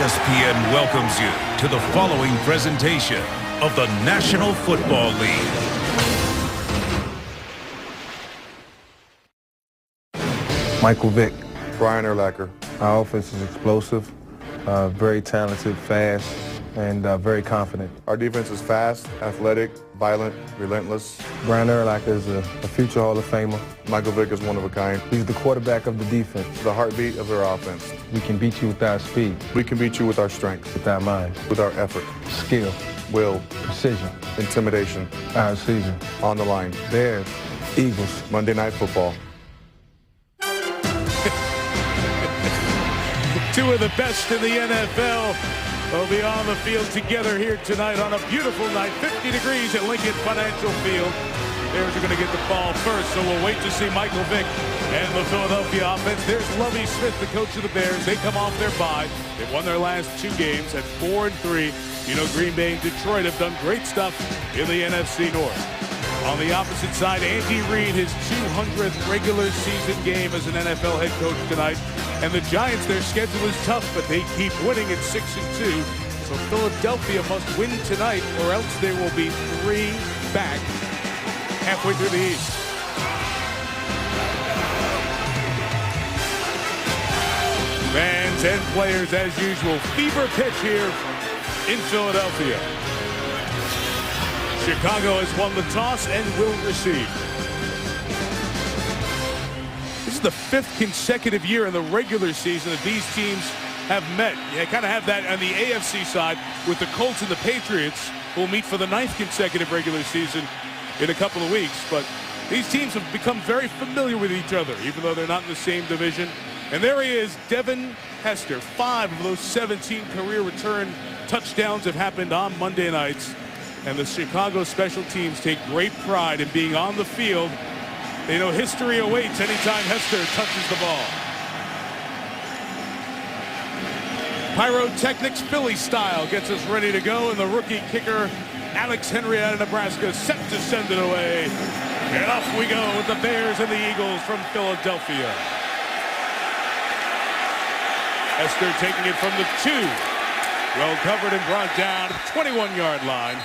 ESPN welcomes you to the following presentation of the National Football League. Michael Vick. Brian Urlacher. Our offense is explosive, very talented, fast, and very confident. Our defense is fast, athletic, violent, relentless. Brian Urlacher is a future Hall of Famer. Michael Vick is one of a kind. He's the quarterback of the defense. The heartbeat of our offense. We can beat you with our speed. We can beat you with our strength. With our mind. With our effort. Skill. Will. Precision. Intimidation. Our season. On the line. Bears. Eagles. Monday Night Football. Two of the best in the NFL will be on the field together here tonight on a beautiful night. 50 degrees at Lincoln Financial Field. Bears are going to get the ball first, so we'll wait to see Michael Vick and the Philadelphia offense. There's Lovie Smith, the coach of the Bears. They come off their bye. They've won their last two games at 4-3. You know, Green Bay and Detroit have done great stuff in the NFC North. On the opposite side, Andy Reid, his 200th regular season game as an NFL head coach tonight. And the Giants, their schedule is tough, but they keep winning at 6-2. So Philadelphia must win tonight, or else there will be 3 back halfway through the East. Fans and players, as usual, fever pitch here in Philadelphia. Chicago has won the toss and will receive. This is the 5th consecutive year in the regular season that these teams have met. You kind of have that on the AFC side with the Colts and the Patriots, who will meet for the 9th consecutive regular season in a couple of weeks. But these teams have become very familiar with each other, even though they're not in the same division. And there he is, Devin Hester. 5 of those 17 career return touchdowns have happened on Monday nights. And the Chicago special teams take great pride in being on the field. They know history awaits anytime Hester touches the ball. Pyrotechnics Philly style gets us ready to go, and the rookie kicker Alex Henry out of Nebraska set to send it away. And off we go with the Bears and the Eagles from Philadelphia. Hester taking it from the 2. Well covered and brought down to the 21-yard line.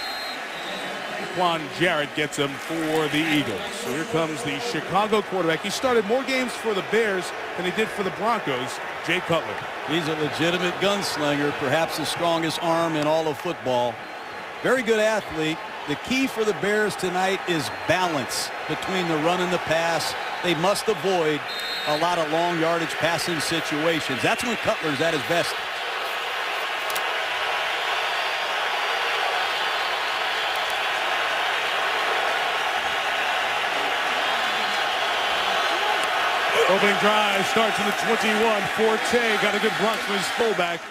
Quan Jarrett gets him for the Eagles. So here comes the Chicago quarterback. He started more games for the Bears than he did for the Broncos, Jay Cutler. He's a legitimate gunslinger, perhaps the strongest arm in all of football. Very good athlete. The key for the Bears tonight is balance between the run and the pass. They must avoid a lot of long yardage passing situations. That's when Cutler's at his best. Opening drive starts in the 21. Forte got a good block from his fullback.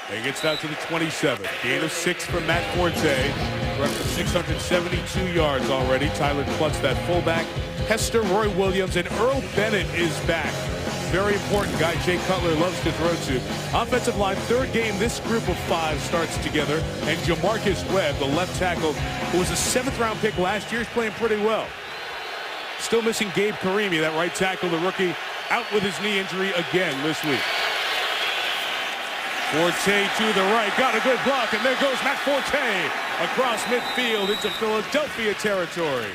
And gets down to the 27. Gain of 6 from Matt Forte. We're up to 672 yards already. Tyler Klutz, that fullback. Hester, Roy Williams, and Earl Bennett is back. Very important guy Jay Cutler loves to throw to. Offensive line, 3rd game this group of 5 starts together. And Jamarcus Webb, the left tackle, who was a 7th-round pick last year, is playing pretty well. Still missing Gabe Karimi, that right tackle, the rookie, out with his knee injury again this week. Forte to the right, got a good block, and there goes Matt Forte across midfield into Philadelphia territory.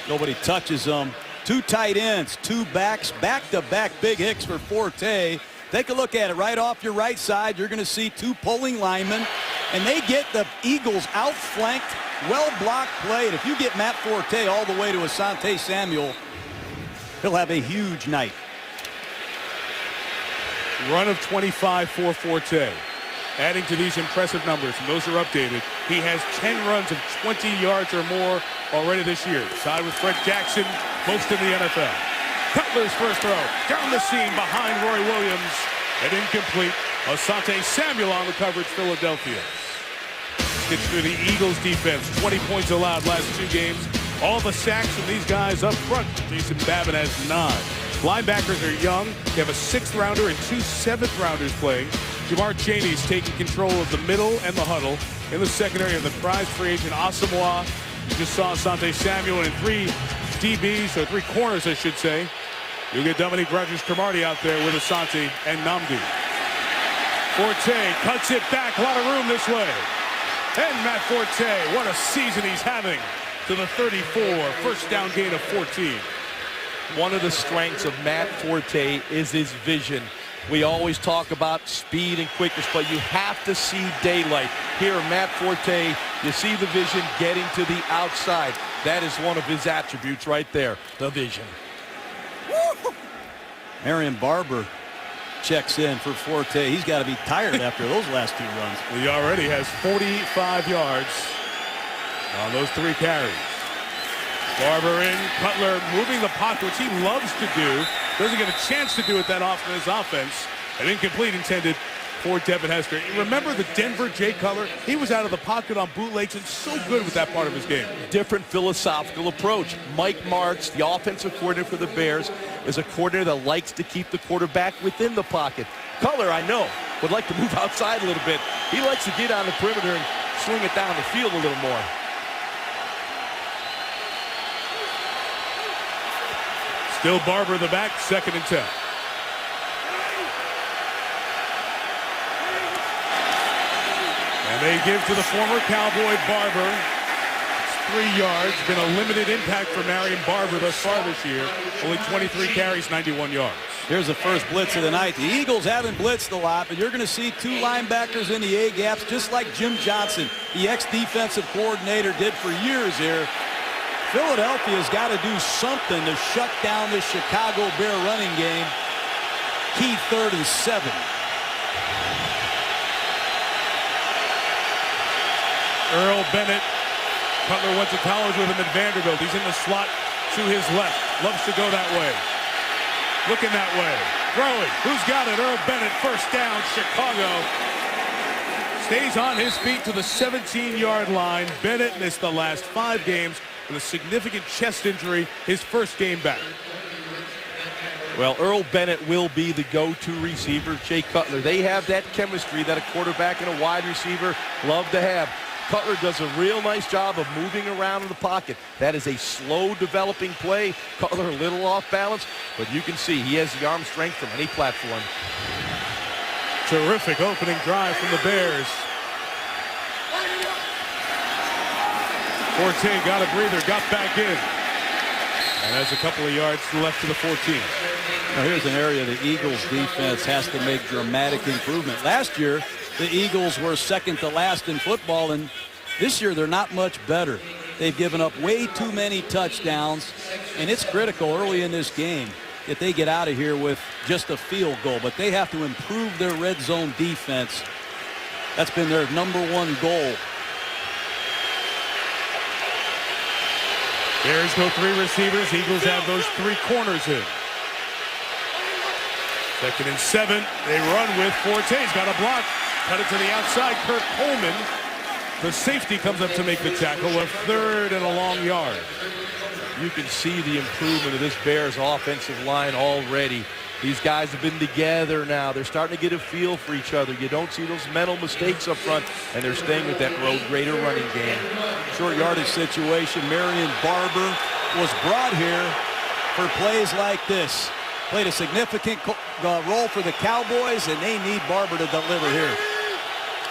Nobody touches them. 2 tight ends, 2 backs, back-to-back big hits for Forte. Take a look at it right off your right side. You're going to see 2 pulling linemen, and they get the Eagles outflanked. Well-blocked play. And if you get Matt Forte all the way to Asante Samuel, he'll have a huge night. Run of 25 for Forte. Adding to these impressive numbers, and those are updated, he has 10 runs of 20 yards or more already this year. Tied with Fred Jackson, most in the NFL. Cutler's first throw, down the seam behind Roy Williams, and incomplete. Asante Samuel on the coverage, Philadelphia. Gets through the Eagles defense, 20 points allowed last 2 games. All the sacks from these guys up front. Jason Babin has 9. Linebackers are young. They have a 6th-rounder and 2 7th-rounders playing. Jamar Chaney's taking control of the middle and the huddle. In the secondary of the prize free agent Asamoah. You just saw Asante Samuel and 3 DBs, or 3 corners, I should say. You'll get Dominique Rodgers-Cromartie out there with Asante and Nnamdi. Forte cuts it back. A lot of room this way. And Matt Forte, what a season he's having. To the 34, first down gain of 14. One of the strengths of Matt Forte is his vision. We always talk about speed and quickness, but you have to see daylight. Here, Matt Forte, you see the vision getting to the outside. That is one of his attributes right there, the vision. Marion Barber checks in for Forte. He's got to be tired after those last 2 runs. He already has 45 yards on those 3 carries. Barber in, Cutler moving the pocket, which he loves to do. Doesn't get a chance to do it that often in his offense. An incomplete intended for Devin Hester. Remember the Denver Jay Cutler? He was out of the pocket on bootlegs and so good with that part of his game. Different philosophical approach. Mike Martz, the offensive coordinator for the Bears, is a coordinator that likes to keep the quarterback within the pocket. Cutler, I know, would like to move outside a little bit. He likes to get on the perimeter and swing it down the field a little more. Still Barber the back, 2nd and 10. And they give to the former Cowboy Barber. It's 3 yards. Been a limited impact for Marion Barber thus far this year. Only 23 carries, 91 yards. Here's the first blitz of the night. The Eagles haven't blitzed a lot, but you're going to see 2 linebackers in the A-gaps, just like Jim Johnson, the ex-defensive coordinator, did for years here. Philadelphia's got to do something to shut down this Chicago Bear running game. Key 3rd and 7. Earl Bennett. Cutler went to college with him at Vanderbilt. He's in the slot to his left. Loves to go that way. Looking that way. Throwing. Who's got it? Earl Bennett. First down, Chicago. Stays on his feet to the 17-yard line. Bennett missed the last 5 games with a significant chest injury, his first game back. Well, Earl Bennett will be the go-to receiver, Jay Cutler. They have that chemistry that a quarterback and a wide receiver love to have. Cutler does a real nice job of moving around in the pocket. That is a slow developing play. Cutler a little off balance, but you can see he has the arm strength from any platform. Terrific opening drive from the Bears. Forte got a breather, got back in. And has a couple of yards left to the 14. Now here's an area the Eagles defense has to make dramatic improvement. Last year, the Eagles were 2nd to last in football, and this year they're not much better. They've given up way too many touchdowns, and it's critical early in this game that they get out of here with just a field goal. But they have to improve their red zone defense. That's been their #1 goal. Bears go 3 receivers. Eagles have those 3 corners in. 2nd and 7. They run with Forte's got a block. Cut it to the outside. Kirk Coleman, the safety, comes up to make the tackle. A 3rd and a long yard. You can see the improvement of this Bears offensive line already. These guys have been together now. They're starting to get a feel for each other. You don't see those mental mistakes up front, and they're staying with that road grader running game. Short yardage situation. Marion Barber was brought here for plays like this. Played a significant role for the Cowboys, and they need Barber to deliver here.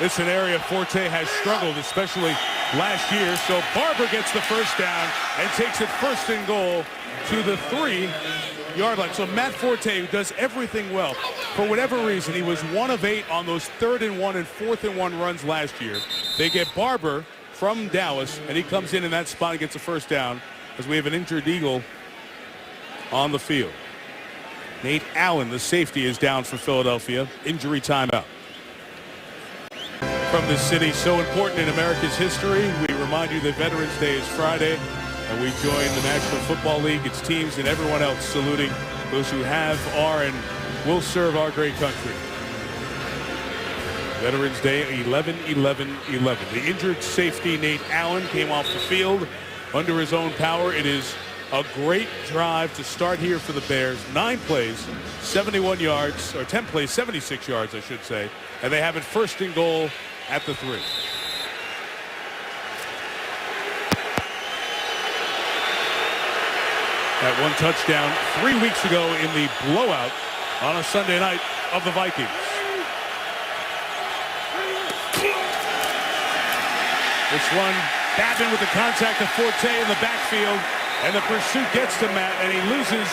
It's an area Forte has struggled, especially last year. So Barber gets the first down and takes it 1st and goal to the 3-yard line. So Matt Forte, who does everything well, for whatever reason, he was 1 of 8 on those 3rd and 1 and 4th and 1 runs last year. They get Barber from Dallas, and he comes in that spot and gets a first down as we have an injured Eagle on the field. Nate Allen, the safety, is down for Philadelphia. Injury timeout. From this city so important in America's history, we remind you that Veterans Day is Friday, and we join the National Football League, its teams, and everyone else saluting those who have, are, and will serve our great country. Veterans Day, 11-11-11. The injured safety, Nate Allen, came off the field under his own power. It is a great drive to start here for the Bears. 9 plays, 71 yards, or 10 plays, 76 yards, I should say. And they have it 1st and goal at the 3. That one touchdown 3 weeks ago in the blowout on a Sunday night of the Vikings. This one, Babin with the contact of Forte in the backfield, and the pursuit gets to Matt, and he loses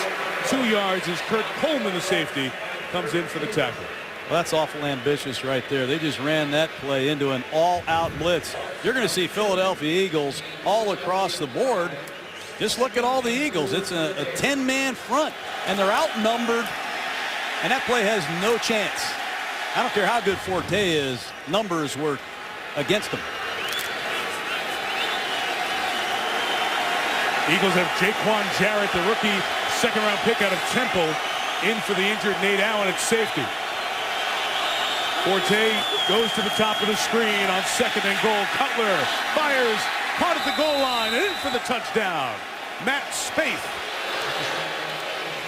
2 yards as Kurt Coleman, the safety, comes in for the tackle. Well, that's awful ambitious right there. They just ran that play into an all-out blitz. You're going to see Philadelphia Eagles all across the board. Just look at all the Eagles. It's a 10-man front, and they're outnumbered, and that play has no chance. I don't care how good Forte is. Numbers were against them. Eagles have Jaquan Jarrett, the rookie second-round pick out of Temple, in for the injured Nate Allen at safety. Forte goes to the top of the screen on 2nd and goal. Cutler fires, caught at the goal line, and in for the touchdown. Matt Spaeth,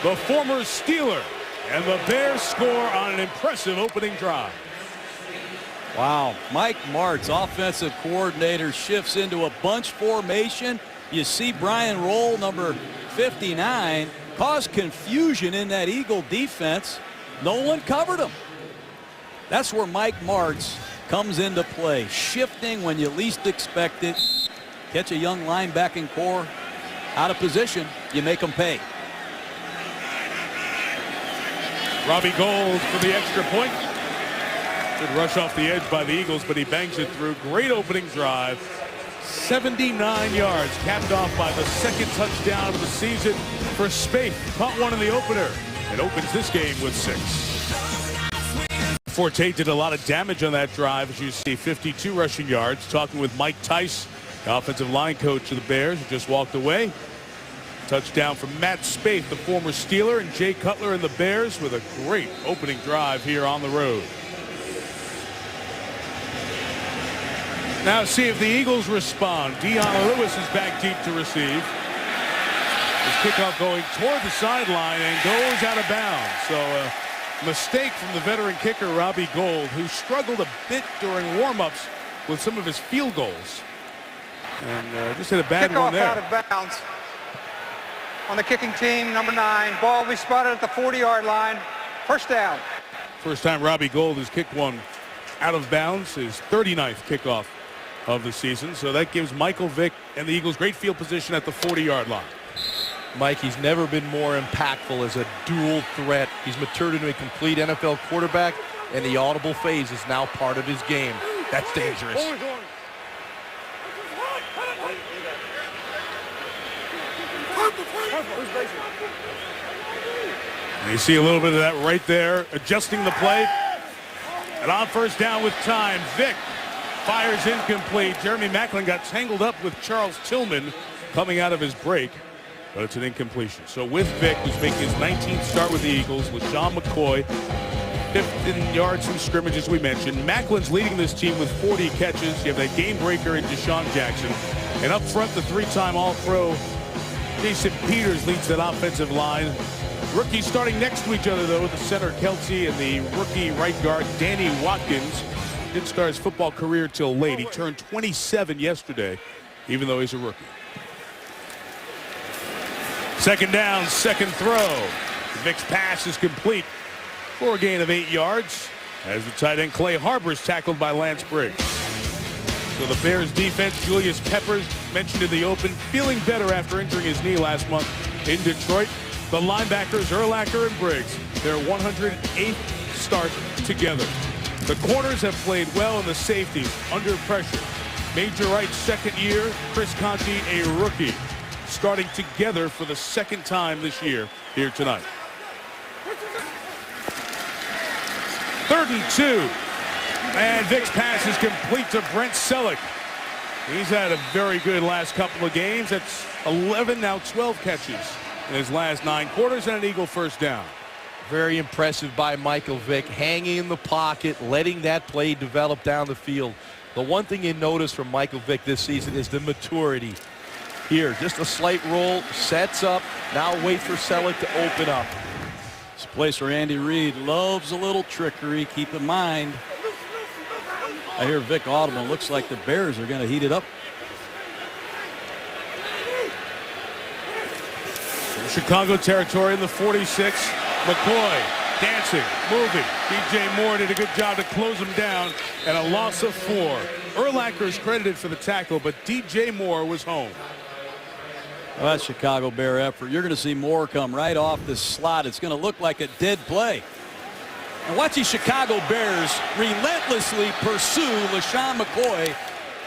the former Steeler, and the Bears score on an impressive opening drive. Wow, Mike Martz, offensive coordinator, shifts into a bunch formation. You see Brian Roll, number 59, cause confusion in that Eagle defense. No one covered him. That's where Mike Martz comes into play. Shifting when you least expect it. Catch a young linebacking core out of position. You make them pay. Robbie Gould for the extra point. Good rush off the edge by the Eagles, but he bangs it through. Great opening drive. 79 yards, capped off by the 2nd touchdown of the season for Spaeth. Caught one in the opener and opens this game with 6. Forte did a lot of damage on that drive, as you see, 52 rushing yards. Talking with Mike Tice, the offensive line coach of the Bears, who just walked away. Touchdown from Matt Spaeth, the former Steeler, and Jay Cutler and the Bears with a great opening drive here on the road. Now see if the Eagles respond. Deon Lewis is back deep to receive. His kickoff going toward the sideline and goes out of bounds. So mistake from the veteran kicker Robbie Gould, who struggled a bit during warm-ups with some of his field goals. And just hit a bad one there. Kickoff out of bounds on the kicking team, number 9. Ball will be spotted at the 40-yard line. First down. First time Robbie Gould has kicked one out of bounds, his 39th kickoff of the season. So that gives Michael Vick and the Eagles great field position at the 40-yard line. Mike, he's never been more impactful as a dual threat. He's matured into a complete NFL quarterback, and the audible phase is now part of his game. That's dangerous. And you see a little bit of that right there, adjusting the play. And on first down with time, Vick fires incomplete. Jeremy Maclin got tangled up with Charles Tillman coming out of his break, but it's an incompletion. So with Vick, who's making his 19th start with the Eagles, with John McCoy, 15 yards from scrimmage, as we mentioned. Macklin's leading this team with 40 catches. You have that game breaker in Deshaun Jackson. And up front, the 3-time All-Pro Jason Peters leads that offensive line. Rookies starting next to each other, though, the center Kelsey and the rookie right guard Danny Watkins. Didn't start his football career till late. He turned 27 yesterday, even though he's a rookie. Second down, second throw. Vick's pass is complete for a gain of 8 yards as the tight end Clay Harbor's tackled by Lance Briggs. So the Bears defense, Julius Peppers, mentioned in the open, feeling better after injuring his knee last month in Detroit. The linebackers, Urlacher and Briggs, their 108th start together. The corners have played well, and the safeties under pressure. Major Wright's second year, Chris Conti, a rookie, starting together for the second time this year here tonight. 3rd and 2. And Vick's pass is complete to Brent Selleck. He's had a very good last couple of games. That's 11, now 12 catches in his last 9 quarters, and an Eagle first down. Very impressive by Michael Vick, hanging in the pocket, letting that play develop down the field. The one thing you notice from Michael Vick this season is the maturity. Here, just a slight roll, sets up, now wait for Selleck to open up. This place where Andy Reid loves a little trickery. Keep in mind, I hear Vic audible. Looks like the Bears are going to heat it up. Chicago territory in the 46. McCoy dancing, moving. DJ Moore did a good job to close him down, and a loss of 4. Urlacher is credited for the tackle, but DJ Moore was home. Well, that's Chicago Bear effort. You're going to see Moore come right off the slot. It's going to look like a dead play. And watch these Chicago Bears relentlessly pursue LeSean McCoy.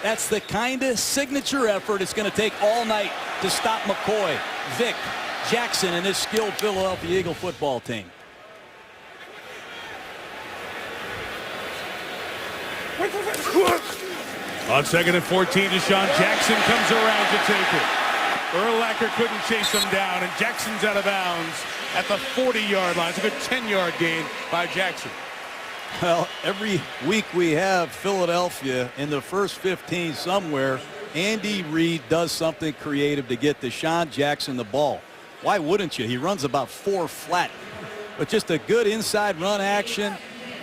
That's the kind of signature effort it's going to take all night to stop McCoy, Vick, Jackson, and this skilled Philadelphia Eagle football team. On 2nd and 14, Deshaun Jackson comes around to take it. Urlacher couldn't chase him down, and Jackson's out of bounds at the 40-yard line. It's a good 10-yard gain by Jackson. Well, every week we have Philadelphia in the first 15 somewhere. Andy Reid does something creative to get Deshaun Jackson the ball. Why wouldn't you? He runs about 4 flat. But just a good inside run action.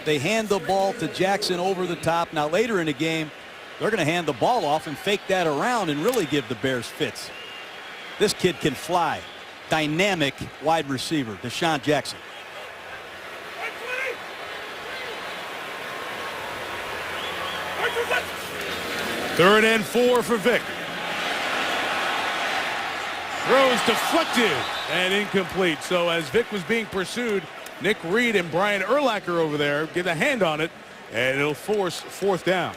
They hand the ball to Jackson over the top. Now later in the game, they're going to hand the ball off and fake that around and really give the Bears fits. This kid can fly. Dynamic wide receiver, Deshaun Jackson. Third and 4 for Vick. Throws deflected and incomplete. So as Vick was being pursued, Nick Reed and Brian Urlacher over there get a hand on it, and it'll force 4th down.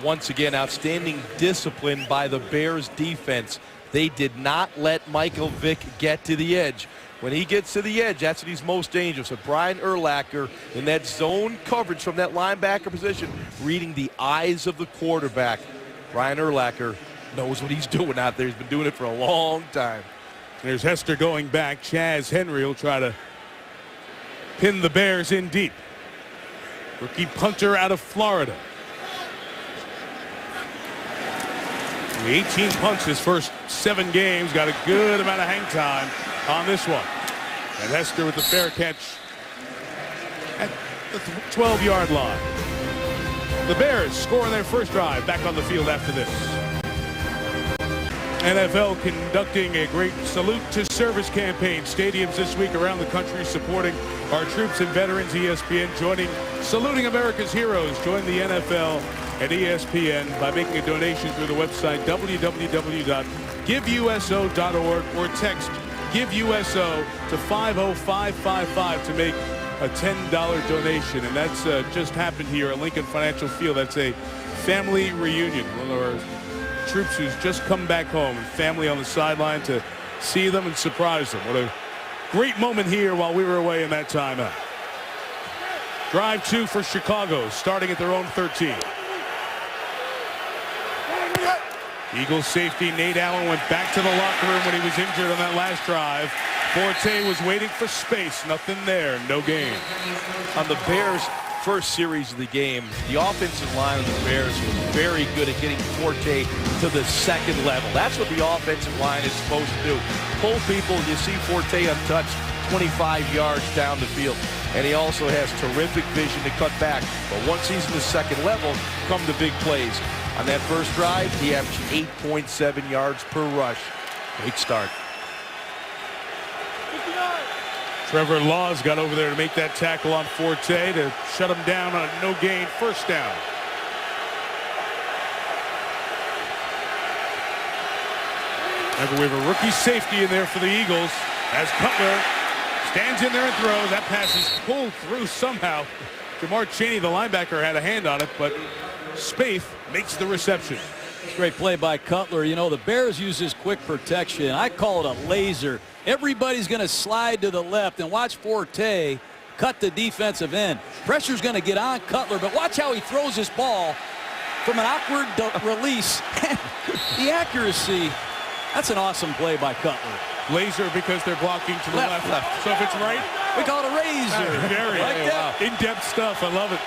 Once again, outstanding discipline by the Bears defense. They did not let Michael Vick get to the edge. When he gets to the edge, that's when he's most dangerous. So Brian Urlacher in that zone coverage from that linebacker position, reading the eyes of the quarterback. Brian Urlacher knows what he's doing out there. He's been doing it for a long time. There's Hester going back. Chaz Henry will try to pin the Bears in deep. Rookie punter out of Florida. 18 punts his first 7 games. Got a good amount of hang time on this one. And Hester with the fair catch at the 12-yard line. The Bears score their first drive back on the field after this. NFL conducting a great salute to service campaign. Stadiums this week around the country supporting our troops and veterans. ESPN joining Saluting America's Heroes. Join the NFL and ESPN by making a donation through the website www.giveuso.org or text GiveUSO to 50555 to make a $10 donation. And that's just happened here at Lincoln Financial Field. That's a family reunion. One of our troops who's just come back home, and family on the sideline to see them and surprise them. What a great moment here while we were away in that timeout. Drive 2 for Chicago, starting at their own 13. Eagles safety Nate Allen went back to the locker room when he was injured on that last drive. Forte was waiting for space. Nothing there. No gain. On the Bears' first series of the game, the offensive line of the Bears was very good at getting Forte to the second level. That's what the offensive line is supposed to do. Pull people. You see Forte untouched 25 yards down the field. And he also has terrific vision to cut back. But once he's in the second level, come the big plays. On that first drive, he averaged 8.7 yards per rush. Great start. Trevor Laws got over there to make that tackle on Forte to shut him down on a no-gain first down. Remember, we have a rookie safety in there for the Eagles as Cutler stands in there and throws. That pass is pulled through somehow. Jamar Chaney, the linebacker, had a hand on it, but Spaeth makes the reception. Great play by Cutler. You know, the Bears use this quick protection. I call it a laser. Everybody's going to slide to the left, and watch Forte cut the defensive end. Pressure's going to get on Cutler, but watch how he throws this ball from an awkward release. The accuracy, that's an awesome play by Cutler. Laser because they're blocking to the left. So if it's right, we call it a razor. Very in-depth stuff. I love it.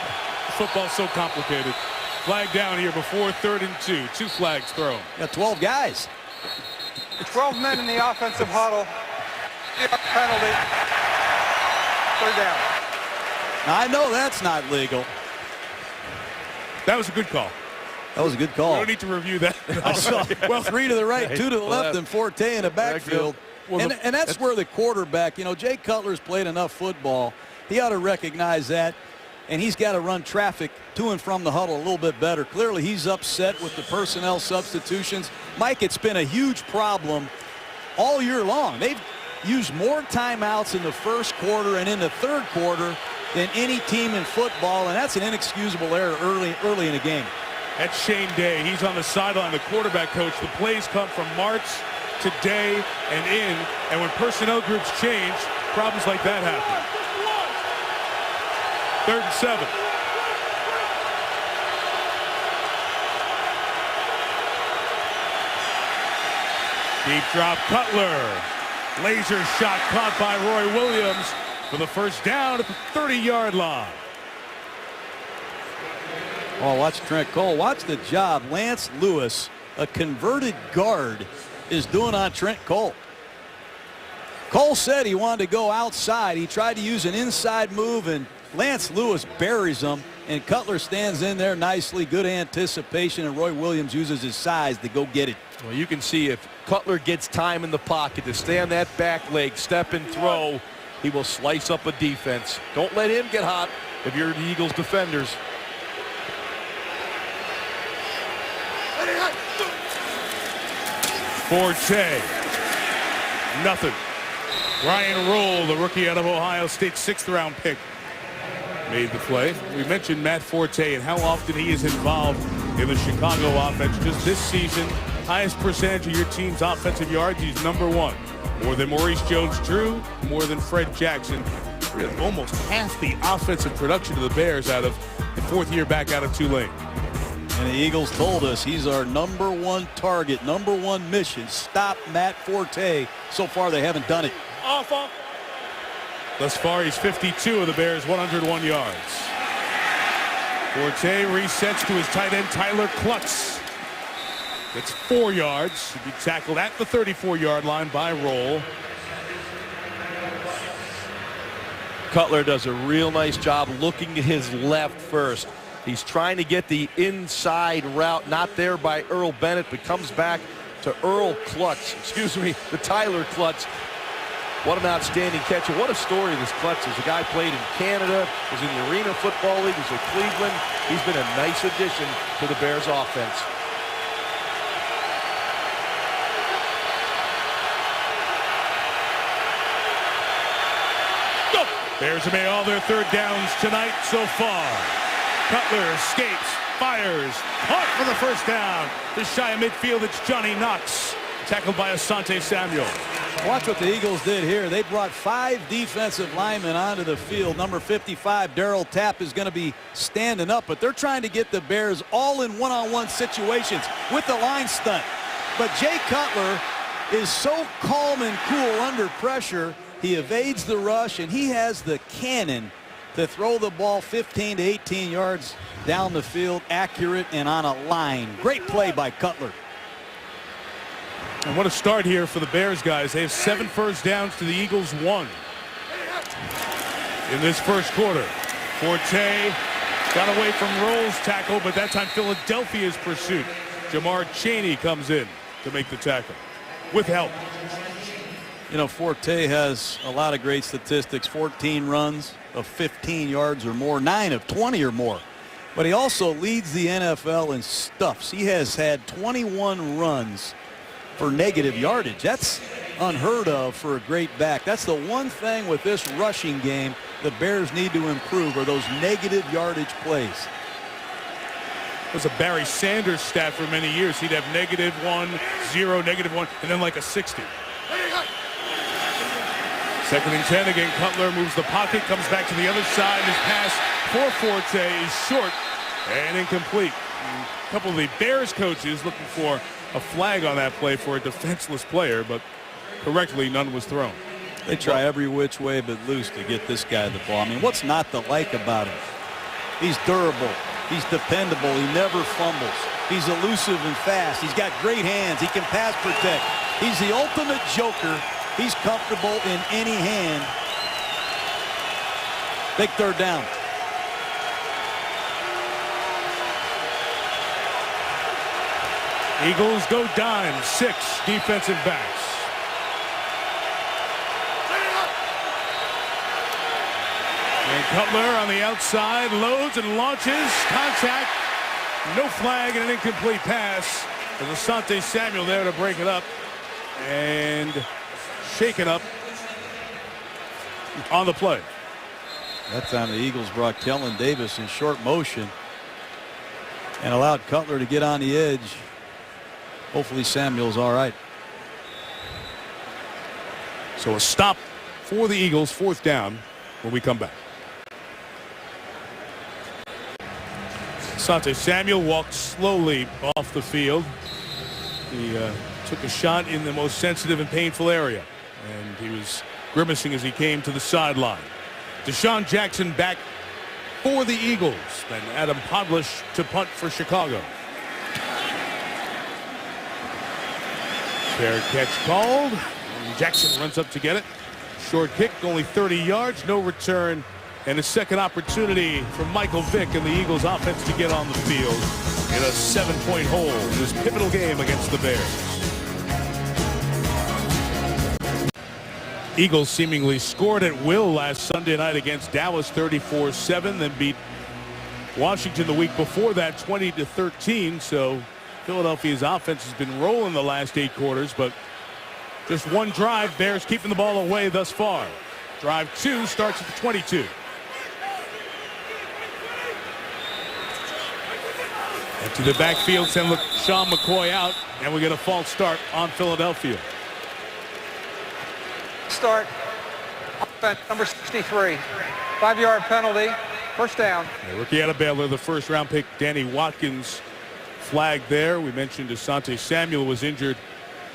Football's so complicated. Flag down here before 3rd and 2. 2 flags thrown. Got 12 guys. 12 men in the offensive huddle. Penalty. 3rd down. Now, I know that's not legal. That was a good call. That was a good call. We don't need to review that. I saw, well, 3 to the right, 2 to the left, and Forte in the backfield. Well, and that's where the quarterback, you know, Jay Cutler's played enough football. He ought to recognize that, and he's got to run traffic to and from the huddle a little bit better. Clearly, he's upset with the personnel substitutions. Mike, it's been a huge problem all year long. They've used more timeouts in the first quarter and in the third quarter than any team in football, and that's an inexcusable error early in the game. That's Shane Day. He's on the sideline, the quarterback coach. The plays come from Martz to Day and in, and when personnel groups change, problems like that happen. 3rd and 7. Deep drop, Cutler. Laser shot caught by Roy Williams for the first down at the 30-yard line. Oh, watch Trent Cole. Watch the job Lance Lewis, a converted guard, is doing on Trent Cole. Cole said he wanted to go outside. He tried to use an inside move, and Lance Lewis buries him, and Cutler stands in there nicely. Good anticipation, and Roy Williams uses his size to go get it. Well, you can see if Cutler gets time in the pocket to stay on that back leg, step and throw, he will slice up a defense. Don't let him get hot if you're the Eagles defenders. Forte. Nothing. Ryan Roll, the rookie out of Ohio State, 6th-round pick, made the play. We mentioned Matt Forte and how often he is involved in the Chicago offense. Just this season, highest percentage of your team's offensive yards, he's #1. More than Maurice Jones-Drew, more than Fred Jackson. Really almost half the offensive production of the Bears out of the 4th year back out of Tulane. And the Eagles told us he's our #1 target, #1 mission. Stop Matt Forte. So far, they haven't done it. Thus far, he's 52 of the Bears' 101 yards. Forte resets to his tight end, Tyler Klutz. Gets 4 yards. He'll be tackled at the 34-yard line by Roll. Cutler does a real nice job looking to his left first. He's trying to get the inside route, not there by Earl Bennett, but comes back to the Tyler Klutz. What an outstanding catch, and what a story this Klutz is. The guy played in Canada, was in the Arena Football League, was with Cleveland. He's been a nice addition to the Bears offense. Bears have made all their 3rd downs tonight so far. Cutler escapes, fires, caught for the first down. Just shy of midfield, it's Johnny Knox, tackled by Asante Samuel. Watch what the Eagles did here. They brought 5 defensive linemen onto the field. Number 55, Darryl Tapp, is going to be standing up, but they're trying to get the Bears all in one-on-one situations with the line stunt. But Jay Cutler is so calm and cool under pressure. He evades the rush, and he has the cannon to throw the ball 15 to 18 yards down the field, accurate and on a line. Great play by Cutler. And what a start here for the Bears, guys. They have 7 first downs to the Eagles 1 in this first quarter. Forte got away from Roll's tackle, but that time Philadelphia's pursuit. Jamar Chaney comes in to make the tackle with help. You know, Forte has a lot of great statistics. 14 runs of 15 yards or more, 9 of 20 or more. But he also leads the NFL in stuffs. He has had 21 runs for negative yardage. That's unheard of for a great back. That's the one thing with this rushing game the Bears need to improve, are those negative yardage plays. It was a Barry Sanders stat for many years. He'd have -1, 0, -1, and then like a 60. 2nd and 10 again. Cutler moves the pocket, comes back to the other side. His pass for Forte is short and incomplete. A couple of the Bears coaches looking for a flag on that play for a defenseless player, but correctly none was thrown. They try every which way but loose to get this guy the ball. I mean, what's not to like about him? He's durable. He's dependable. He never fumbles. He's elusive and fast. He's got great hands. He can pass protect. He's the ultimate joker. He's comfortable in any hand. Big 3rd down. Eagles go dime, 6 defensive backs. And Cutler on the outside, loads and launches, contact, no flag, and an incomplete pass. There's Asante Samuel there to break it up, and shaken up on the play. That time the Eagles brought Kellen Davis in short motion and allowed Cutler to get on the edge. Hopefully Samuel's all right. So a stop for the Eagles, 4th down when we come back. Asante Samuel walked slowly off the field. He took a shot in the most sensitive and painful area, and he was grimacing as he came to the sideline. Deshaun Jackson back for the Eagles, and Adam Podlish to punt for Chicago. Fair catch called. And Jackson runs up to get it. Short kick, only 30 yards, no return, and a second opportunity for Michael Vick and the Eagles offense to get on the field in a 7-point hole in this pivotal game against the Bears. Eagles seemingly scored at will last Sunday night against Dallas 34-7, then beat Washington the week before that 20-13. So Philadelphia's offense has been rolling the last 8 quarters, but just one drive. Bears keeping the ball away thus far. Drive 2 starts at the 22. And to the backfield, send Sean McCoy out, and we get a false start on Philadelphia. Start. Offense, number 63. 5-yard penalty. First down. The rookie out of Baylor, the first-round pick, Danny Watkins, flagged there. We mentioned Asante Samuel was injured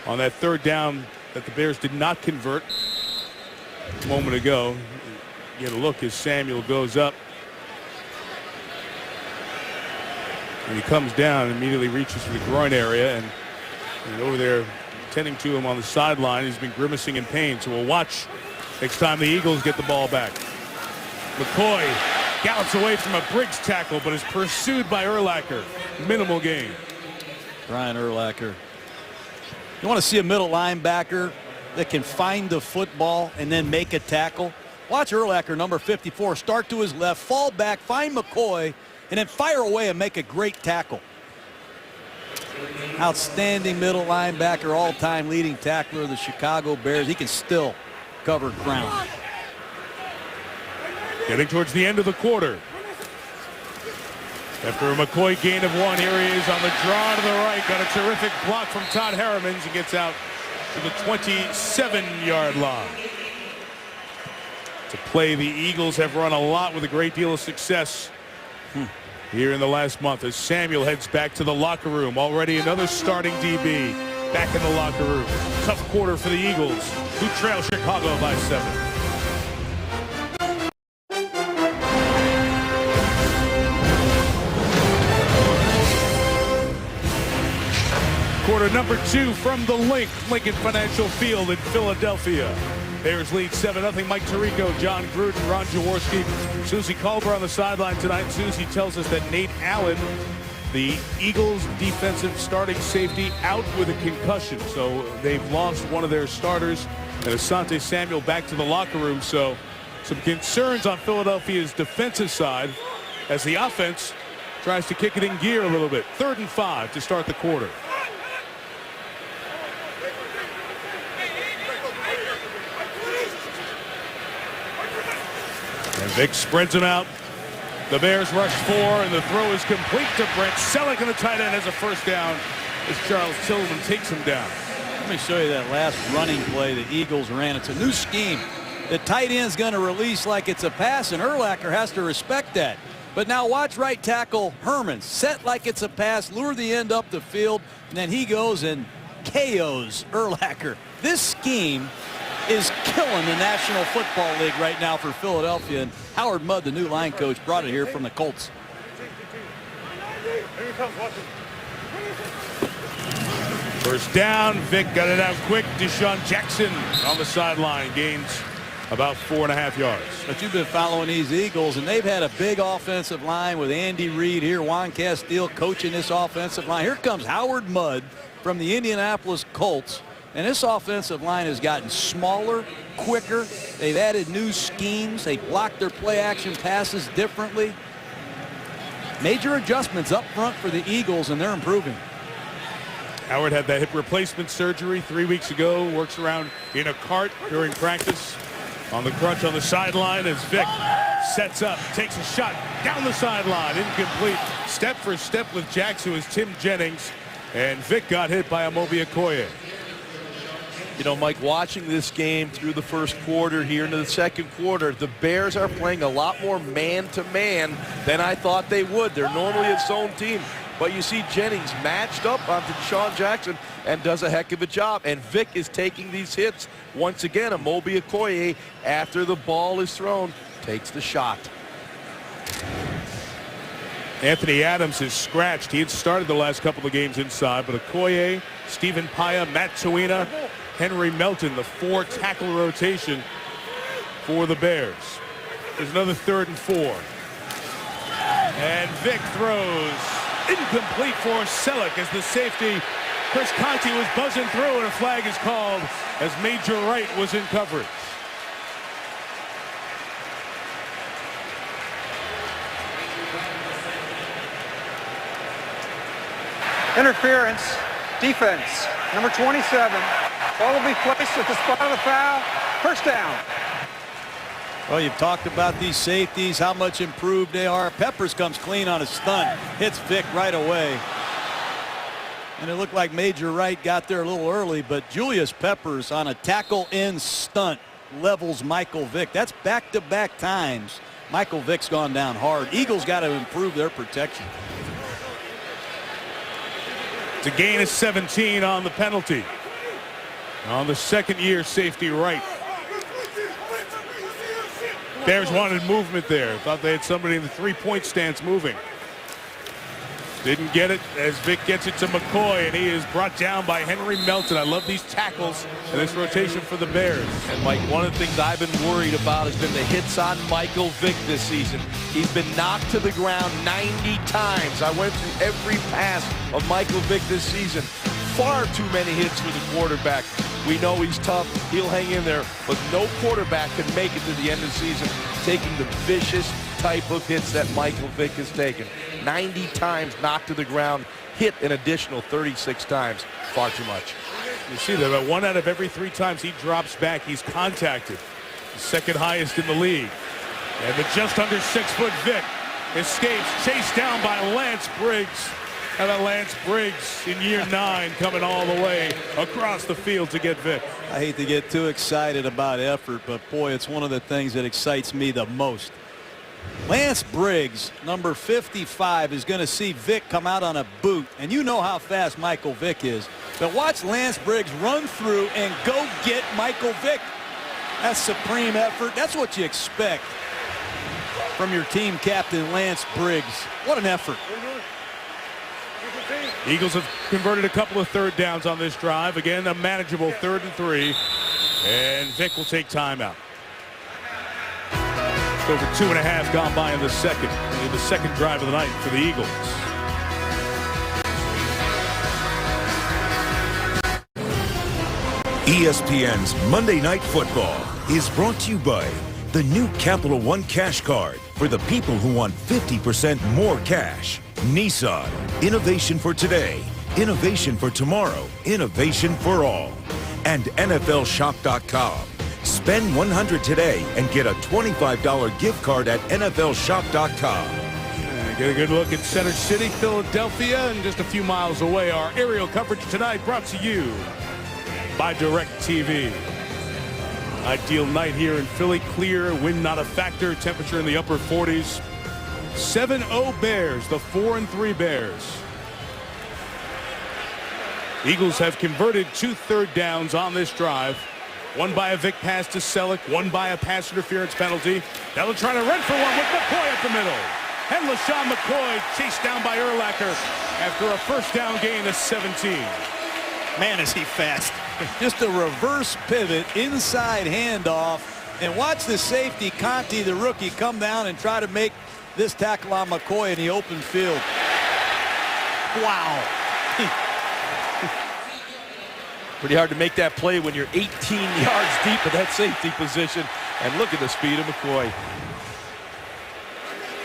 on that 3rd down that the Bears did not convert a moment ago. Get a look as Samuel goes up. And he comes down and immediately reaches for the groin area, and over there tending to him on the sideline. He's been grimacing in pain, so we'll watch next time the Eagles get the ball back. McCoy gallops away from a Briggs tackle, but is pursued by Urlacher. Minimal gain. Brian Urlacher. You want to see a middle linebacker that can find the football and then make a tackle? Watch Urlacher, number 54, start to his left, fall back, find McCoy, and then fire away and make a great tackle. Outstanding middle linebacker, all-time leading tackler of the Chicago Bears. He can still cover ground. Getting towards the end of the quarter. After a McCoy gain of 1, here he is on the draw to the right. Got a terrific block from Todd Harrimans and gets out to the 27-yard line. To play, the Eagles have run a lot with a great deal of success here in the last month as Samuel heads back to the locker room. Already another starting DB back in the locker room. Tough quarter for the Eagles, who trail Chicago by 7. Quarter number 2 from the Lincoln Financial Field in Philadelphia. Bears lead 7-0. Mike Tirico, John Gruden, Ron Jaworski, Susie Culber on the sideline tonight. Susie tells us that Nate Allen, the Eagles defensive starting safety, out with a concussion. So they've lost one of their starters, and Asante Samuel back to the locker room. So some concerns on Philadelphia's defensive side as the offense tries to kick it in gear a little bit. 3rd and 5 to start the quarter. And Vick spreads him out. The Bears rush 4, and the throw is complete to Brent Selleck, and the tight end has a first down as Charles Tillman takes him down. Let me show you that last running play the Eagles ran. It's a new scheme. The tight end's going to release like it's a pass, and Urlacher has to respect that. But now watch right tackle Herman set like it's a pass, lure the end up the field, and then he goes and KOs Urlacher. This scheme is killing the National Football League right now for Philadelphia, and Howard Mudd, the new line coach, brought it here from the Colts. First down. Vick got it out quick. Deshaun Jackson on the sideline gains about 4.5 yards. But you've been following these Eagles, and they've had a big offensive line with Andy Reid here, Juan Castile coaching this offensive line. Here comes Howard Mudd from the Indianapolis Colts, And this offensive line has gotten smaller, quicker. They've added new schemes. They block their play action passes differently. Major adjustments up front for the Eagles, and they're improving. Howard had that hip replacement surgery 3 weeks ago. Works around in a cart during practice. On the crutch on the sideline as Vic sets up, takes a shot down the sideline. Incomplete. Step for step with Jackson was Tim Jennings. And Vic got hit by Amobi Okoye. You know, Mike, watching this game through the first quarter here into the second quarter, the Bears are playing a lot more man-to-man than I thought they would. They're normally a zone team. But you see Jennings matched up onto Deshaun Jackson and does a heck of a job. And Vic is taking these hits. Once again, Amobi Okoye, after the ball is thrown, takes the shot. Anthony Adams is scratched. He had started the last couple of games inside, but Okoye, Stephen Paya, Matt Tuina, Henry Melton, the 4-tackle rotation for the Bears. There's another 3rd and 4. And Vic throws incomplete for Selleck as the safety Chris Conti was buzzing through, and a flag is called as Major Wright was in coverage. Interference, defense, number 27. Ball will be placed at the spot of the foul. First down. Well, you've talked about these safeties, how much improved they are. Peppers comes clean on a stunt, hits Vic right away. And it looked like Major Wright got there a little early, but Julius Peppers on a tackle-in stunt levels Michael Vick. That's back-to-back times Michael Vick's gone down hard. Eagles got to improve their protection. It's a gain of 17 on the penalty. On the second-year safety Wright. Bears wanted movement there. Thought they had somebody in the three-point stance moving. Didn't get it as Vic gets it to McCoy, and he is brought down by Henry Melton. I love these tackles and this rotation for the Bears. And Mike, one of the things I've been worried about has been the hits on Michael Vick this season. He's been knocked to the ground 90 times. I went through every pass of Michael Vick this season. Far too many hits for the quarterback. We know he's tough. He'll hang in there, but no quarterback can make it to the end of the season taking the vicious type of hits that Michael Vick has taken. 90 times knocked to the ground, hit an additional 36 times. Far too much. You see that about 1 out of every 3 times he drops back, he's contacted. The second highest in the league. And the just under 6-foot Vick escapes, chased down by Lance Briggs. And Lance Briggs in year 9 coming all the way across the field to get Vick. I hate to get too excited about effort, but boy, it's one of the things that excites me the most. Lance Briggs, number 55, is going to see Vick come out on a boot, and you know how fast Michael Vick is. But watch Lance Briggs run through and go get Michael Vick. That's supreme effort. That's what you expect from your team captain, Lance Briggs. What an effort. Eagles have converted a couple of third downs on this drive. Again, a manageable 3rd and 3. And Vick will take timeout. Over 2.5 gone by in the second drive of the night for the Eagles. ESPN's Monday Night Football is brought to you by the new Capital One Cash Card for the people who want 50% more cash. Nissan, innovation for today, innovation for tomorrow, innovation for all. And NFLShop.com. Spend $100 today and get a $25 gift card at NFLShop.com. Get a good look at Center City, Philadelphia, and just a few miles away. Our aerial coverage tonight brought to you by DirecTV. Ideal night here in Philly. Clear, wind not a factor, temperature in the upper 40s. 7-0 Bears, the 4-3 Bears. Eagles have converted 2 third downs on this drive. One by a Vick pass to Selleck, one by a pass interference penalty. Now they're trying to run for one with McCoy up the middle. And LaShawn McCoy chased down by Urlacher after a first down gain of 17. Man, is he fast. Just a reverse pivot, inside handoff. And watch the safety, Conti, the rookie, come down and try to make this tackle on McCoy in the open field. Wow. Pretty hard to make that play when you're 18 yards deep at that safety position. And look at the speed of McCoy.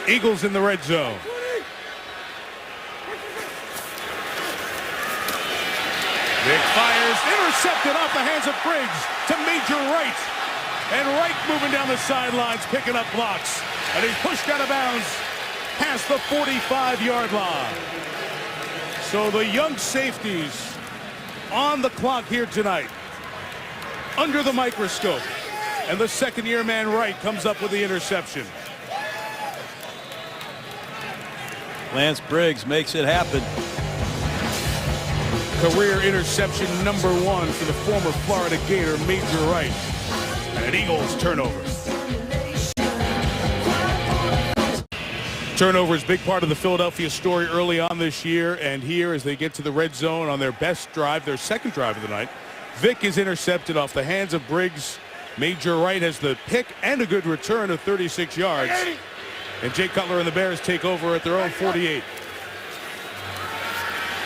Eagles in the red zone. Vick fires, intercepted off the hands of Briggs to Major Wright. And Wright moving down the sidelines, picking up blocks. And he's pushed out of bounds past the 45-yard line. So the young safeties on the clock here tonight, under the microscope. And the second-year man Wright comes up with the interception. Lance Briggs makes it happen. Career interception number 1 for the former Florida Gator, Major Wright. And an Eagles turnover. Turnover is a big part of the Philadelphia story early on this year. And here, as they get to the red zone on their best drive, their second drive of the night, Vick is intercepted off the hands of Briggs. Major Wright has the pick and a good return of 36 yards. And Jay Cutler and the Bears take over at their own 48.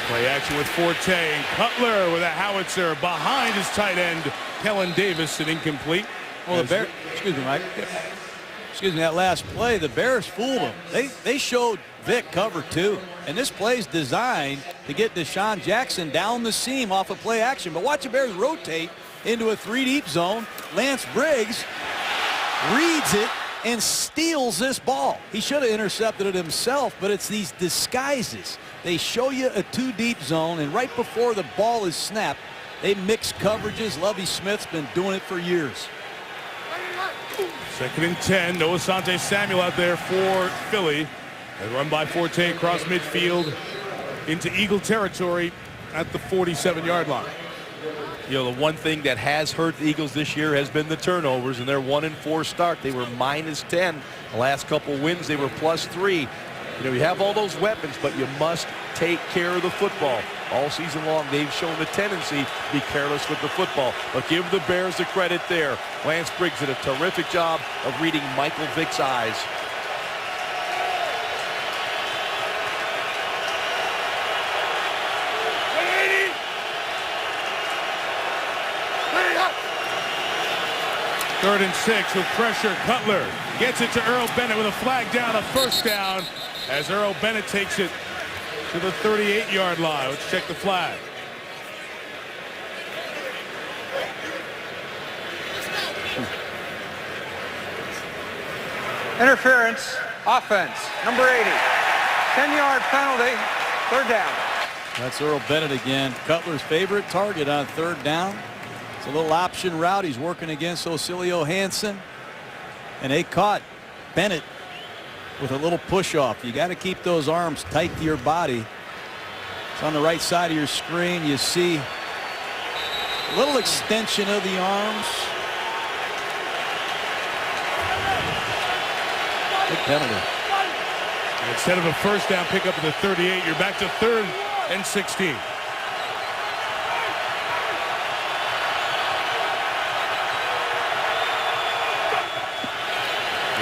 Play action with Forte, and Cutler with a howitzer behind his tight end, Kellen Davis, and incomplete. Well, the Bears, excuse me, Mike. Excuse me, that last play, the Bears fooled them. They showed Vick cover 2. And this play is designed to get Deshaun Jackson down the seam off of play action. But watch the Bears rotate into a 3-deep zone. Lance Briggs reads it and steals this ball. He should have intercepted it himself, but it's these disguises. They show you a 2-deep zone, and right before the ball is snapped, they mix coverages. Lovie Smith's been doing it for years. 2nd and 10. Noah Asante-Samuel out there for Philly. They run by Forte across midfield into Eagle territory at the 47-yard line. You know, the one thing that has hurt the Eagles this year has been the turnovers, and their 1-4 start. They were -10. The last couple wins, they were +3. You know, you have all those weapons, but you must take care of the football. All season long, they've shown the tendency to be careless with the football. But give the Bears the credit there. Lance Briggs did a terrific job of reading Michael Vick's eyes. Third and 6 with pressure. Cutler gets it to Earl Bennett with a flag down, a first down, as Earl Bennett takes it to the 38-yard line. Let's check the flag. Interference, offense, number 80. 10-yard penalty, third down. That's Earl Bennett again. Cutler's favorite target on third down. It's a little option route. He's working against Ocilio Hansen. And they caught Bennett with a little push off. You got to keep those arms tight to your body. It's on the right side of your screen. You see a little extension of the arms. Big penalty. Instead of a first down pickup at the 38, you're back to 3rd and 16.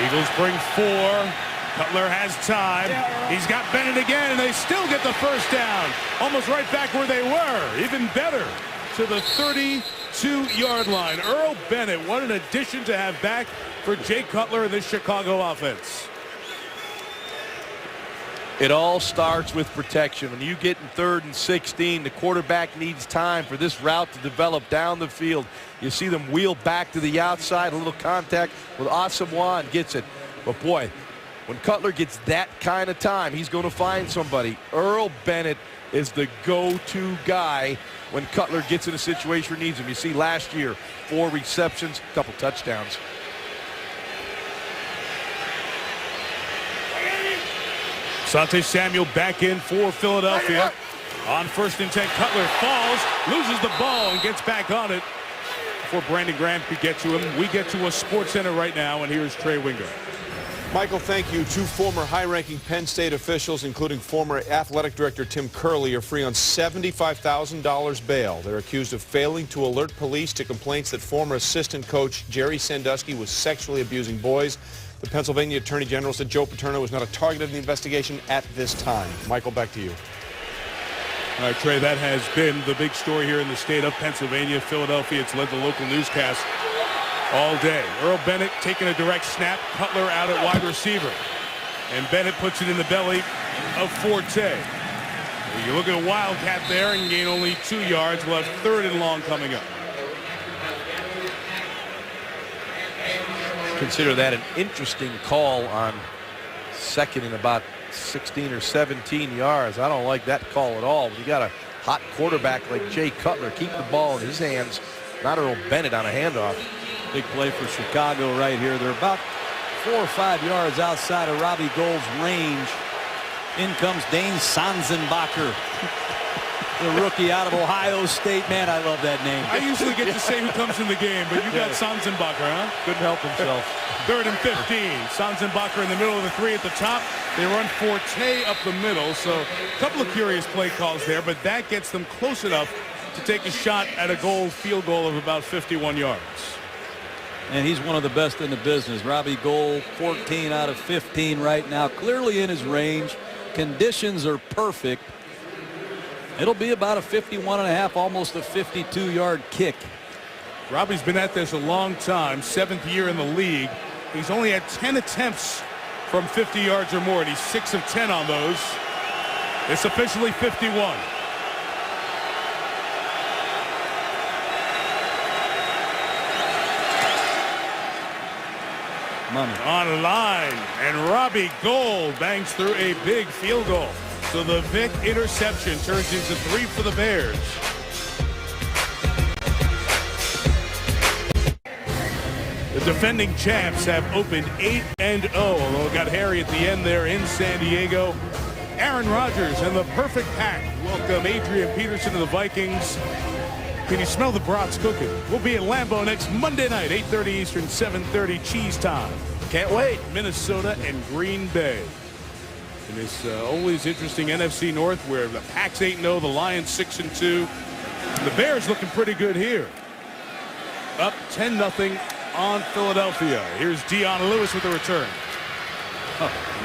Eagles bring 4. Cutler has time. He's got Bennett again, and they still get the first down. Almost right back where they were. Even better, to the 32-yard line. Earl Bennett, what an addition to have back for Jay Cutler in this Chicago offense. It all starts with protection. When you get in 3rd and 16, the quarterback needs time for this route to develop down the field. You see them wheel back to the outside, a little contact with Asamoah and gets it. But boy, when Cutler gets that kind of time, he's going to find somebody. Earl Bennett is the go-to guy when Cutler gets in a situation where he needs him. You see last year, 4 receptions, a couple touchdowns. Asante-Samuel back in for Philadelphia. On 1st and 10, Cutler falls, loses the ball, and gets back on it before Brandon Graham could get to him. We get to a Sports Center right now, and here's Trey Wingo. Michael, thank you. 2 former high-ranking Penn State officials, including former athletic director Tim Curley, are free on $75,000 bail. They're accused of failing to alert police to complaints that former assistant coach Jerry Sandusky was sexually abusing boys. The Pennsylvania Attorney General said Joe Paterno was not a target of the investigation at this time. Michael, back to you. All right, Trey, that has been the big story here in the state of Pennsylvania. Philadelphia, it's led the local newscast all day. Earl Bennett taking a direct snap. Cutler out at wide receiver. And Bennett puts it in the belly of Forte. You look at a Wildcat there and gain only 2 yards. We'll have 3rd and long coming up. Consider that an interesting call on 2nd and about 16 or 17 yards. I don't like that call at all. When you got a hot quarterback like Jay Cutler, keep the ball in his hands, not Earl Bennett on a handoff. Big play for Chicago right here. They're about 4 or 5 yards outside of Robbie Gould's range. In comes Dane Sanzenbacher, the rookie out of Ohio State. Man, I love that name. I usually get to say who comes in the game, but you got Sanzenbacher, huh? Couldn't help himself. 3rd and 15. Sanzenbacher in the middle of the 3 at the top. They run Forte up the middle, so a couple of curious play calls there, but that gets them close enough to take a shot at a field goal of about 51 yards. And he's one of the best in the business. Robbie Gould, 14 out of 15 right now, clearly in his range. Conditions are perfect. It'll be about a 51.5, almost a 52-yard kick. Robbie's been at this a long time, 7th year in the league. He's only had 10 attempts from 50 yards or more, and he's 6 of 10 on those. It's officially 51. Money. On a line, and Robbie Gould bangs through a big field goal. So the Vick interception turns into 3 for the Bears. The defending champs have opened 8-0, although it got hairy at the end there in San Diego. Aaron Rodgers and the perfect pack welcome Adrian Peterson to the Vikings. Can you smell the brats cooking? We'll be at Lambeau next Monday night, 8:30 Eastern, 7:30 cheese time. Can't wait. Minnesota and Green Bay. And this always interesting NFC North where the Packs 8-0, the Lions 6-2. And the Bears looking pretty good here. Up 10-0 on Philadelphia. Here's Dion Lewis with the return.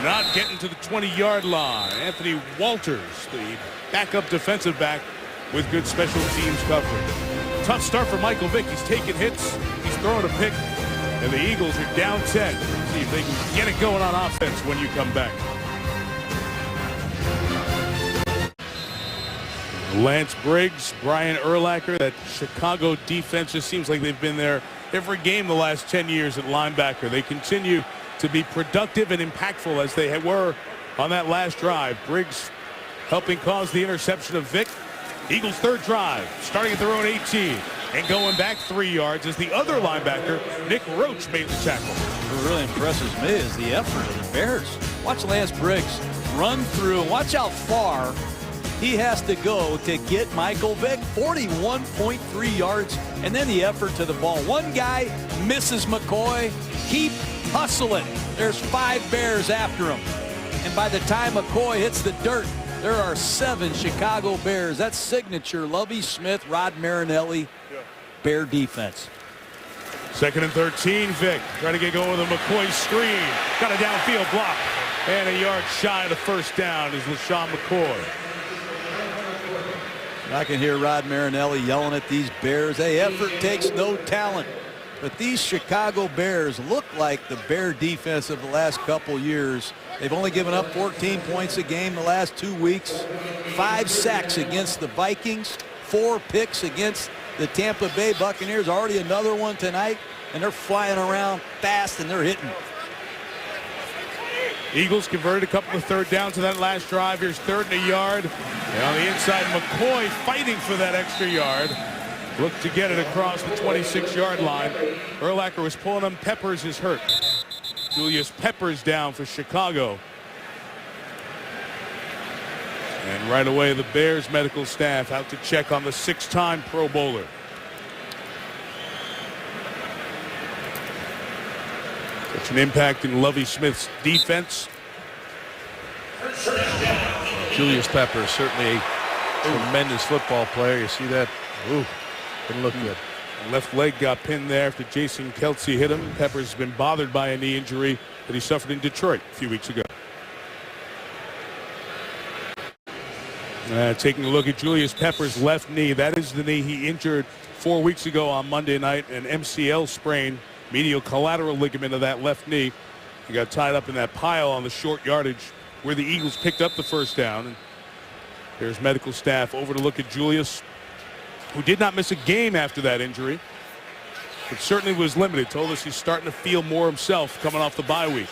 Not getting to the 20-yard line. Anthony Walters, the backup defensive back, with good special teams coverage. Tough start for Michael Vick. He's taking hits. He's throwing a pick. And the Eagles are down 10. See if they can get it going on offense when you come back. Lance Briggs, Brian Urlacher, that Chicago defense just seems like they've been there every game the last 10 years at linebacker. They continue to be productive and impactful as they were on that last drive. Briggs helping cause the interception of Vick. Eagles' 3rd drive, starting at their own 18 and going back 3 yards as the other linebacker, Nick Roach, made the tackle. What really impresses me is the effort of the Bears. Watch Lance Briggs run through. Watch how far he has to go to get Michael Vick. 41.3 yards, and then the effort to the ball. One guy misses McCoy. Keep hustling. There's 5 Bears after him. And by the time McCoy hits the dirt, there are 7 Chicago Bears. That's signature Lovie Smith, Rod Marinelli, Bear defense. 2nd and 13, Vick trying to get going with a McCoy screen. Got a downfield block. And a yard shy of the 1st down is LaShawn McCoy. I can hear Rod Marinelli yelling at these Bears. Hey, effort takes no talent. But these Chicago Bears look like the Bear defense of the last couple years. They've only given up 14 points a game the last 2 weeks. 5 sacks against the Vikings. 4 picks against the Tampa Bay Buccaneers. Already another one tonight. And they're flying around fast and they're hitting. Eagles converted a couple of 3rd downs to that last drive. Here's 3rd and a yard. And on the inside, McCoy fighting for that extra yard. Looked to get it across the 26-yard line. Urlacher was pulling him. Peppers is hurt. Julius Peppers down for Chicago. And right away, the Bears medical staff out to check on the 6-time Pro Bowler. Such an impact in Lovie Smith's defense. Julius Peppers, certainly a tremendous football player. You see that? Ooh, didn't look good. Left leg got pinned there after Jason Kelce hit him. Peppers has been bothered by a knee injury that he suffered in Detroit a few weeks ago. Taking a look at Julius Peppers' left knee. That is the knee he injured 4 weeks ago on Monday night, an MCL sprain, medial collateral ligament of that left knee. He got tied up in that pile on the short yardage where the Eagles picked up the first down. And there's medical staff over to look at Julius, who did not miss a game after that injury, but certainly was limited. Told us he's starting to feel more himself coming off the bye week.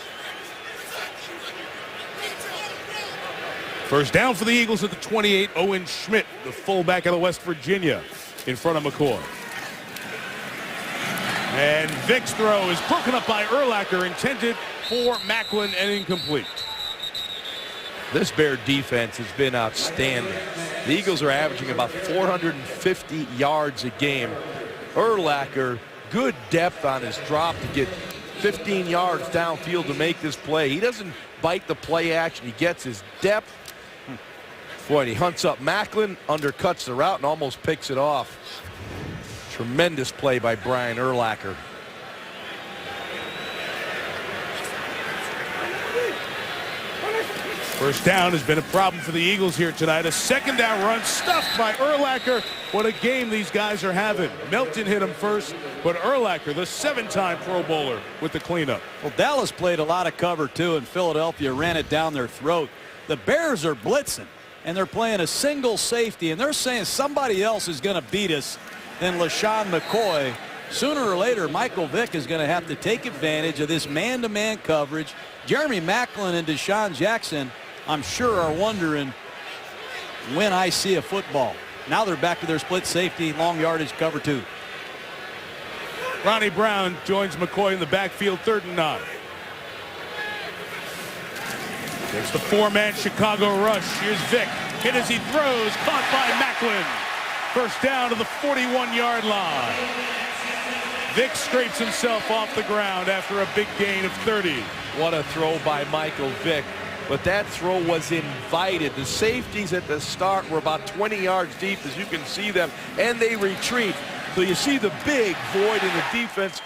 First down for the Eagles at the 28. Owen Schmidt, the fullback out of West Virginia, in front of McCoy. And Vick's throw is broken up by Urlacher, intended for Macklin and incomplete. This Bear defense has been outstanding. The Eagles are averaging about 450 yards a game. Urlacher, good depth on his drop to get 15 yards downfield to make this play. He doesn't bite the play action. He gets his depth. Boy, he hunts up Macklin, undercuts the route, and almost picks it off. Tremendous play by Brian Urlacher. First down has been a problem for the Eagles here tonight. A second down run stuffed by Urlacher. What a game these guys are having. Melton hit him first, but Urlacher, the 7-time Pro Bowler, with the cleanup. Well, Dallas played a lot of cover, too, and Philadelphia ran it down their throat. The Bears are blitzing, and they're playing a single safety, and they're saying somebody else is going to beat us than LaShawn McCoy. Sooner or later, Michael Vick is going to have to take advantage of this man-to-man coverage. Jeremy Macklin and Deshaun Jackson, I'm sure, are wondering when I see a football. Now they're back to their split safety, long yardage cover 2. Ronnie Brown joins McCoy in the backfield, 3rd and 9. There's the 4-man Chicago rush. Here's Vick. Hit as he throws. Caught by Macklin. First down to the 41-yard line. Vick scrapes himself off the ground after a big gain of 30. What a throw by Michael Vick. But that throw was invited. The safeties at the start were about 20 yards deep, as you can see them, and they retreat. So you see the big void in the defense.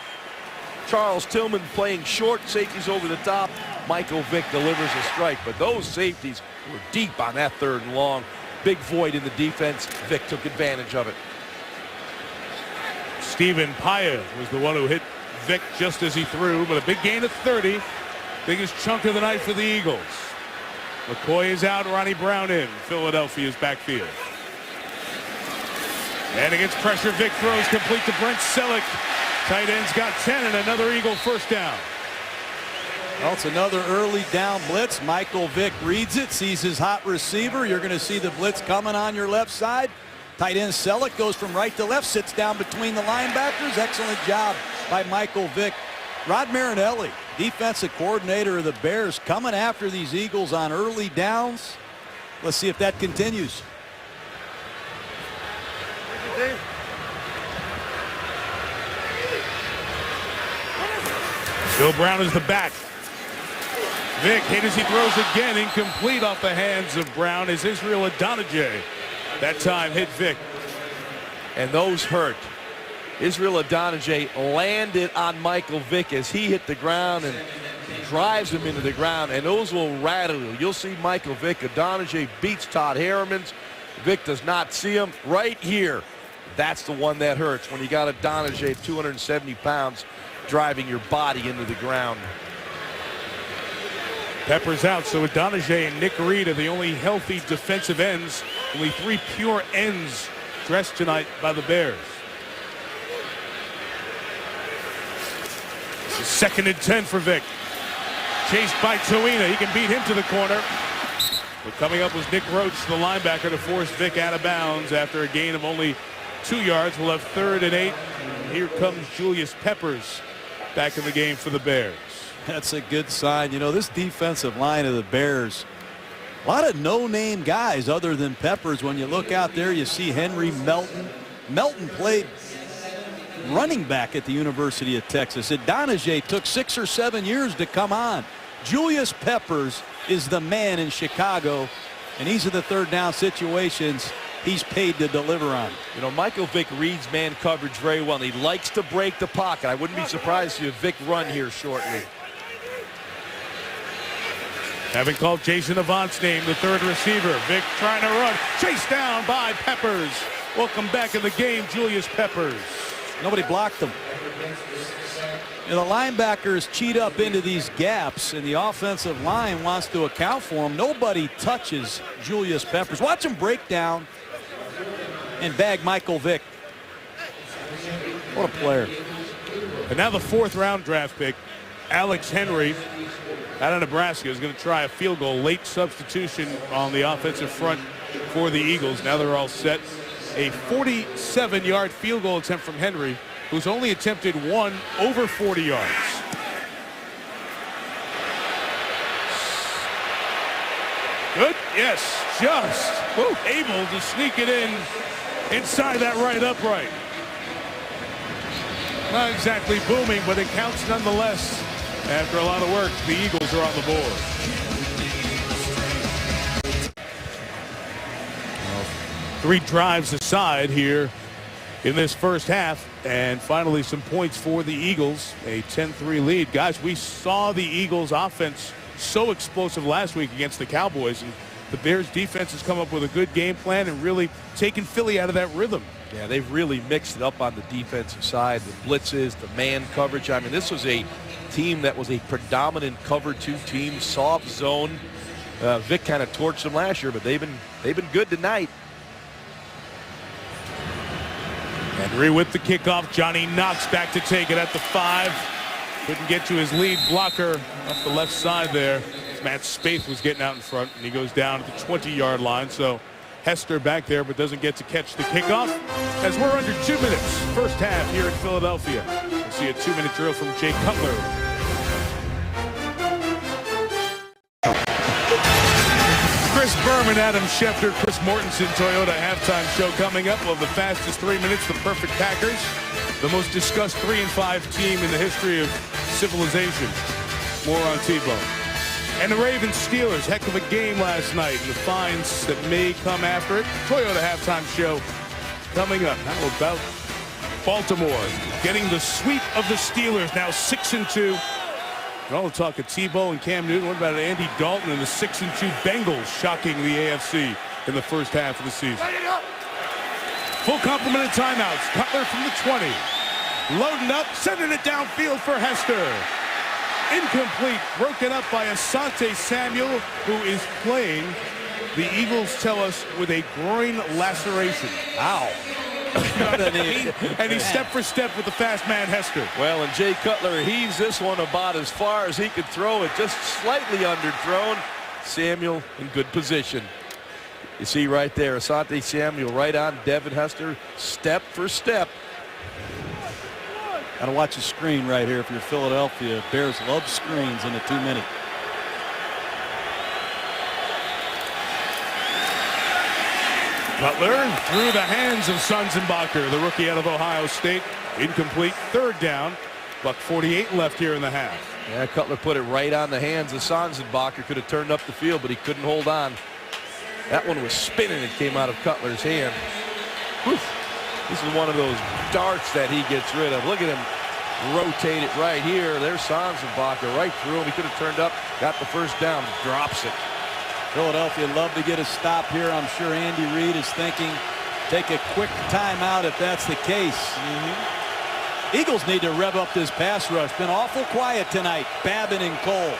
Charles Tillman playing short, safeties over the top. Michael Vick delivers a strike, but those safeties were deep on that 3rd and long. Big void in the defense. Vick took advantage of it. Stephen Paya was the one who hit Vick just as he threw, but a big gain of 30. Biggest chunk of the night for the Eagles. McCoy is out, Ronnie Brown in. Philadelphia's backfield. And against pressure, Vick throws complete to Brent Selleck. Tight end's got 10 and another Eagle first down. Well, it's another early down blitz. Michael Vick reads it, sees his hot receiver. You're going to see the blitz coming on your left side. Tight end Selleck goes from right to left, sits down between the linebackers. Excellent job by Michael Vick. Rod Marinelli, defensive coordinator of the Bears, coming after these Eagles on early downs. Let's see if that continues. Bill Brown is the back. Vick hit as he throws again, incomplete off the hands of Brown as Israel Adonijah that time hit Vick. And those hurt. Israel Adonijah landed on Michael Vick as he hit the ground and drives him into the ground, and those will rattle you. You'll see Michael Vick. Adonijah beats Todd Harriman's. Vick does not see him right here. That's the one that hurts when you got Adonijah, 270 pounds, driving your body into the ground. Peppers out, so Adonijah and Nick Reed are the only healthy defensive ends. Only 3 pure ends dressed tonight by the Bears. This is 2nd and 10 for Vick. Chased by Tuina. He can beat him to the corner. But coming up was Nick Roach, the linebacker, to force Vick out of bounds after a gain of only 2 yards. We'll have 3rd and 8. And here comes Julius Peppers back in the game for the Bears. That's a good sign. You know, this defensive line of the Bears, a lot of no-name guys other than Peppers. When you look out there, you see Henry Melton. Melton played running back at the University of Texas. Adonijah took 6 or 7 years to come on. Julius Peppers is the man in Chicago, and these are the 3rd down situations he's paid to deliver on. You know, Michael Vick reads man coverage very well, and he likes to break the pocket. I wouldn't be surprised to see Vick run here shortly. Having called Jason Avant's name, the third receiver. Vick trying to run. Chased down by Peppers. Welcome back in the game, Julius Peppers. Nobody blocked them. The linebackers cheat up into these gaps, and the offensive line wants to account for them. Nobody touches Julius Peppers. Watch him break down and bag Michael Vick. What a player. And now the 4th round draft pick, Alex Henry, out of Nebraska, is going to try a field goal. Late substitution on the offensive front for the Eagles. Now they're all set. A 47-yard field goal attempt from Henry, who's only attempted one over 40 yards. Good, yes, just able to sneak it in inside that right upright. Not exactly booming, but it counts nonetheless. After a lot of work, the Eagles are on the board. Three drives aside here in this first half, and finally some points for the Eagles. A 10-3 lead. Guys, we saw the Eagles offense so explosive last week against the Cowboys, and the Bears defense has come up with a good game plan and really taken Philly out of that rhythm. Yeah, they've really mixed it up on the defensive side, the blitzes, the man coverage. I mean, this was a team that was a predominant cover 2 team, soft zone. Vick kind of torched them last year, but they've been good tonight. Henry with the kickoff. Johnny Knox back to take it at the 5. Couldn't get to his lead blocker up the left side there. Matt Spaeth was getting out in front, and he goes down at the 20-yard line. So Hester back there, but doesn't get to catch the kickoff. As we're under 2 minutes, first half here in Philadelphia. We'll see a 2-minute drill from Jay Cutler. Chris Berman, Adam Schefter, Chris Mortensen, Toyota halftime show coming up. Well, the fastest 3 minutes, the perfect Packers. The most discussed 3-5 team in the history of civilization. More on T-Bone. And the Ravens Steelers, heck of a game last night, and the fines that may come after it. Toyota halftime show coming up. How about Baltimore getting the sweep of the Steelers, now 6-2. And all the talk of Tebow and Cam Newton. What about Andy Dalton and the 6-2 Bengals shocking the AFC in the first half of the season? Full complement of timeouts. Cutler from the 20. Loading up, sending it downfield for Hester. Incomplete, broken up by Asante Samuel, who is playing, the Eagles tell us, with a groin laceration. Ow. And he's step for step with the fast man Hester. Well, and Jay Cutler heaves this one about as far as he could throw it, just slightly underthrown. Samuel in good position. You see right there, Asante Samuel right on Devin Hester, step for step. Got to watch the screen right here if you're Philadelphia. Bears love screens in the 2 minute. Cutler through the hands of Sunzenbacher, the rookie out of Ohio State. Incomplete, 3rd down. $1:48 left here in the half. Yeah, Cutler put it right on the hands of Sunzenbacher. Could have turned up the field, but he couldn't hold on. That one was spinning. It came out of Cutler's hand. Whew. This is one of those darts that he gets rid of. Look at him rotate it right here. There's Sunzenbacher right through him. He could have turned up, got the first down, drops it. Philadelphia love to get a stop here. I'm sure Andy Reid is thinking, take a quick timeout if that's the case. Eagles need to rev up this pass rush. Been awful quiet tonight. Babin and Cole.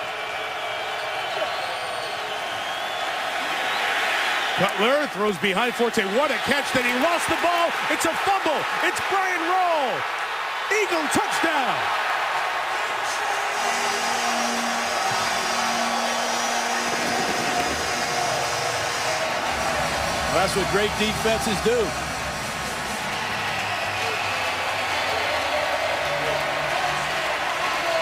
Cutler throws behind Forte. What a catch. Then he lost the ball. It's a fumble. It's Brian Roll. Eagle touchdown. That's what great defenses do.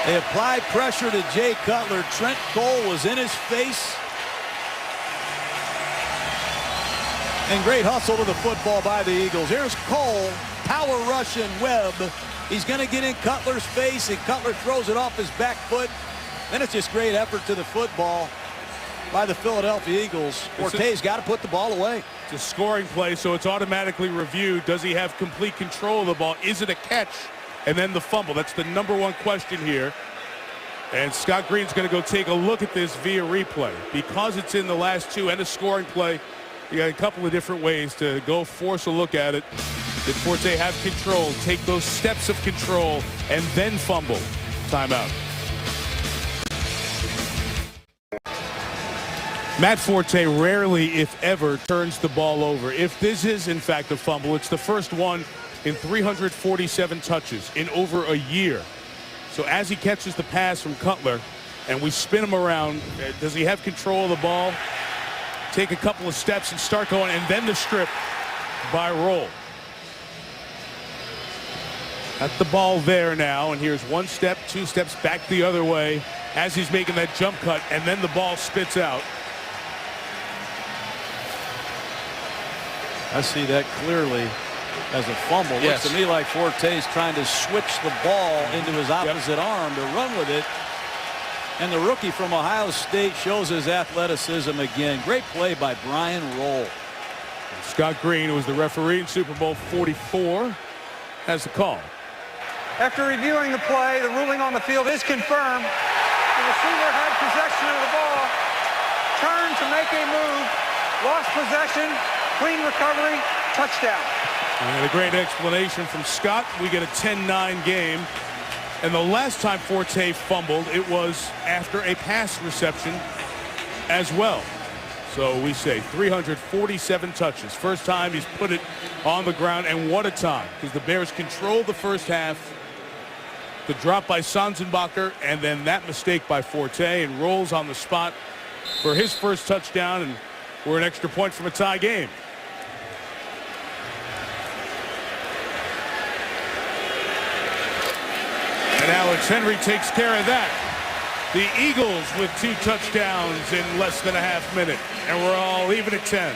They applied pressure to Jay Cutler. Trent Cole was in his face. And great hustle to the football by the Eagles. Here's Cole, power rush and Webb. He's going to get in Cutler's face, and Cutler throws it off his back foot. Then it's just great effort to the football by the Philadelphia Eagles. Forte's got to put the ball away. It's a scoring play, so it's automatically reviewed. Does he have complete control of the ball? Is it a catch? And then the fumble. That's the #1 question here. And Scott Green's going to go take a look at this via replay. Because it's in the last two and a scoring play, you got a couple of different ways to go force a look at it. Did Forte have control, take those steps of control, and then fumble? Timeout. Matt Forte rarely, if ever, turns the ball over. If this is, in fact, a fumble, it's the first one in 347 touches in over a year. So as he catches the pass from Cutler and we spin him around, does he have control of the ball? Take a couple of steps and start going, and then the strip by Roll. Got the ball there now, and here's one step, two steps back the other way as he's making that jump cut, and then the ball spits out. I see that clearly as a fumble. Yes. Looks to me like Forte's trying to switch the ball into his opposite arm to run with it. And the rookie from Ohio State shows his athleticism again. Great play by Brian Roll. Scott Green, who was the referee in Super Bowl 44, has the call. After reviewing the play, the ruling on the field is confirmed. The receiver had possession of the ball, turned to make a move, lost possession, clean recovery, touchdown. And a great explanation from Scott. We get a 10-9 game. And the last time Forte fumbled, it was after a pass reception as well. So we say 347 touches. First time he's put it on the ground, and what a time, because the Bears controlled the first half. The drop by Sanzenbacher, and then that mistake by Forte, and Rolls on the spot for his first touchdown, and we're an extra point from a tie game. And Alex Henry takes care of that. The Eagles with 2 touchdowns in less than a half minute. And we're all even at 10.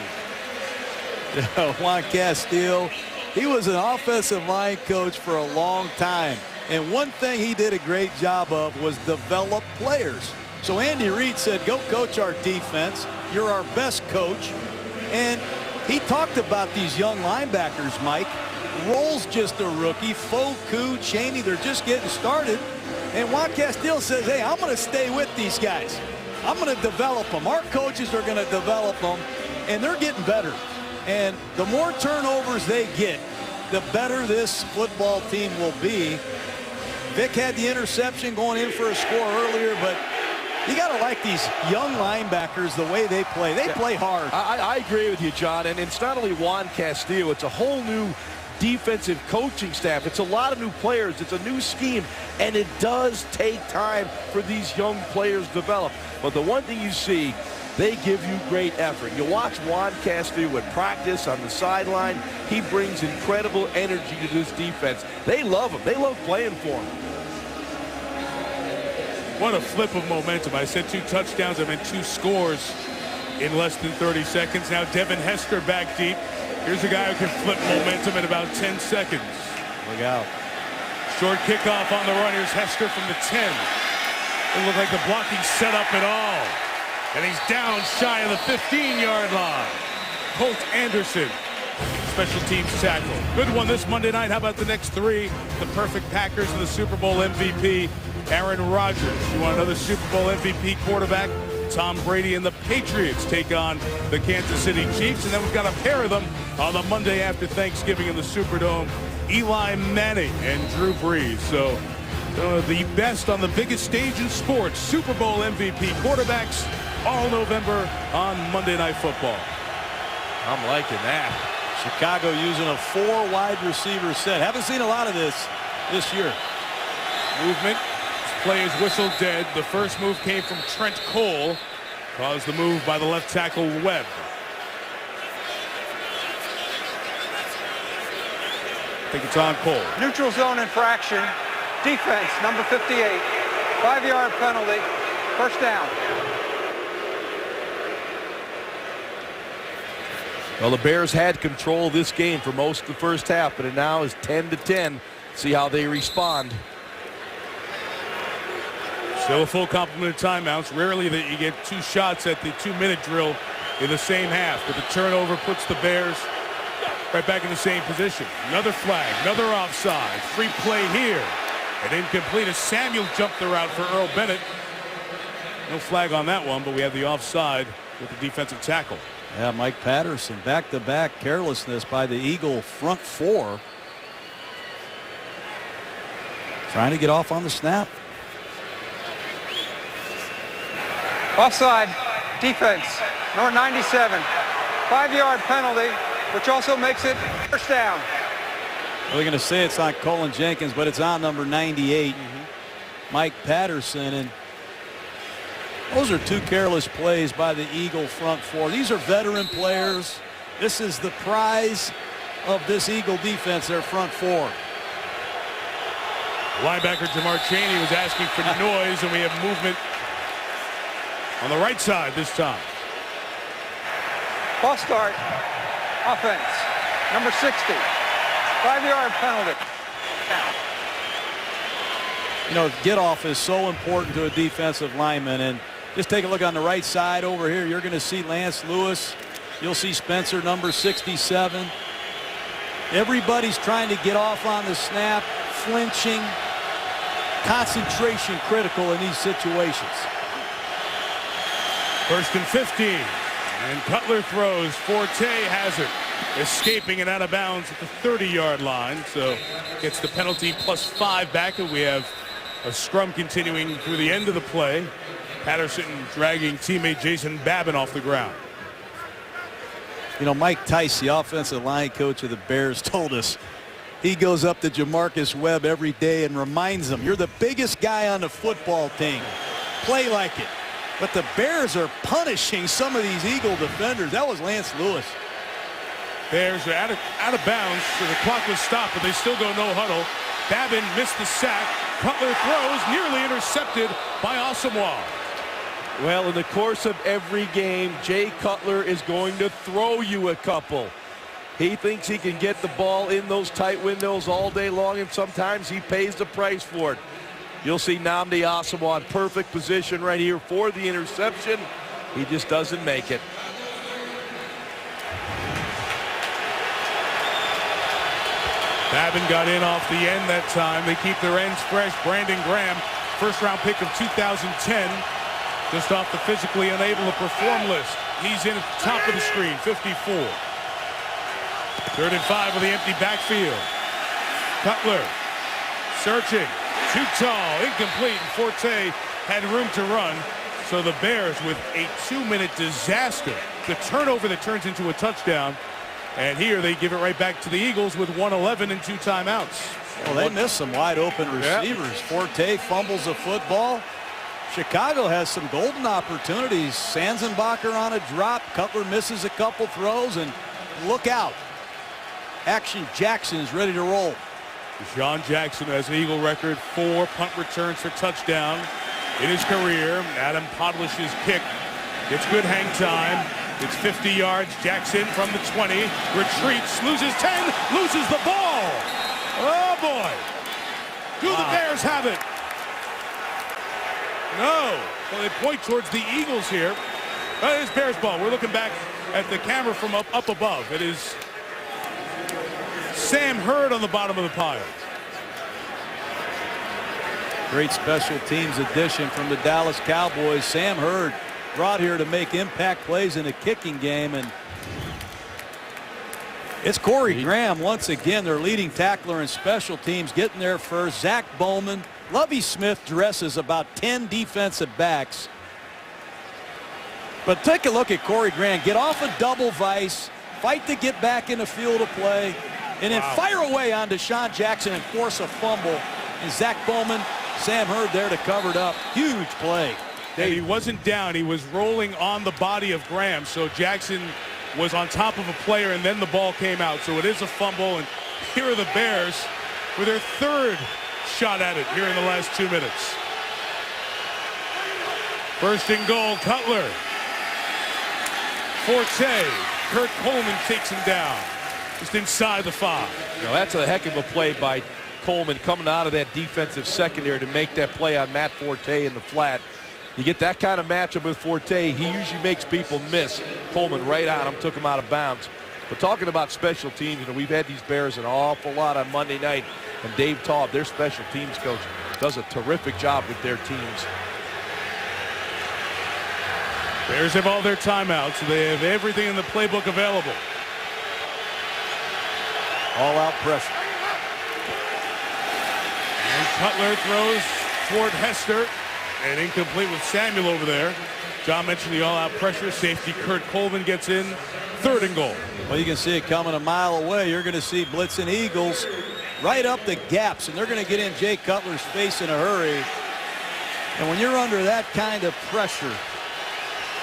Juan Castillo, he was an offensive line coach for a long time. And one thing he did a great job of was develop players. So Andy Reid said, go coach our defense. You're our best coach. And he talked about these young linebackers, Mike. Roll's just a rookie. Foku, Chaney, they're just getting started. And Juan Castillo says, hey, I'm going to stay with these guys. I'm going to develop them. Our coaches are going to develop them, and they're getting better. And the more turnovers they get, the better this football team will be. Vic had the interception going in for a score earlier, but you got to like these young linebackers, the way they play. They play hard. I agree with you, John. And it's not only Juan Castillo. It's a whole new defensive coaching staff. It's a lot of new players. It's a new scheme, and it does take time for these young players to develop. But the one thing you see, they give you great effort. You watch Juan Castillo at practice on the sideline. He brings incredible energy to this defense. They love him. They love playing for him. What a flip of momentum. I said 2 touchdowns. I meant 2 scores in less than 30 seconds. Now Devin Hester back deep. Here's a guy who can flip momentum in about 10 seconds. Look out. Short kickoff on the run. Here's Hester from the 10. Doesn't look like the blocking set up at all. And he's down shy of the 15-yard line. Colt Anderson, special teams tackle. Good one this Monday night. How about the next 3? The perfect Packers and the Super Bowl MVP, Aaron Rodgers. You want another Super Bowl MVP quarterback? Tom Brady and the Patriots take on the Kansas City Chiefs. And then we've got a pair of them on the Monday after Thanksgiving in the Superdome, Eli Manning and Drew Brees. So the best on the biggest stage in sports, Super Bowl MVP quarterbacks, all November on Monday Night Football. I'm liking that. Chicago using a 4 wide receiver set. Haven't seen a lot of this year. Movement. Play is whistled dead. The first move came from Trent Cole. Caused the move by the left tackle Webb. I think it's on Cole. Neutral zone infraction. Defense, number 58. 5-yard penalty. First down. Well, the Bears had control of this game for most of the first half, but it now is 10-10. See how they respond. Still a full complement of timeouts. Rarely that you get 2 shots at the 2-minute drill in the same half. But the turnover puts the Bears right back in the same position. Another flag, another offside. Free play here. An incomplete as Samuel jumped the route for Earl Bennett. No flag on that one, but we have the offside with the defensive tackle. Yeah, Mike Patterson, back-to-back carelessness by the Eagle front four. Trying to get off on the snap. Offside, defense, number 97. 5-yard penalty, which also makes it first down. We're going to say it's on Colin Jenkins, but it's on number 98, Mike Patterson. And those are two careless plays by the Eagle front four. These are veteran players. This is the prize of this Eagle defense, their front four. Linebacker Jamar Chaney was asking for noise, and we have movement on the right side this time. False start, offense, number 60. 5-yard penalty. You know, get off is so important to a defensive lineman. And just take a look on the right side over here. You're going to see Lance Lewis. You'll see Spencer, number 67. Everybody's trying to get off on the snap, flinching, concentration critical in these situations. 1st and 15. And Cutler throws. Forte has it. Escaping and out of bounds at the 30-yard line. So gets the penalty +5 back. And we have a scrum continuing through the end of the play. Patterson dragging teammate Jason Babin off the ground. You know, Mike Tice, the offensive line coach of the Bears, told us he goes up to Jamarcus Webb every day and reminds him, you're the biggest guy on the football team. Play like it. But the Bears are punishing some of these Eagle defenders. That was Lance Lewis. Bears are out of bounds, so the clock was stopped, but they still go no huddle. Babin missed the sack. Cutler throws, nearly intercepted by Asamoah. Well, in the course of every game, Jay Cutler is going to throw you a couple. He thinks he can get the ball in those tight windows all day long, and sometimes he pays the price for it. You'll see Nnamdi Asamoah in perfect position right here for the interception. He just doesn't make it. Babin got in off the end that time. They keep their ends fresh. Brandon Graham, first-round pick of 2010, just off the physically unable to perform list. He's in at the top of the screen, 54. 3rd and 5 with the empty backfield. Cutler searching, too tall, incomplete, and Forte had room to run. So the Bears with a 2-minute disaster. The turnover that turns into a touchdown. And here they give it right back to the Eagles with 1:11 and 2 timeouts. Well, they missed some wide open receivers. Yep. Forte fumbles a football. Chicago has some golden opportunities. Sanzenbacher on a drop. Cutler misses a couple throws, and look out. Action Jackson's ready to roll. Deshaun Jackson has an Eagle record 4 punt returns for touchdown in his career. Adam Podlish's kick gets good hang time. It's 50 yards. Jackson from the 20 retreats, loses 10, loses the ball. Oh boy. Do the Bears have it? No. Well, they point towards the Eagles here. It is Bears ball. We're looking back at the camera from up above. It is Sam Hurd on the bottom of the pile. Great special teams addition from the Dallas Cowboys. Sam Hurd brought here to make impact plays in a kicking game, and it's Corey Graham once again, their leading tackler in special teams, getting there first. Zach Bowman, Lovie Smith dresses about 10 defensive backs. But take a look at Corey Graham. Get off a double vice, fight to get back in the field of play, and then fire away on Deshaun Jackson and force a fumble. And Zach Bowman, Sam Hurd there to cover it up. Huge play. And he wasn't down. He was rolling on the body of Graham. So Jackson was on top of a player, and then the ball came out. So it is a fumble. And here are the Bears with their 3rd shot at it here in the last 2 minutes. 1st and goal, Cutler. Forte. Kurt Coleman takes him down. Just inside the 5. Now that's a heck of a play by Coleman coming out of that defensive secondary to make that play on Matt Forte in the flat. You get that kind of matchup with Forte, he usually makes people miss. Coleman right on him, took him out of bounds. But talking about special teams, you know, we've had these Bears an awful lot on Monday night. And Dave Taub, their special teams coach, does a terrific job with their teams. Bears have all their timeouts. They have everything in the playbook available. All-out pressure. And Cutler throws toward Hester. And incomplete with Samuel over there. John mentioned the all-out pressure. Safety Kurt Colvin gets in. 3rd and goal. Well, you can see it coming a mile away. You're going to see blitzing Eagles right up the gaps, and they're going to get in Jay Cutler's face in a hurry. And when you're under that kind of pressure,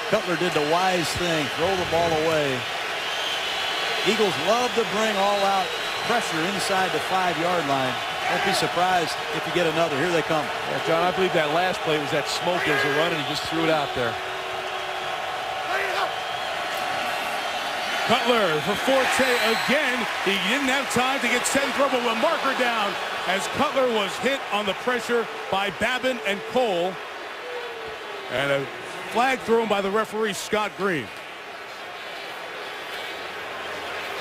Cutler did the wise thing, throw the ball away. Eagles love to bring all-out pressure inside the 5-yard line. Don't be surprised if you get another. Here they come. Yeah, John, I believe that last play was that smoke as a run, and he just threw it out there. Cutler for Forte again. He didn't have time to get set and throw, but with marker down as Cutler was hit on the pressure by Babin and Cole. And a flag thrown by the referee, Scott Green.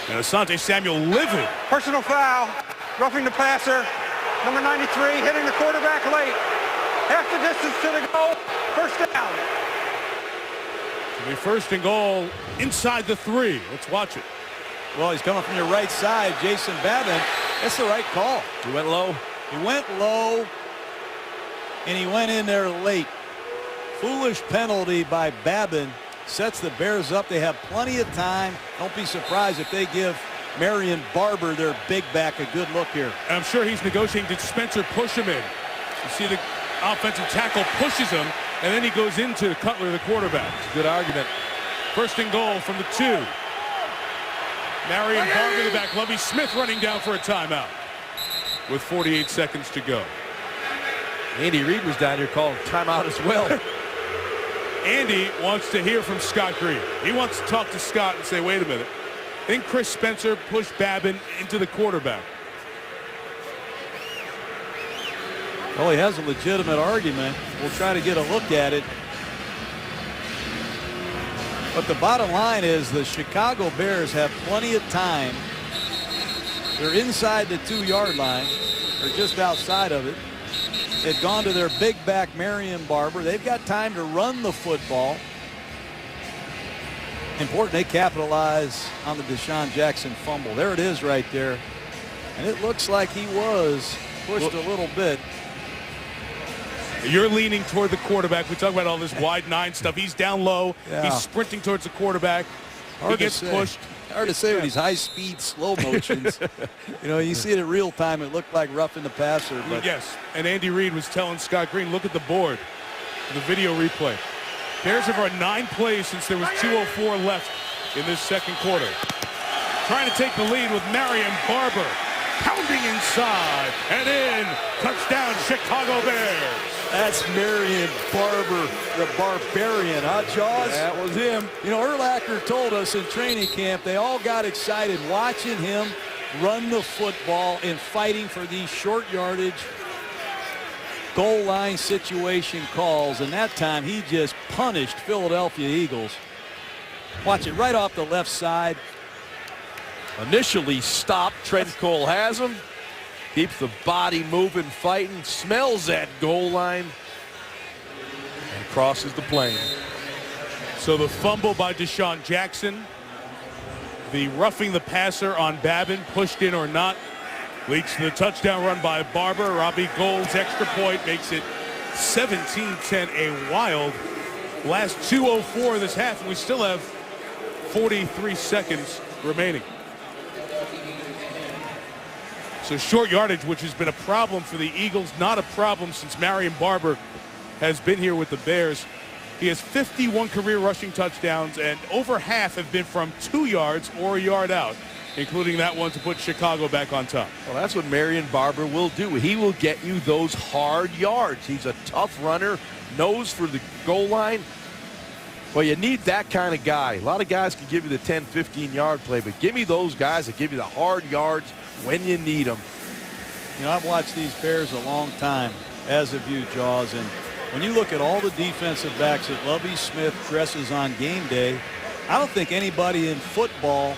And Asante Samuel livid. Personal foul, roughing the passer. Number 93 hitting the quarterback late. Half the distance to the goal. First down. It'll be 1st and goal inside the 3. Let's watch it. Well, he's coming from your right side, Jason Babin. That's the right call. He went low. He went low, and he went in there late. Foolish penalty by Babin. Sets the Bears up. They have plenty of time. Don't be surprised if they give Marion Barber, their big back, a good look here. I'm sure he's negotiating. Did Spencer push him in? You see the offensive tackle pushes him, and then he goes into Cutler, the quarterback. Good argument. 1st and goal from the 2. Marion Barber, the back. Lovie Smith running down for a timeout with 48 seconds to go. Andy Reid was down here calling timeout as well. Andy wants to hear from Scott Green. He wants to talk to Scott and say, wait a minute. I think Chris Spencer pushed Babin into the quarterback. Well, he has a legitimate argument. We'll try to get a look at it. But the bottom line is the Chicago Bears have plenty of time. They're inside the 2-yard line, or just outside of it. They've gone to their big back, Marion Barber. They've got time to run the football. Important they capitalize on the Deshaun Jackson fumble. There it is right there. And it looks like he was pushed a little bit. You're leaning toward the quarterback. We talk about all this wide 9 stuff. He's down low. Yeah. He's sprinting towards the quarterback. He gets pushed. Hard to say with these high-speed, slow motions. You know, you see it in real time. It looked like roughing the passer. But yes, and Andy Reid was telling Scott Green, look at the board, the video replay. Bears have run 9 plays since there was 2:04 left in this 2nd quarter. Trying to take the lead with Marion Barber. Pounding inside and in. Touchdown, Chicago Bears. that's Marion Barber, the barbarian, huh, Jaws? That was him. You know, Urlacher told us in training camp they all got excited watching him run the football and fighting for these short yardage goal line situation calls, and that time he just punished Philadelphia Eagles. Watch it right off the left side. Initially stopped. Trent Cole has him. Keeps the body moving, fighting, smells that goal line, and crosses the plane. So the fumble by Deshaun Jackson, the roughing the passer on Babin, pushed in or not, leads to the touchdown run by Barber. Robbie Gould's extra point makes it 17-10, a wild last 2:04 this half, and we still have 43 seconds remaining. So short yardage, which has been a problem for the Eagles, not a problem since Marion Barber has been here with the Bears. He has 51 career rushing touchdowns, and over half have been from 2 yards or a yard out, including that one to put Chicago back on top. Well, that's what Marion Barber will do. He will get you those hard yards. He's a tough runner, knows for the goal line. Well, you need that kind of guy. A lot of guys can give you the 10, 15-yard play, but give me those guys that give you the hard yards when you need them. You know, I've watched these Bears a long time, as have you, Jaws, and when you look at all the defensive backs that Lovie Smith dresses on game day, I don't think anybody in football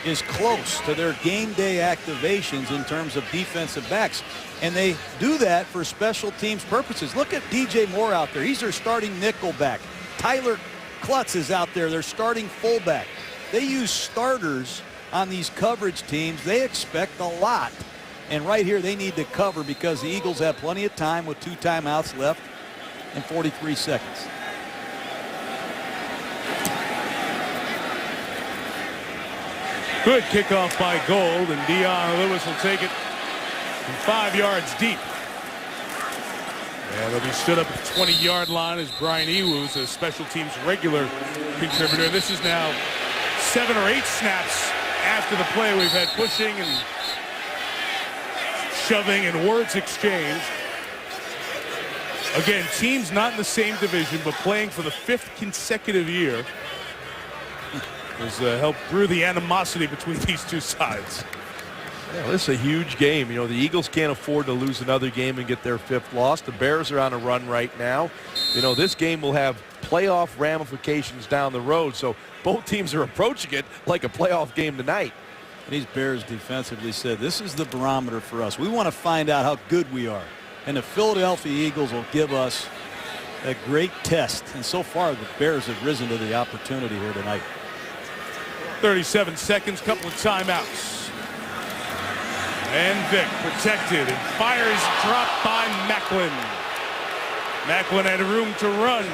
is close to their game day activations in terms of defensive backs. And they do that for special teams purposes. Look at DJ Moore out there. He's their starting nickel back. Tyler Klutz is out there, their starting fullback. They use starters on these coverage teams. They expect a lot. And right here they need to cover because the Eagles have plenty of time with 2 timeouts left and 43 seconds. Good kickoff by Gold, and Dion Lewis will take it from 5 yards deep. And they'll be stood up at the 20-yard line as Brian Ewu's a special teams regular contributor. This is now 7 or 8 snaps after the play. We've had pushing and shoving and words exchanged. Again, teams not in the same division, but playing for the 5th consecutive year has helped brew the animosity between these two sides. Yeah, this is a huge game. You know, the Eagles can't afford to lose another game and get their 5th loss. The Bears are on a run right now. You know, this game will have playoff ramifications down the road, so both teams are approaching it like a playoff game tonight. These Bears defensively said, this is the barometer for us. We want to find out how good we are. And the Philadelphia Eagles will give us a great test. And so far, the Bears have risen to the opportunity here tonight. 37 seconds, couple of timeouts. And Vick protected and fires dropped by Macklin. Macklin had room to run.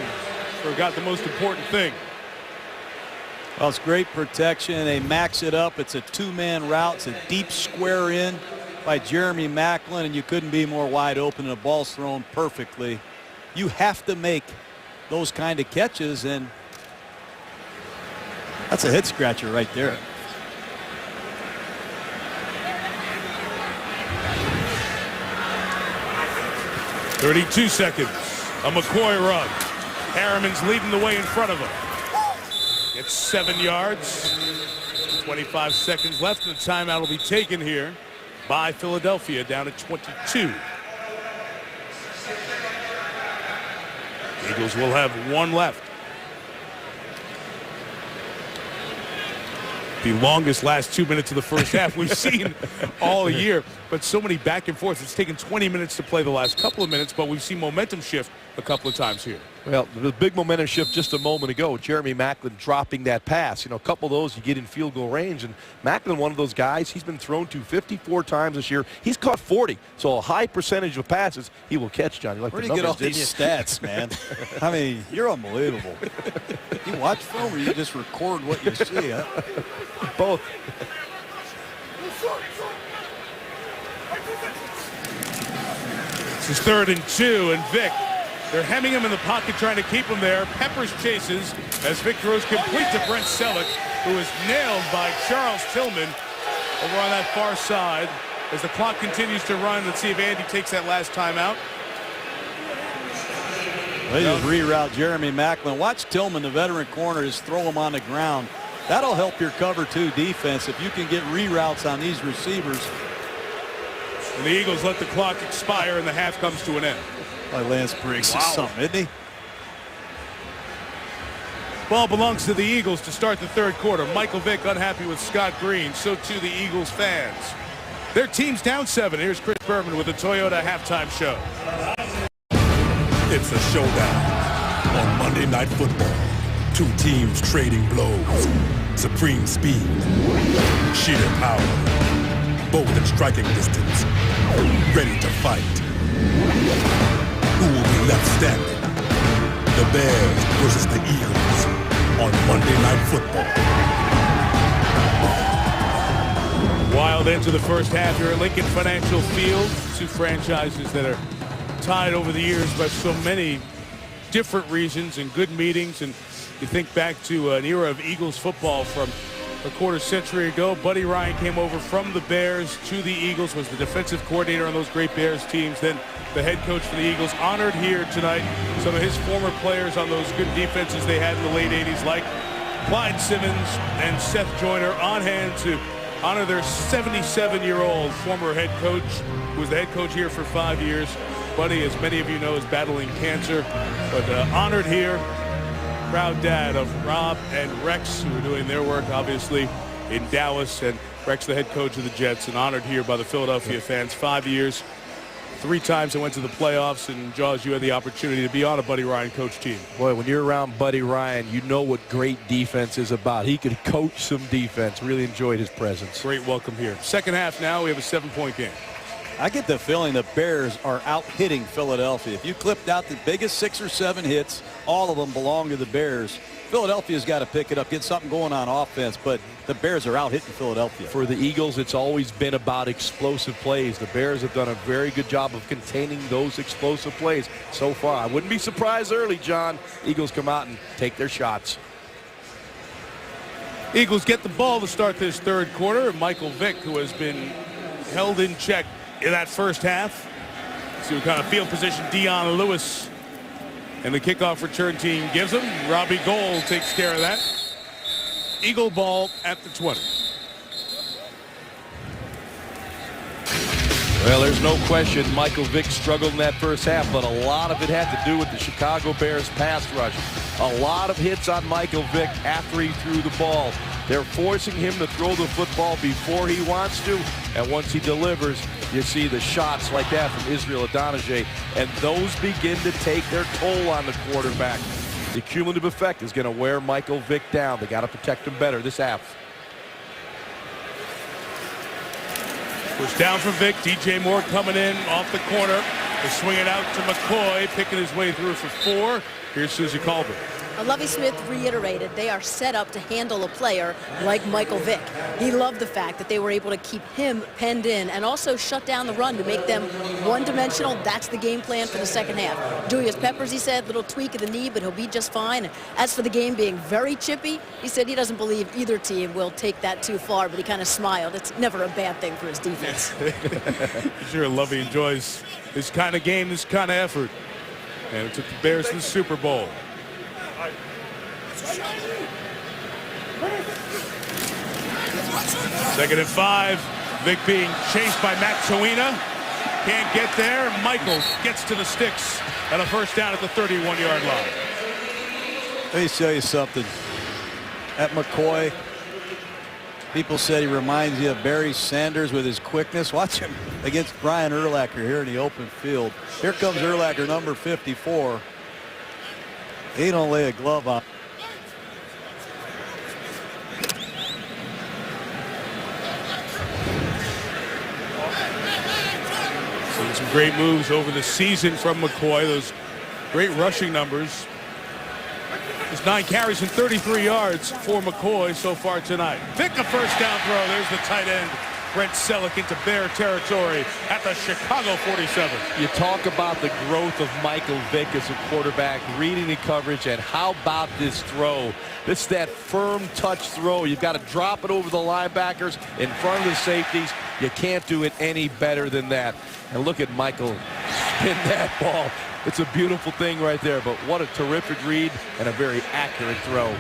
Forgot the most important thing. Well, it's great protection. They max it up. It's a 2-man route. It's a deep square in by Jeremy Macklin, and you couldn't be more wide open. The ball's thrown perfectly. You have to make those kind of catches, and that's a head scratcher right there. .32 seconds. A McCoy run. Harriman's leading the way in front of him. Gets 7 yards. 25 seconds left, and the timeout will be taken here by Philadelphia down at 22. Eagles will have 1 left. The longest last 2 minutes of the first half we've seen all year, but so many back and forth. It's taken 20 minutes to play the last couple of minutes, but we've seen momentum shift a couple of times here. Well, the big momentum shift just a moment ago. Jeremy Macklin dropping that pass. You know, a couple of those you get in field goal range, and Macklin, one of those guys, he's been thrown to 54 times this year. He's caught 40, so a high percentage of passes he will catch, John. You like Where the do you numbers, get all these stats, man? I mean, you're unbelievable. You watch film or you just record what you see, huh? Both. This is 3rd and 2, and Vick, they're hemming him in the pocket, trying to keep him there. Peppers chases as Vick throws complete to Brent Selleck, who is nailed by Charles Tillman over on that far side. As the clock continues to run, let's see if Andy takes that last timeout. They just reroute Jeremy Macklin. Watch Tillman, the veteran corner, just throw him on the ground. That'll help your cover 2 defense if you can get reroutes on these receivers. And the Eagles let the clock expire, and the half comes to an end. Like Lance Briggs is something, isn't he? Ball belongs to the Eagles to start the 3rd quarter. Michael Vick unhappy with Scott Green. So too the Eagles fans. Their team's down 7. Here's Chris Berman with the Toyota halftime show. It's a showdown on Monday Night Football. 2 teams trading blows. Supreme speed. Sheer power. Both at striking distance. Ready to fight. Who will be left standing? The Bears versus the Eagles on Monday Night Football. Wild end to the first half here at Lincoln Financial Field. 2 franchises that are tied over the years by so many different reasons and good meetings. And you think back to an era of Eagles football from a quarter century ago. Buddy Ryan came over from the Bears to the Eagles, was the defensive coordinator on those great Bears teams, then the head coach for the Eagles. Honored here tonight some of his former players on those good defenses they had in the late 80s, like Clyde Simmons and Seth Joyner, on hand to honor their 77-year-old former head coach, who was the head coach here for 5 years. Buddy, as many of you know, is battling cancer, but honored here. Proud dad of Rob and Rex, who are doing their work, obviously, in Dallas, and Rex, the head coach of the Jets, and honored here by the Philadelphia fans. 5 years, 3 times I went to the playoffs, and Jaws, you had the opportunity to be on a Buddy Ryan coach team. Boy, when you're around Buddy Ryan, you know what great defense is about. He could coach some defense. Really enjoyed his presence. Great welcome here. Second half now, we have a 7-point game. I get the feeling the Bears are out hitting Philadelphia. If you clipped out the biggest 6 or 7 hits, all of them belong to the Bears. Philadelphia's got to pick it up, get something going on offense, but the Bears are out hitting Philadelphia. For the Eagles, it's always been about explosive plays. The Bears have done a very good job of containing those explosive plays so far. I wouldn't be surprised early, John. Eagles come out and take their shots. Eagles get the ball to start this third quarter. Michael Vick, who has been held in check in that first half. See what kind of field position Dion Lewis and the kickoff return team gives him. Robbie Gould takes care of that. Eagle ball at the 20. Well, there's no question Michael Vick struggled in that first half, but a lot of it had to do with the Chicago Bears pass rush. A lot of hits on Michael Vick after he threw the ball. They're forcing him to throw the football before he wants to, and once he delivers, you see the shots like that from Israel Adonijah, and those begin to take their toll on the quarterback. The cumulative effect is going to wear Michael Vick down. They got to protect him better this half. Push down from Vick. DJ Moore coming in off the corner. They swing it out to McCoy, picking his way through for 4. Here's Susie Colbert. Lovie Smith reiterated they are set up to handle a player like Michael Vick. He loved the fact that they were able to keep him penned in and also shut down the run to make them one-dimensional. That's the game plan for the second half. Julius Peppers, he said, little tweak of the knee, but he'll be just fine. And as for the game being very chippy, he said he doesn't believe either team will take that too far, but he kind of smiled. It's never a bad thing for his defense. Sure, Lovie enjoys this kind of game, this kind of effort. And it took the Bears to the Super Bowl. Second and 5. Vick being chased by Matt Toina. Can't get there. Michael gets to the sticks and a first down at the 31-yard line. Let me tell you something. At McCoy, people said he reminds you of Barry Sanders with his quickness. Watch him against Brian Urlacher here in the open field. Here comes Urlacher, number 54. He don't lay a glove on. Seen some great moves over the season from McCoy. Those great rushing numbers. There's 9 carries and 33 yards for McCoy so far tonight. Vick a first down throw. There's the tight end, Brent Selleck, into Bear territory at the Chicago 47. You talk about the growth of Michael Vick as a quarterback, reading the coverage, and how about this throw? This is that firm touch throw. You've got to drop it over the linebackers in front of the safeties. You can't do it any better than that. And look at Michael spin that ball. It's a beautiful thing right there, but what a terrific read and a very accurate throw.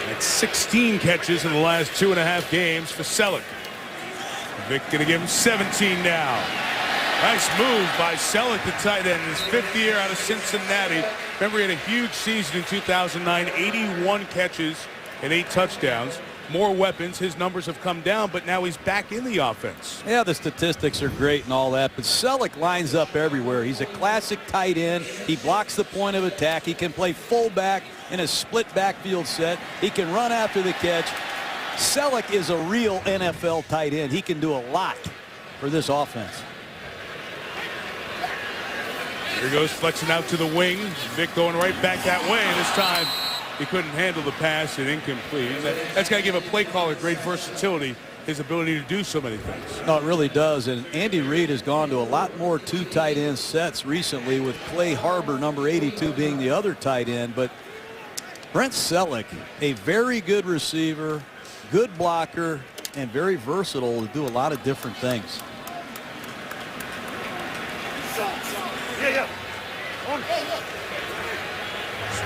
That's 16 catches in the last 2.5 games for Selleck. Vick going to give him 17 now. Nice move by Selleck, the tight end, his 5th year out of Cincinnati. Remember, he had a huge season in 2009, 81 catches and 8 touchdowns. More weapons. His numbers have come down, but now he's back in the offense. Yeah, the statistics are great and all that, but Selleck lines up everywhere. He's a classic tight end. He blocks the point of attack. He can play fullback in a split backfield set. He can run after the catch. Selleck is a real NFL tight end. He can do a lot for this offense. Here goes flexing out to the wing. Vick going right back that way, and this time he couldn't handle the pass and incomplete. That's got to give a play caller great versatility, his ability to do so many things. No, it really does. And Andy Reid has gone to a lot more 2 tight end sets recently, with Clay Harbor, number 82, being the other tight end. But Brent Selleck, a very good receiver, good blocker, and very versatile to do a lot of different things.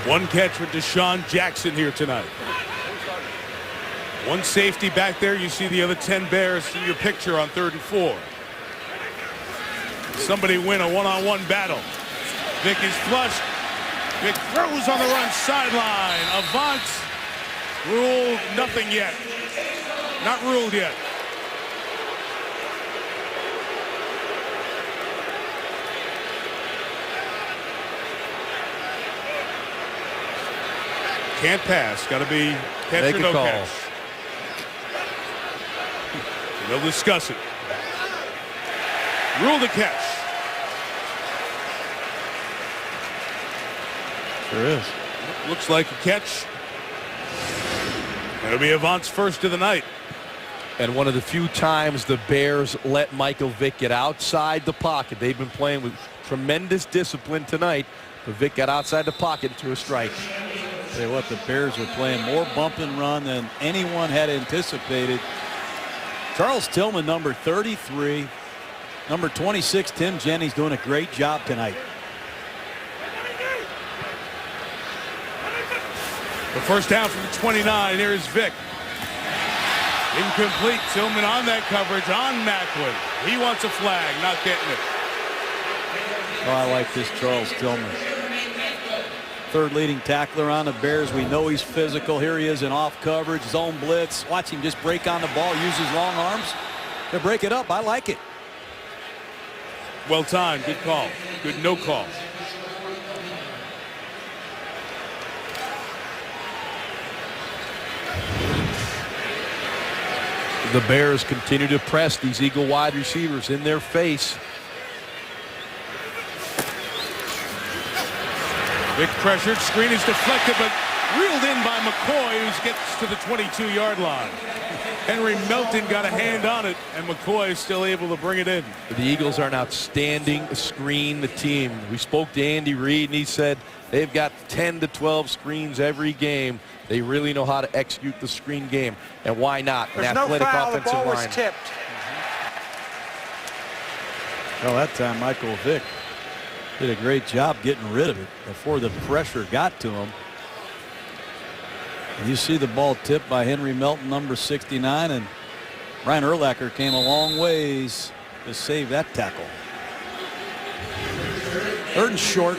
One catch for Deshaun Jackson here tonight. One safety back there. You see the other 10 Bears in your picture on 3rd and 4. Somebody win a one-on-one battle. Vick is flushed. Vick throws on the run sideline. Avant ruled nothing yet. Not ruled yet. Can't pass. Got to be catch Make or a no call. catch. They'll discuss it. Rule the catch. There is. Looks like a catch. It'll be Avant's first of the night. And one of the few times the Bears let Michael Vick get outside the pocket. They've been playing with tremendous discipline tonight, but Vick got outside the pocket to a strike. Tell you what, the Bears are playing more bump and run than anyone had anticipated. Charles Tillman, number 33. Number 26, Tim Jennings, doing a great job tonight. The first down from the 29. Here's Vick. Incomplete. Tillman on that coverage on Macklin. He wants a flag. Not getting it. Oh, I like this Charles Tillman. Third leading tackler on the Bears. We know he's physical. Here he is in off coverage, zone blitz. Watch him just break on the ball, use his long arms to break it up. I like it. Well timed. Good call. Good no call. The Bears continue to press these Eagle wide receivers in their face. Vick pressured. Screen is deflected, but reeled in by McCoy, who gets to the 22-yard line. Henry Melton got a hand on it, and McCoy is still able to bring it in. The Eagles are an outstanding screen team. We spoke to Andy Reid, and he said they've got 10 to 12 screens every game. They really know how to execute the screen game. And why not? An There's no athletic foul. The offensive ball was line. tipped. Well, that time Michael Vick did a great job getting rid of it before the pressure got to him. And you see the ball tipped by Henry Melton, number 69, and Brian Urlacher came a long ways to save that tackle. Third and short.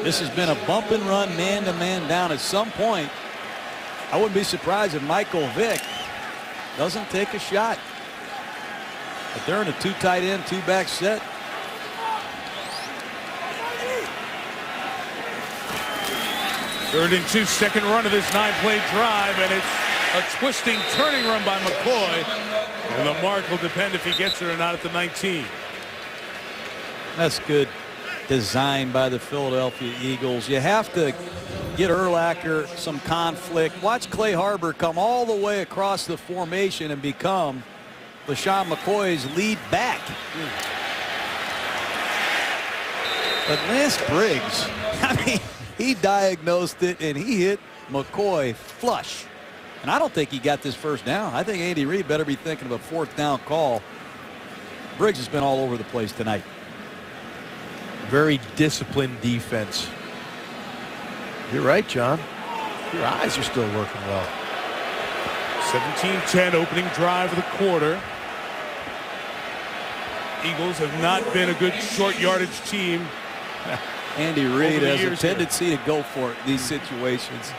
This has been a bump and run, man-to-man down. At some point, I wouldn't be surprised if Michael Vick doesn't take a shot. But they're in a two tight end, two back set. Third and 2, second run of this 9-play drive, and it's a twisting, turning run by McCoy. And the mark will depend if he gets it or not at the 19. That's good design by the Philadelphia Eagles. You have to get Urlacher some conflict. Watch Clay Harbor come all the way across the formation and become LaShawn McCoy's lead back. But Lance Briggs, I mean, he diagnosed it and he hit McCoy flush. And I don't think he got this first down. I think Andy Reid better be thinking of a fourth down call. Briggs has been all over the place tonight. Very disciplined defense. You're right, John. Your eyes are still working well. 17-10 opening drive of the quarter. Eagles have not been a good short yardage team. Andy Reid has a tendency here to go for it, these situations.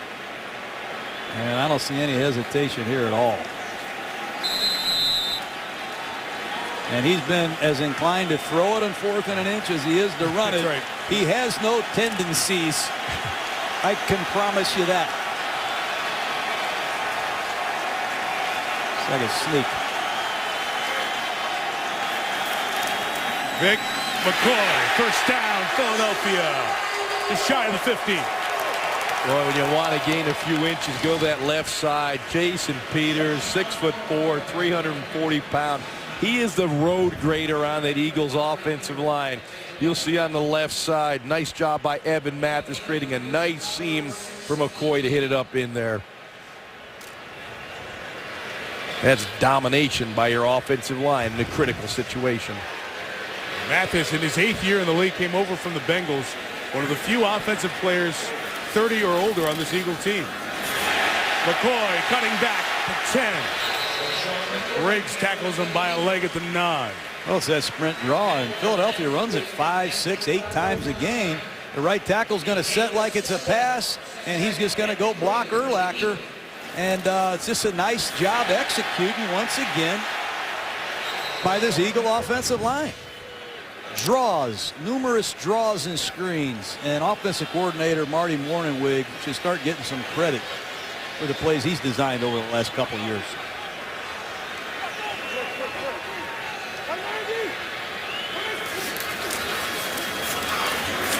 And I don't see any hesitation here at all. And he's been as inclined to throw it on 4th and an inch as he is to run it. Right. He has no tendencies. I can promise you that. It's like a sneak. Vick, McCoy, first down, Philadelphia. Just shy of the 50. Well, when you want to gain a few inches, go that left side. Jason Peters, 6'4", 340 pounds. He is the road grader on that Eagles offensive line. You'll see on the left side, nice job by Evan Mathis, creating a nice seam for McCoy to hit it up in there. That's domination by your offensive line in a critical situation. Mathis, in his 8th year in the league, came over from the Bengals. One of the few offensive players 30 or older on this Eagle team. McCoy cutting back to 10. Briggs tackles him by a leg at the 9. Well, it's that sprint draw, and Philadelphia runs it 5, 6, 8 times a game. The right tackle's going to set like it's a pass, and he's just going to go block Urlacher. And it's just a nice job executing once again by this Eagle offensive line. Draws, numerous draws and screens, and offensive coordinator Marty Mornhinweg should start getting some credit for the plays he's designed over the last couple of years.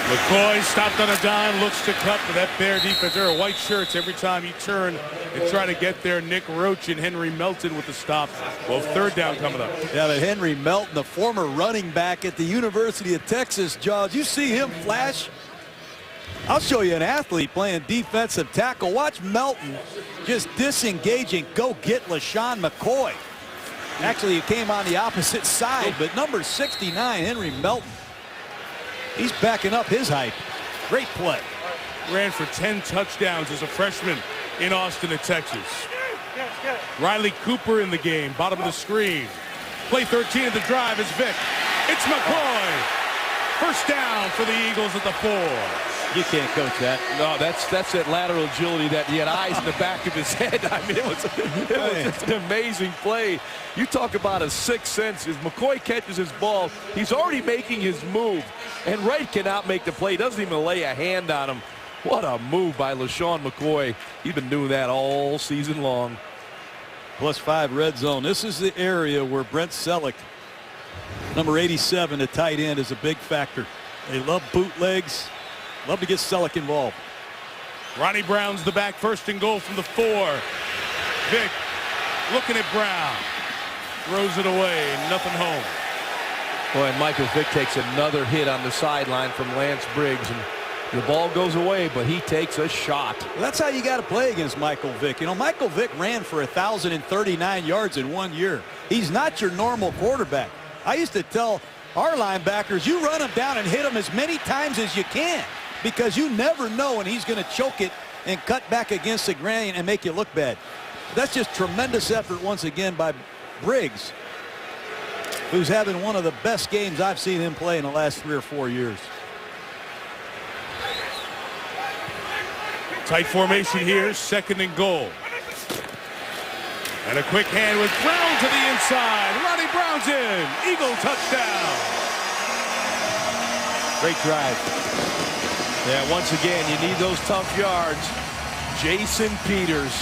McCoy stopped on a dime, looks to cut, but that Bear defense, there are white shirts every time you turn and try to get there. Nick Roach and Henry Melton with the stop. Well, third down coming up. Yeah, but Henry Melton, the former running back at the University of Texas, Jaws, you see him flash? I'll show you an athlete playing defensive tackle. Watch Melton just disengage and go get LaShawn McCoy. Actually, he came on the opposite side, but number 69, Henry Melton, he's backing up his hype. Great play. Ran for 10 touchdowns as a freshman in Austin, Texas. Riley Cooper in the game, bottom of the screen. Play 13 of the drive is Vick. It's McCoy. First down for the Eagles at the 4. You can't coach that. No, that's that lateral agility that he had eyes in the back of his head. I mean, it was just an amazing play. You talk about a sixth sense. As McCoy catches his ball, he's already making his move. And Wright cannot make the play. He doesn't even lay a hand on him. What a move by LaShawn McCoy. He's been doing that all season long. +5 red zone. This is the area where Brent Selleck, number 87, the tight end, is a big factor. They love bootlegs. Love to get Selleck involved. Ronnie Brown's the back, first and goal from the 4. Vick looking at Brown. Throws it away, nothing home. Boy, and Michael Vick takes another hit on the sideline from Lance Briggs. And the ball goes away, but he takes a shot. Well, that's how you got to play against Michael Vick. You know, Michael Vick ran for 1,039 yards in 1 year. He's not your normal quarterback. I used to tell our linebackers, you run him down and hit him as many times as you can, because you never know when he's going to choke it and cut back against the grain and make you look bad. That's just tremendous effort once again by Briggs, who's having one of the best games I've seen him play in the last 3 or 4 years. Tight formation here, second and goal. And a quick hand with Brown to the inside. Ronnie Brown's in. Eagle touchdown. Great drive. Yeah, once again, you need those tough yards. Jason Peters,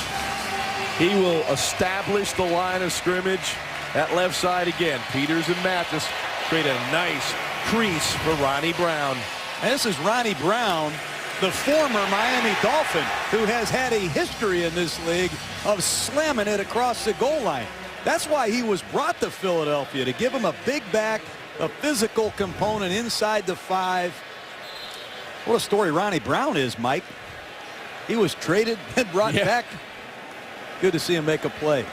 he will establish the line of scrimmage at left side again. Peters and Mathis create a nice crease for Ronnie Brown. And this is Ronnie Brown, the former Miami Dolphin, who has had a history in this league of slamming it across the goal line. That's why he was brought to Philadelphia, to give him a big back, a physical component inside the 5. What a story Ronnie Brown is, Mike. He was traded and brought back. Good to see him make a play.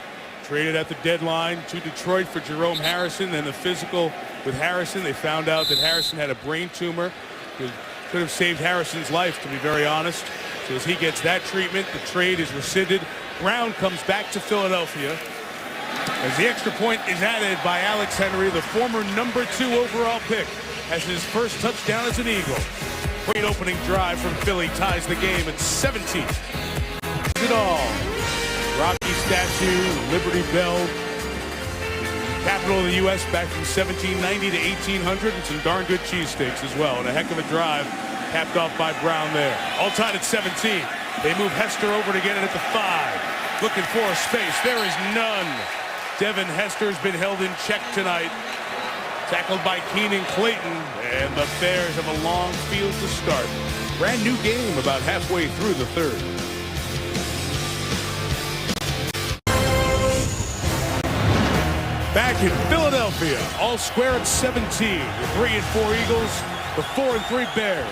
Traded at the deadline to Detroit for Jerome Harrison. Then the physical with Harrison. They found out that Harrison had a brain tumor. Could have saved Harrison's life, to be very honest. So as he gets that treatment, the trade is rescinded. Brown comes back to Philadelphia as the extra point is added by Alex Henry, the former number 2 overall pick, has his first touchdown as an Eagle. Great opening drive from Philly ties the game at 17. It all. Rocky statue, Liberty Bell, capital of the U.S. back from 1790 to 1800, and some darn good cheesesteaks as well. And a heck of a drive capped off by Brown there. All tied at 17. They move Hester over to get it at the 5. Looking for a space. There is none. Devin Hester's been held in check tonight. Tackled by Keenan Clayton, and the Bears have a long field to start. Brand new game about halfway through the 3rd. Back in Philadelphia, all square at 17. The 3 and 4 Eagles, the 4 and 3 Bears.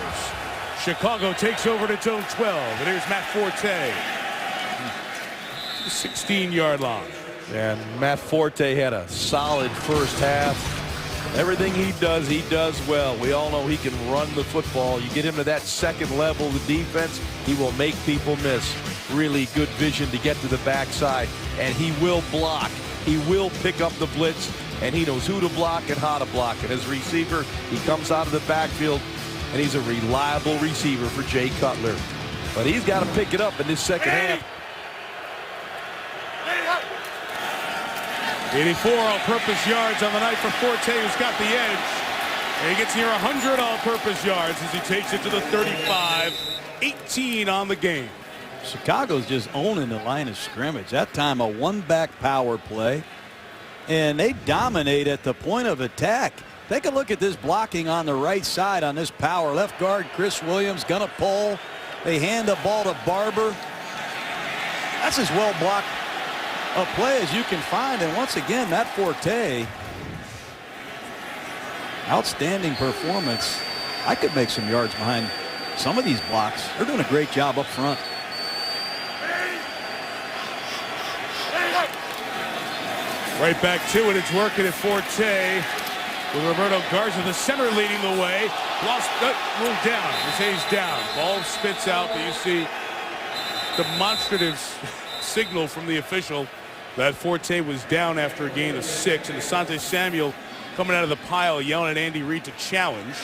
Chicago takes over at its own 12, and here's Matt Forte. 16-yard line. And Matt Forte had a solid first half. Everything he does well. We all know he can run the football. You get him to that second level of the defense, he will make people miss. Really good vision to get to the backside, and he will block. He will pick up the blitz, and he knows who to block and how to block. And as a receiver, he comes out of the backfield and he's a reliable receiver for Jay Cutler. But he's got to pick it up in this second half. 84 all-purpose yards on the night for Forte, who's got the edge. And he gets near 100 all-purpose yards as he takes it to the 35. 18 on the game. Chicago's just owning the line of scrimmage. That time a one-back power play. And they dominate at the point of attack. Take a look at this blocking on the right side on this power. Left guard Chris Williams gonna pull. They hand the ball to Barber. That's as well blocked a play as you can find. And once again, Matt Forte, outstanding performance. I could make some yards behind some of these blocks. They're doing a great job up front. Right back to it. It's working at Forte with Roberto Garza, the center, leading the way. Lost, moved down. He's down. Ball spits out, but you see demonstrative signal from the official that Forte was down after a gain of 6. And Asante Samuel coming out of the pile yelling at Andy Reid to challenge.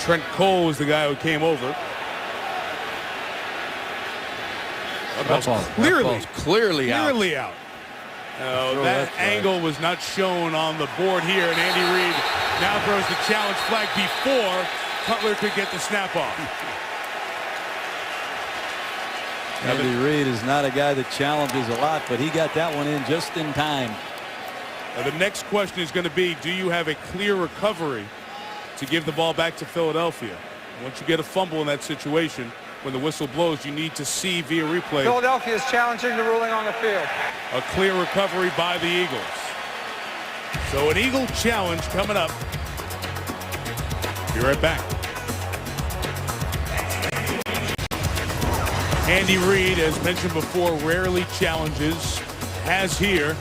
Trent Cole was the guy who came over. That ball's clearly out. That angle was not shown on the board here, and Andy Reid now throws the challenge flag before Cutler could get the snap off. Andy Reid is not a guy that challenges a lot, but he got that one in just in time. Now the next question is going to be, do you have a clear recovery to give the ball back to Philadelphia? Once you get a fumble in that situation, when the whistle blows, you need to see via replay. Philadelphia is challenging the ruling on the field. A clear recovery by the Eagles. So an Eagle challenge coming up. Be right back. Andy Reid, as mentioned before, rarely challenges. Has here.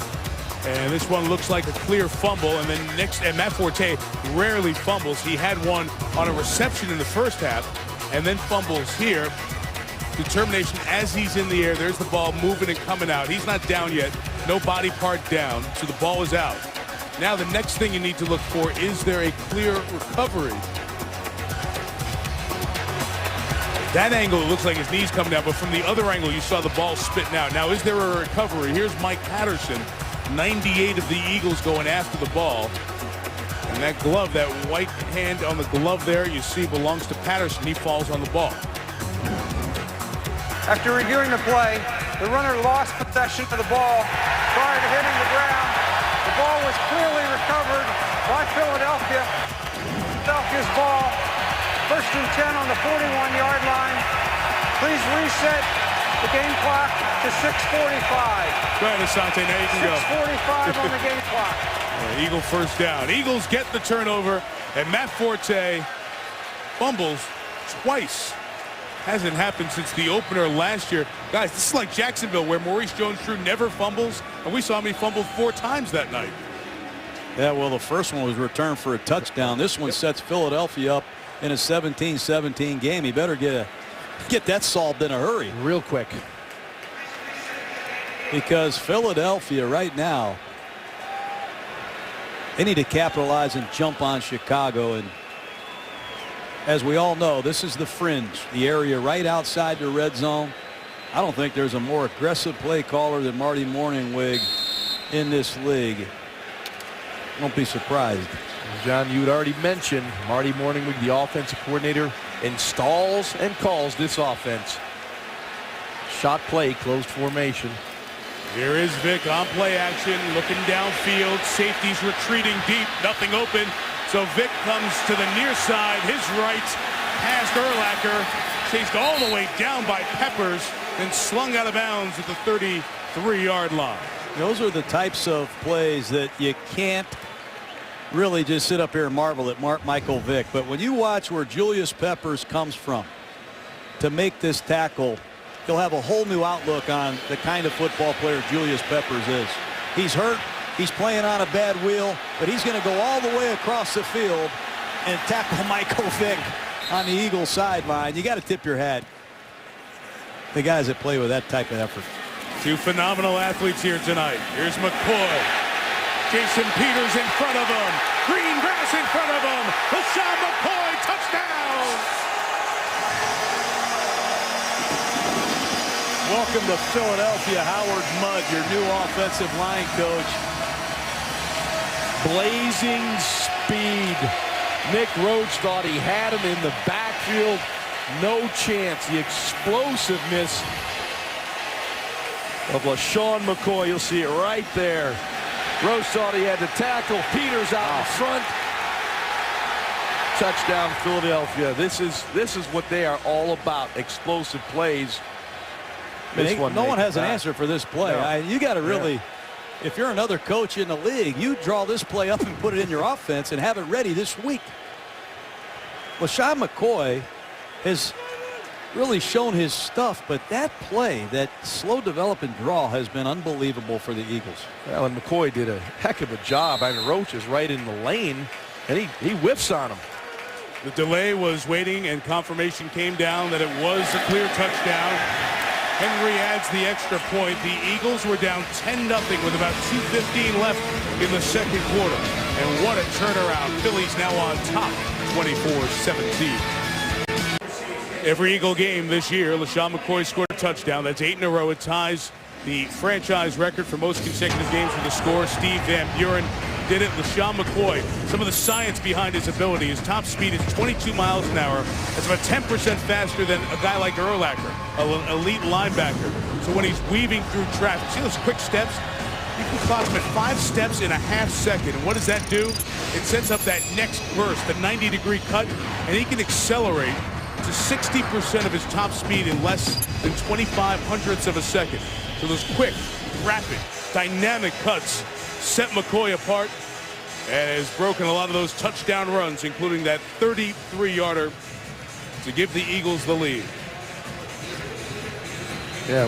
And this one looks like a clear fumble. And then next, and Matt Forte rarely fumbles. He had one on a reception in the first half and then fumbles here. Determination as he's in the air. There's the ball moving and coming out. He's not down yet. No body part down. So the ball is out. Now the next thing you need to look for, is there a clear recovery? That angle, it looks like his knee's coming down, but from the other angle, you saw the ball spitting out. Now, is there a recovery? Here's Mike Patterson, 98 of the Eagles going after the ball. And that glove, that white hand on the glove there, you see belongs to Patterson. He falls on the ball. After reviewing the play, the runner lost possession of the ball prior to hitting the ground. The ball was clearly recovered by Philadelphia. Philadelphia's ball, 1st and 10 on the 41-yard line. Please reset the game clock to 6:45. Go ahead, Asante. Now you can go. 6:45 on the game clock. Eagle first down. Eagles get the turnover, and Matt Forte fumbles twice. Hasn't happened since the opener last year. Guys, this is like Jacksonville, where Maurice Jones-Drew never fumbles, and we saw him fumble 4 times that night. Yeah, well, the first one was returned for a touchdown. This one sets Philadelphia up in a 17-17 game. He better get that solved in a hurry. Real quick. Because Philadelphia right now, they need to capitalize and jump on Chicago. And as we all know, this is the fringe, the area right outside the red zone. I don't think there's a more aggressive play caller than Marty Morningwig in this league. Don't be surprised. John, you had already mentioned Marty Morningwig, the offensive coordinator, installs and calls this offense. Shot play, closed formation. Here is Vick on play action, looking downfield. Safety's retreating deep, nothing open. So Vick comes to the near side, his right, past Urlacher, chased all the way down by Peppers, and slung out of bounds at the 33-yard line. Those are the types of plays that you can't really just sit up here and marvel at Michael Vick. But when you watch where Julius Peppers comes from to make this tackle, you'll have a whole new outlook on the kind of football player Julius Peppers is. He's hurt. He's playing on a bad wheel, but he's going to go all the way across the field and tackle Michael Vick on the Eagles sideline. You got to tip your hat. The guys that play with that type of effort. 2 phenomenal athletes here tonight. Here's McCoy. Jason Peters in front of him. Green grass in front of him. LeSean McCoy, touchdown. Welcome to Philadelphia, Howard Mudd, your new offensive line coach. Blazing speed. Nick Rhodes thought he had him in the backfield. No chance. The explosiveness of LeSean McCoy. You'll see it right there. Rhodes thought he had the tackle. Peters out in front. Touchdown, Philadelphia. This is what they are all about. Explosive plays. No one has an answer for this play. No. You got to really, if you're another coach in the league, you draw this play up and put it in your offense and have it ready this week. LeSean McCoy has really shown his stuff, but that play, that slow developing draw, has been unbelievable for the Eagles. Well, and McCoy did a heck of a job. I mean, Roach is right in the lane, and he whiffs on him. The delay was waiting, and confirmation came down that it was a clear touchdown. Henry adds the extra point. The Eagles were down 10-0 with about 2:15 left in the second quarter. And what a turnaround. Phillies now on top, 24-17. Every Eagle game this year, LeSean McCoy scored a touchdown. That's 8 in a row. It ties the franchise record for most consecutive games with a score. Steve Van Buren did it. LeSean McCoy, some of the science behind his ability. His top speed is 22 miles an hour. That's about 10% faster than a guy like Urlacher, an elite linebacker. So when he's weaving through traffic, see those quick steps? You can cross him at 5 steps in a half second. And what does that do? It sets up that next burst, the 90-degree cut, and he can accelerate to 60% of his top speed in less than 0.25 of a second. So those quick, rapid, dynamic cuts set McCoy apart and has broken a lot of those touchdown runs, including that 33-yarder to give the Eagles the lead. Yeah,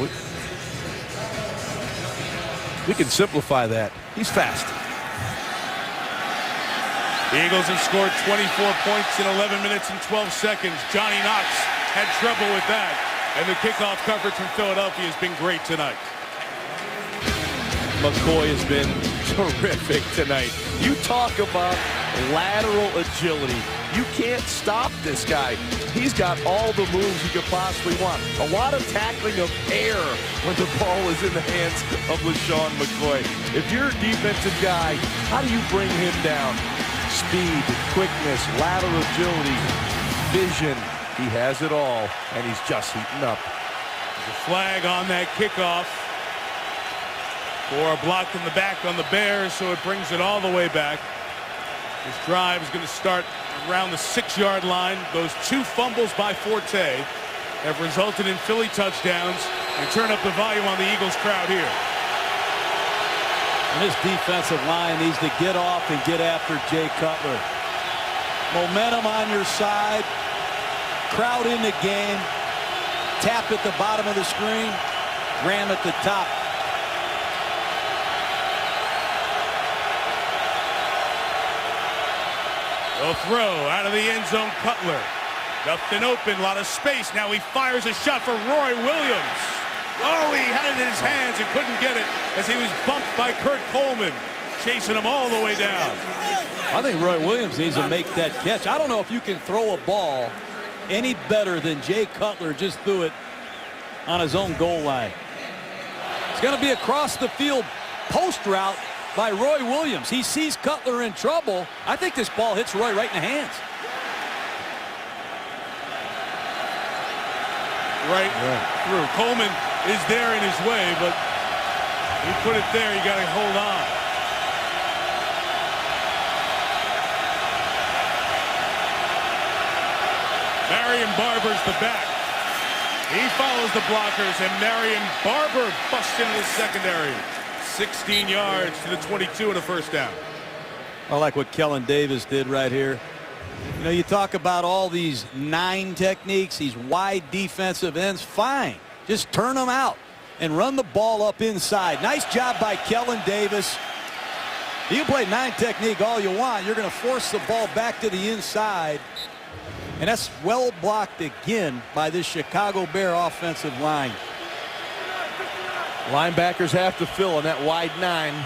we can simplify that. He's fast. The Eagles have scored 24 points in 11 minutes and 12 seconds. Johnny Knox had trouble with that. And the kickoff coverage from Philadelphia has been great tonight. McCoy has been terrific tonight. You talk about lateral agility. You can't stop this guy. He's got all the moves you could possibly want. A lot of tackling of air when the ball is in the hands of LeSean McCoy. If you're a defensive guy, how do you bring him down? Speed, quickness, lateral agility, vision. He has it all, and he's just heating up. There's a flag on that kickoff for a block in the back on the Bears, so it brings it all the way back. This drive is going to start around the 6-yard line. Those 2 fumbles by Forte have resulted in Philly touchdowns, and turn up the volume on the Eagles crowd here. And this defensive line needs to get off and get after Jay Cutler. Momentum on your side. Crowd in the game. Tap at the bottom of the screen. Ram at the top. They'll throw out of the end zone. Cutler. Nothing open. A lot of space. Now he fires a shot for Roy Williams. Oh, he had it in his hands and couldn't get it as he was bumped by Kurt Coleman, chasing him all the way down. I think Roy Williams needs to make that catch. I don't know if you can throw a ball any better than Jay Cutler just threw it on his own goal line. It's going to be across the field post route by Roy Williams. He sees Cutler in trouble. I think this ball hits Roy right in the hands. Right through. Coleman is there in his way, but you put it there, you got to hold on. Marion Barber's the back. He follows the blockers, and Marion Barber busts into the secondary. 16 yards to the 22 and a first down. I like what Kellen Davis did right here. You know, you talk about all these 9 techniques, these wide defensive ends. Fine. Just turn them out and run the ball up inside. Nice job by Kellen Davis. You can play 9 technique all you want. You're going to force the ball back to the inside. And that's well blocked again by this Chicago Bear offensive line. Linebackers have to fill in that wide 9. And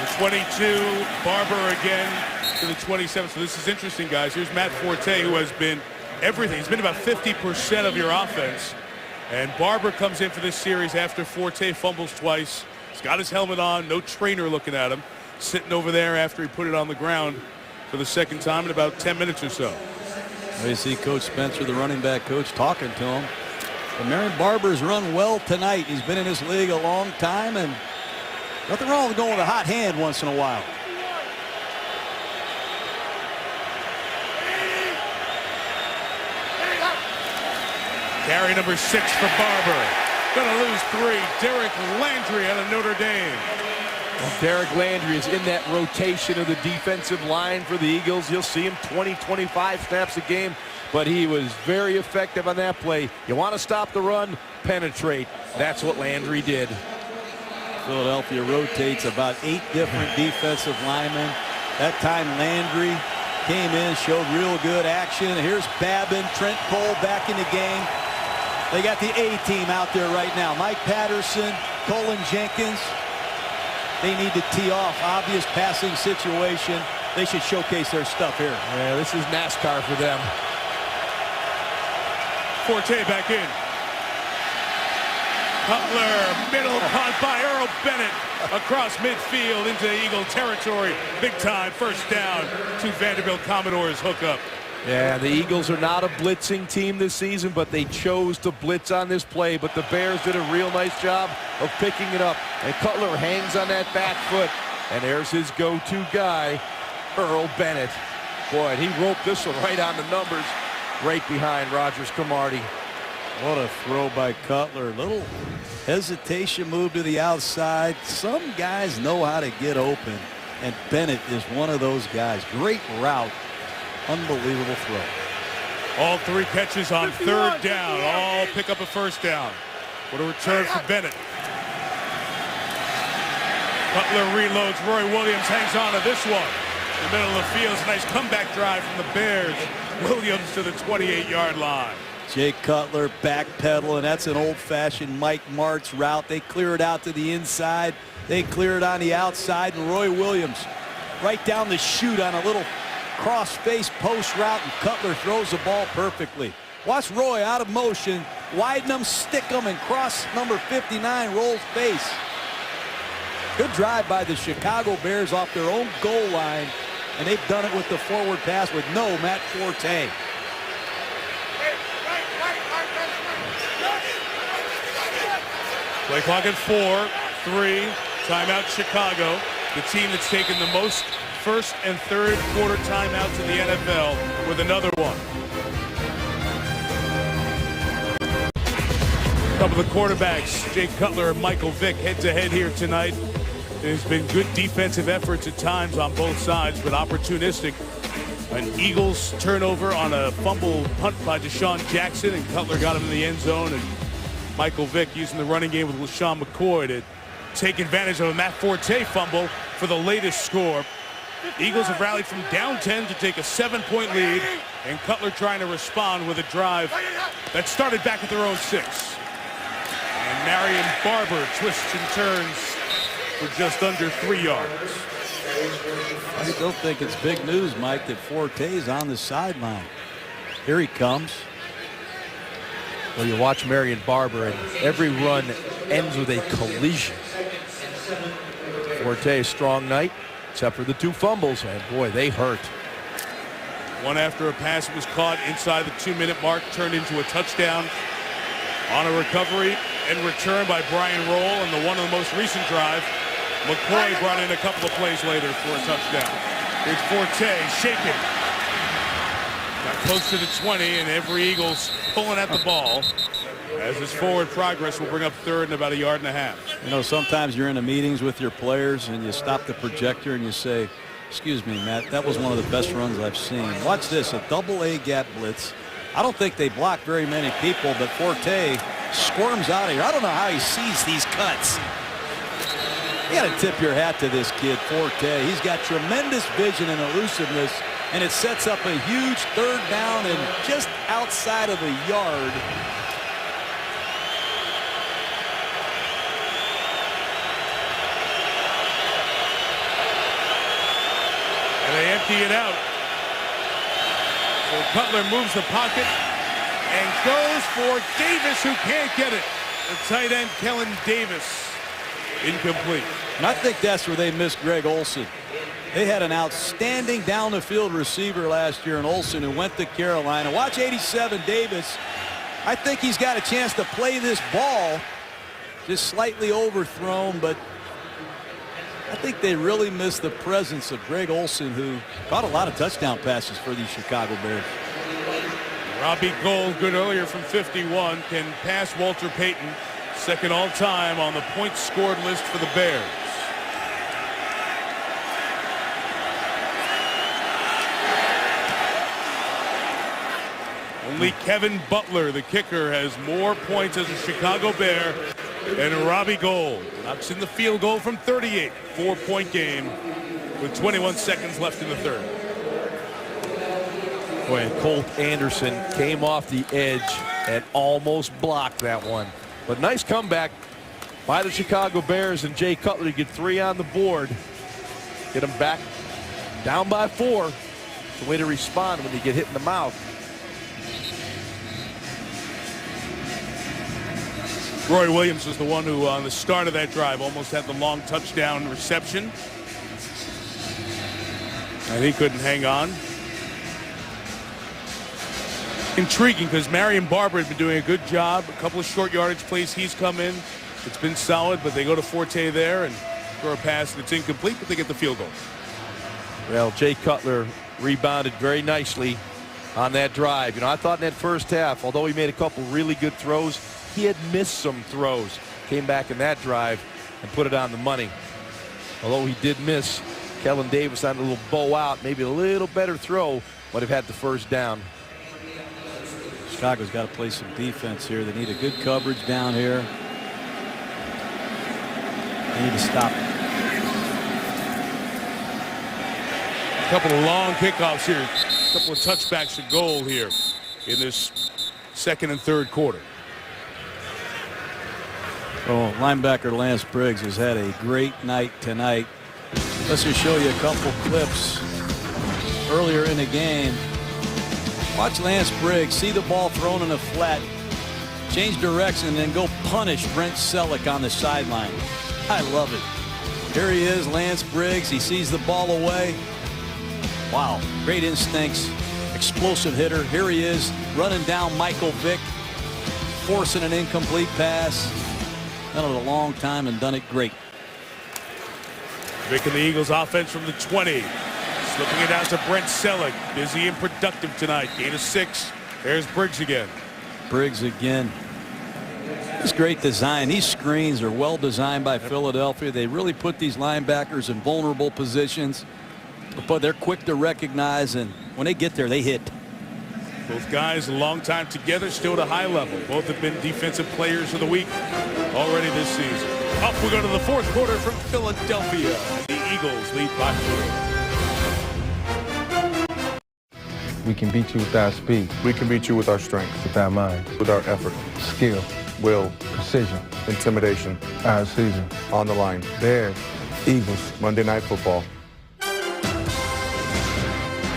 the 22, Barber again to the 27. So this is interesting, guys. Here's Matt Forte, who has been everything. He's been about 50% of your offense. And Barber comes in for this series after Forte fumbles twice. He's got his helmet on, no trainer looking at him, sitting over there after he put it on the ground for the second time in about 10 minutes or so. You see Coach Spencer, the running back coach, talking to him. But Marion Barber's run well tonight. He's been in this league a long time, and nothing wrong with going with a hot hand once in a while. Carry number 6 for Barber. Gonna lose 3. Derek Landry out of Notre Dame. Well, Derek Landry is in that rotation of the defensive line for the Eagles. You'll see him 20-25 snaps a game, but he was very effective on that play. You want to stop the run, penetrate. That's what Landry did. Philadelphia rotates about 8 different defensive linemen. That time Landry came in, showed real good action. Here's Babin, Trent Cole back in the game. They got the A-team out there right now. Mike Patterson, Colin Jenkins. They need to tee off. Obvious passing situation. They should showcase their stuff here. Yeah, this is NASCAR for them. Forte back in. Cutler, middle punt by Earl Bennett across midfield into Eagle territory. Big time first down to Vanderbilt Commodores hookup. Yeah, the Eagles are not a blitzing team this season, but they chose to blitz on this play. But the Bears did a real nice job of picking it up. And Cutler hangs on that back foot. And there's his go-to guy, Earl Bennett. Boy, and he roped this one right on the numbers, right behind Rogers Cromartie. What a throw by Cutler. Little hesitation move to the outside. Some guys know how to get open, and Bennett is one of those guys. Great route. Unbelievable throw. All 3 catches on 3rd down. All pick up a first down. What a return for Bennett. Cutler reloads. Roy Williams hangs on to this one. In the middle of the field. It's a nice comeback drive from the Bears. Williams to the 28-yard line. Jay Cutler backpedaling. That's an old-fashioned Mike Martz route. They clear it out to the inside. They clear it on the outside. And Roy Williams right down the chute on a little cross-face post route, and Cutler throws the ball perfectly. Watch Roy out of motion, widen them, stick them, and cross number 59 rolls face. Good drive by the Chicago Bears off their own goal line, and they've done it with the forward pass with no Matt Forte. Play clock at 4, 3, timeout Chicago. The team that's taken the most first and third quarter timeouts in the NFL with another one. A couple of the quarterbacks, Jay Cutler and Michael Vick, head-to-head here tonight. There's been good defensive efforts at times on both sides, but opportunistic. An Eagles turnover on a fumble punt by Deshaun Jackson, and Cutler got him in the end zone. And Michael Vick using the running game with LaShawn McCoy to take advantage of a Matt Forte fumble for the latest score. Eagles have rallied from down 10 to take a 7-point lead, and Cutler trying to respond with a drive that started back at their own 6. And Marion Barber twists and turns for just under 3 yards. I still think it's big news, Mike, that Forte's on the sideline. Here he comes. Well, you watch Marion Barber, and every run ends with a collision. Forte, a strong night, except for the 2 fumbles, and boy, they hurt. One after a pass was caught inside the 2-minute mark, turned into a touchdown on a recovery and return by Brian Roll, and the one of the most recent drive, McCoy brought in a couple of plays later for a touchdown. Here's Forte shaking. Got close to the 20, and every Eagles pulling at the ball as his forward progress will bring up third and about 1.5 yards. You know, sometimes you're in the meetings with your players and you stop the projector and you say, excuse me, Matt, that was one of the best runs I've seen. Watch this, a double-A gap blitz. I don't think they block very many people, but Forte squirms out of here. I don't know how he sees these cuts. You got to tip your hat to this kid, Forte. He's got tremendous vision and elusiveness, and it sets up a huge 3rd down and just outside of a yard. empty it out. So Cutler moves the pocket and goes for Davis, who can't get it. The tight end, Kellen Davis, incomplete. And I think that's where they missed Greg Olsen. They had an outstanding down-the-field receiver last year in Olsen, who went to Carolina. Watch 87 Davis. I think he's got a chance to play this ball. Just slightly overthrown, but I think they really missed the presence of Greg Olsen, who caught a lot of touchdown passes for these Chicago Bears. Robbie Gould, good earlier from 51, can pass Walter Payton, second all-time on the points scored list for the Bears. Only Kevin Butler, the kicker, has more points as a Chicago Bear than Robbie Gould. Knocks in the field goal from 38. 4-point game with 21 seconds left in the third. Boy, and Colt Anderson came off the edge and almost blocked that one. But nice comeback by the Chicago Bears, and Jay Cutler to get 3 on the board. Get them back down by 4. It's the way to respond when you get hit in the mouth. Roy Williams was the one who, on the start of that drive, almost had the long touchdown reception. And he couldn't hang on. Intriguing, because Marion Barber had been doing a good job. A couple of short yardage plays he's come in. It's been solid, but they go to Forte there and throw a pass that's incomplete, but they get the field goal. Well, Jay Cutler rebounded very nicely on that drive. You know, I thought in that first half, although he made a couple really good throws, he had missed some throws. Came back in that drive and put it on the money. Although he did miss Kellen Davis on a little bow out, maybe a little better throw, but have had the first down. Chicago's got to play some defense here. They need a good coverage down here. They need to stop it. A couple of long kickoffs here. A couple of touchbacks to goal here in this second and third quarter. Oh, linebacker Lance Briggs has had a great night tonight. Let's just show you a couple clips earlier in the game. Watch Lance Briggs see the ball thrown in a flat, change direction, and then go punish Brent Selleck on the sideline. I love it. Here he is, Lance Briggs. He sees the ball away. Wow, great instincts, explosive hitter. Here he is running down Michael Vick, forcing an incomplete pass. Done it a long time and done it great. Vick and the Eagles offense from the 20. Slipping it out to Brent Selleck. Busy and productive tonight. Gain of 6. There's Briggs again. Briggs again. It's great design. These screens are well designed by Philadelphia. They really put these linebackers in vulnerable positions, but they're quick to recognize, and when they get there, they hit. Both guys a long time together, still at a high level. Both have been defensive players of the week already this season. Up we go to the fourth quarter from Philadelphia. The Eagles lead by 4. We can beat you with our speed, We can beat you with our strength, with our mind, with our effort, skill, will, precision, intimidation, our season. on the line. Bears, Eagles. Monday Night Football.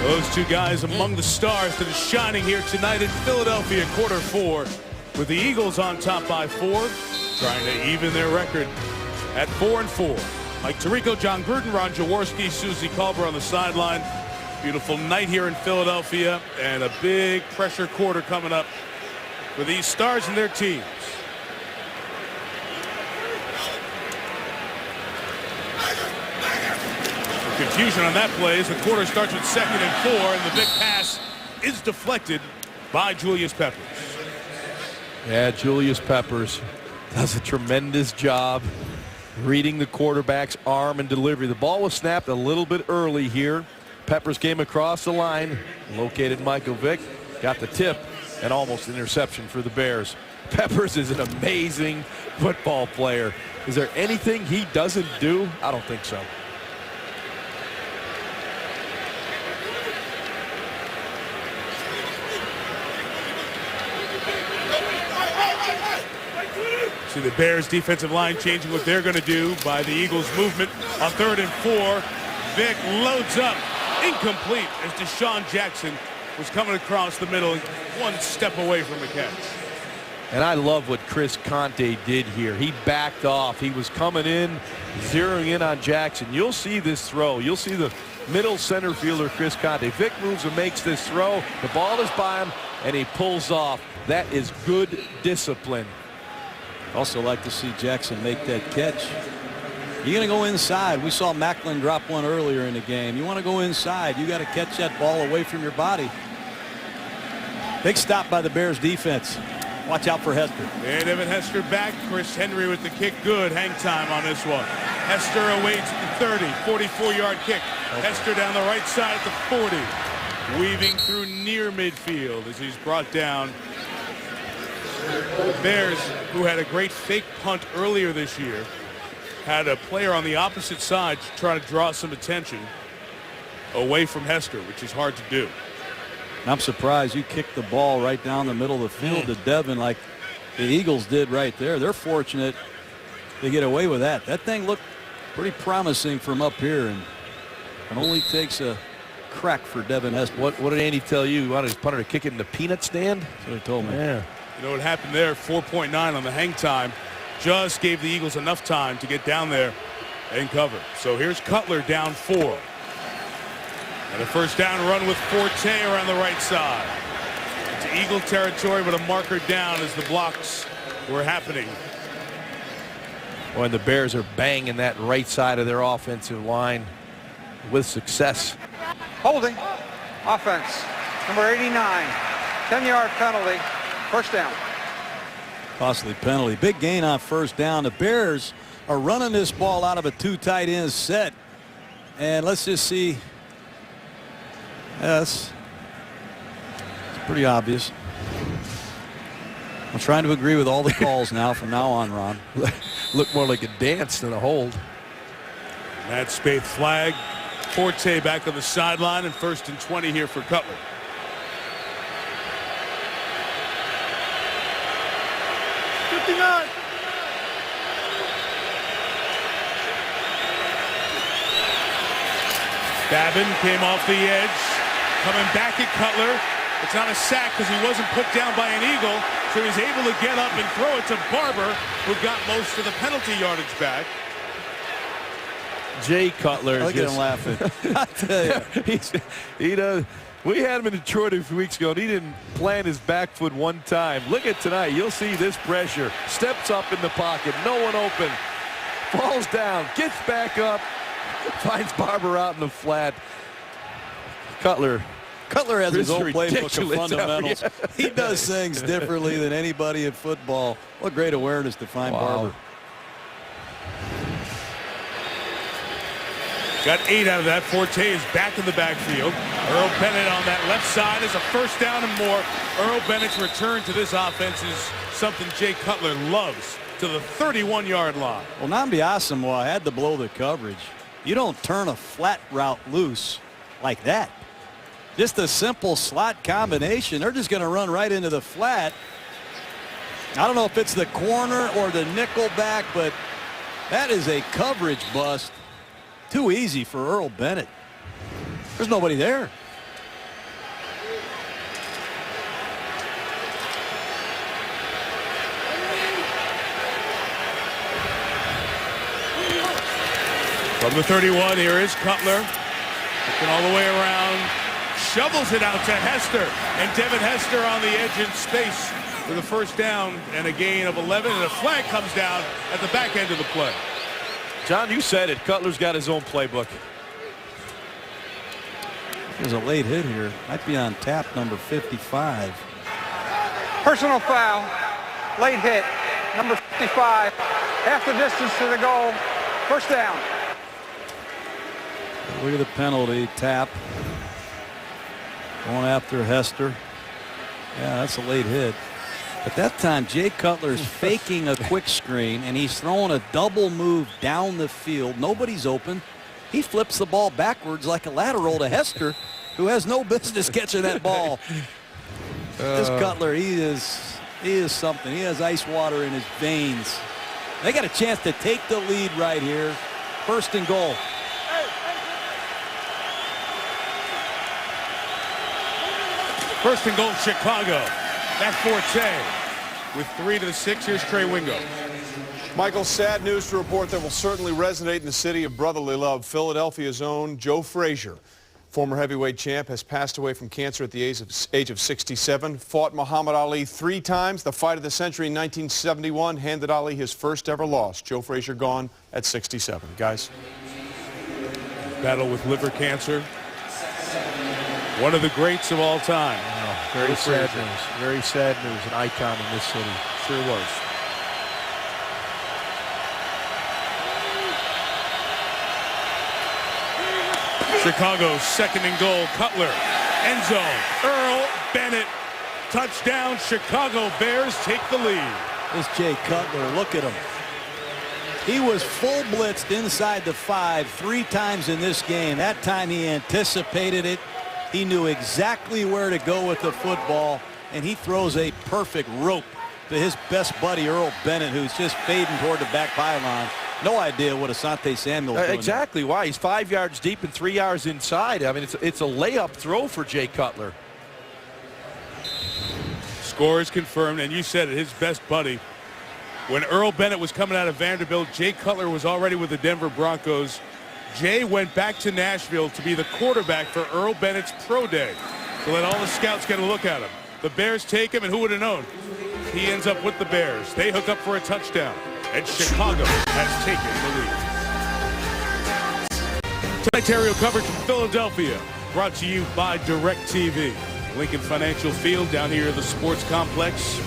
Those two guys among the stars that are shining here tonight in Philadelphia, quarter 4, with the Eagles on top by 4, trying to even their record at 4-4. Mike Tirico, John Gruden, Ron Jaworski, Susie Culber on the sideline. Beautiful night here in Philadelphia, and a big pressure quarter coming up for these stars and their teams. The confusion on that play as the quarter starts with 2nd and 4, and the big pass is deflected by Julius Peppers. Yeah, Julius Peppers does a tremendous job reading the quarterback's arm and delivery. The ball was snapped a little bit early here. Peppers came across the line, located Michael Vick, got the tip, and almost an interception for the Bears. Peppers is an amazing football player. Is there anything he doesn't do? I don't think so. See the Bears defensive line changing what they're going to do by the Eagles movement on 3rd and 4. Vick loads up incomplete as Deshaun Jackson was coming across the middle, one step away from the catch. And I love what Chris Conte did here. He backed off. He was coming in, zeroing in on Jackson. You'll see this throw. You'll see the middle center fielder, Chris Conte. Vic moves and makes this throw. The ball is by him, and he pulls off. That is good discipline. Also like to see Jackson make that catch. You're going to go inside. We saw Macklin drop one earlier in the game. You want to go inside. You got to catch that ball away from your body. Big stop by the Bears defense. Watch out for Hester. And Devin Hester back. Chris Henry with the kick. Good hang time on this one. Hester awaits at the 30, 44-yard kick. Okay. Hester down the right side at the 40. Weaving through near midfield as he's brought down. The Bears, who had a great fake punt earlier this year, had a player on the opposite side to try to draw some attention away from Hester, which is hard to do. I'm surprised you kicked the ball right down the middle of the field to Devin like the Eagles did right there. They're fortunate to get away with that. That thing looked pretty promising from up here, and it only takes a crack for Devin Hester. What did Andy tell you? You wanted his punter to kick it in the peanut stand? That's what he told me. Yeah. You know what happened there? 4.9 on the hang time. Just gave the Eagles enough time to get down there and cover. So here's Cutler down 4. And a first down run with Forte around the right side. It's Eagle territory, but a marker down as the blocks were happening. When the Bears are banging that right side of their offensive line with success. Holding. Offense. Number 89. 10-yard penalty. First down. Costly penalty. Big gain on first down. The Bears are running this ball out of a 2 tight end set. And let's just see. Yes. It's pretty obvious. I'm trying to agree with all the calls now from now on, Ron. Look more like a dance than a hold. Matt Spaeth flag. Forte back on the sideline, and 1st and 20 here for Cutler. Babin came off the edge, coming back at Cutler. It's not a sack because he wasn't put down by an Eagle, so he's able to get up and throw it to Barber, who got most of the penalty yardage back. Jay Cutler. Look at him laughing. I tell you. He does. We had him in Detroit a few weeks ago, and he didn't plant his back foot one time. Look at tonight. You'll see this pressure. Steps up in the pocket. No one open. Falls down. Gets back up. Finds Barber out in the flat. Cutler has his own playbook of fundamentals. He does things differently than anybody in football. What great awareness to find Barber. Got 8 out of that. Forte is back in the backfield. Earl Bennett on that left side is a first down and more. Earl Bennett's return to this offense is something Jay Cutler loves, to the 31-yard line. Well, Nnamdi Asomugha had to blow the coverage. You don't turn a flat route loose like that. Just a simple slot combination. They're just going to run right into the flat. I don't know if it's the corner or the nickel back, but that is a coverage bust. Too easy for Earl Bennett. There's nobody there. From the 31, here is Cutler. Looking all the way around. Shovels it out to Hester. And Devin Hester on the edge in space for the first down and a gain of 11. And a flag comes down at the back end of the play. John, you said it. Cutler's got his own playbook. There's a late hit here. Might be on tap number 55. Personal foul. Late hit. Number 55. Half the distance to the goal. First down. Look at the penalty. Tap. Going after Hester. Yeah, that's a late hit. But that time, Jay Cutler's faking a quick screen, and he's throwing a double move down the field. Nobody's open. He flips the ball backwards like a lateral to Hester, who has no business catching that ball. This Cutler, he is something. He has ice water in his veins. They got a chance to take the lead right here. 1st and goal. First and goal, Chicago. That's Forte. With 3 to the 6, here's Trey Wingo. Michael, sad news to report that will certainly resonate in the city of brotherly love. Philadelphia's own Joe Frazier, former heavyweight champ, has passed away from cancer at the age of 67. Fought Muhammad Ali 3 times. The fight of the century in 1971 handed Ali his first ever loss. Joe Frazier gone at 67. Guys. Battle with liver cancer. One of the greats of all time. Oh, very sad news. Very sad news. An icon in this city. Sure was. Chicago's second and goal. Cutler. End zone. Earl Bennett. Touchdown. Chicago Bears take the lead. This Jay Cutler, look at him. He was full blitzed inside the 5 3 times in this game. That time he anticipated it. He knew exactly where to go with the football, and he throws a perfect rope to his best buddy, Earl Bennett, who's just fading toward the back pylon. No idea what Asante Samuel is doing. Exactly why. He's 5 yards deep and 3 yards inside. I mean, it's a layup throw for Jay Cutler. Score is confirmed, and you said it, his best buddy. When Earl Bennett was coming out of Vanderbilt, Jay Cutler was already with the Denver Broncos. Jay went back to Nashville to be the quarterback for Earl Bennett's pro day, to let all the scouts get a look at him. The Bears take him, and who would have known? He ends up with the Bears. They hook up for a touchdown, and Chicago has taken the lead. Tonight's aerial coverage from Philadelphia, brought to you by DirecTV. Lincoln Financial Field down here at the Sports Complex.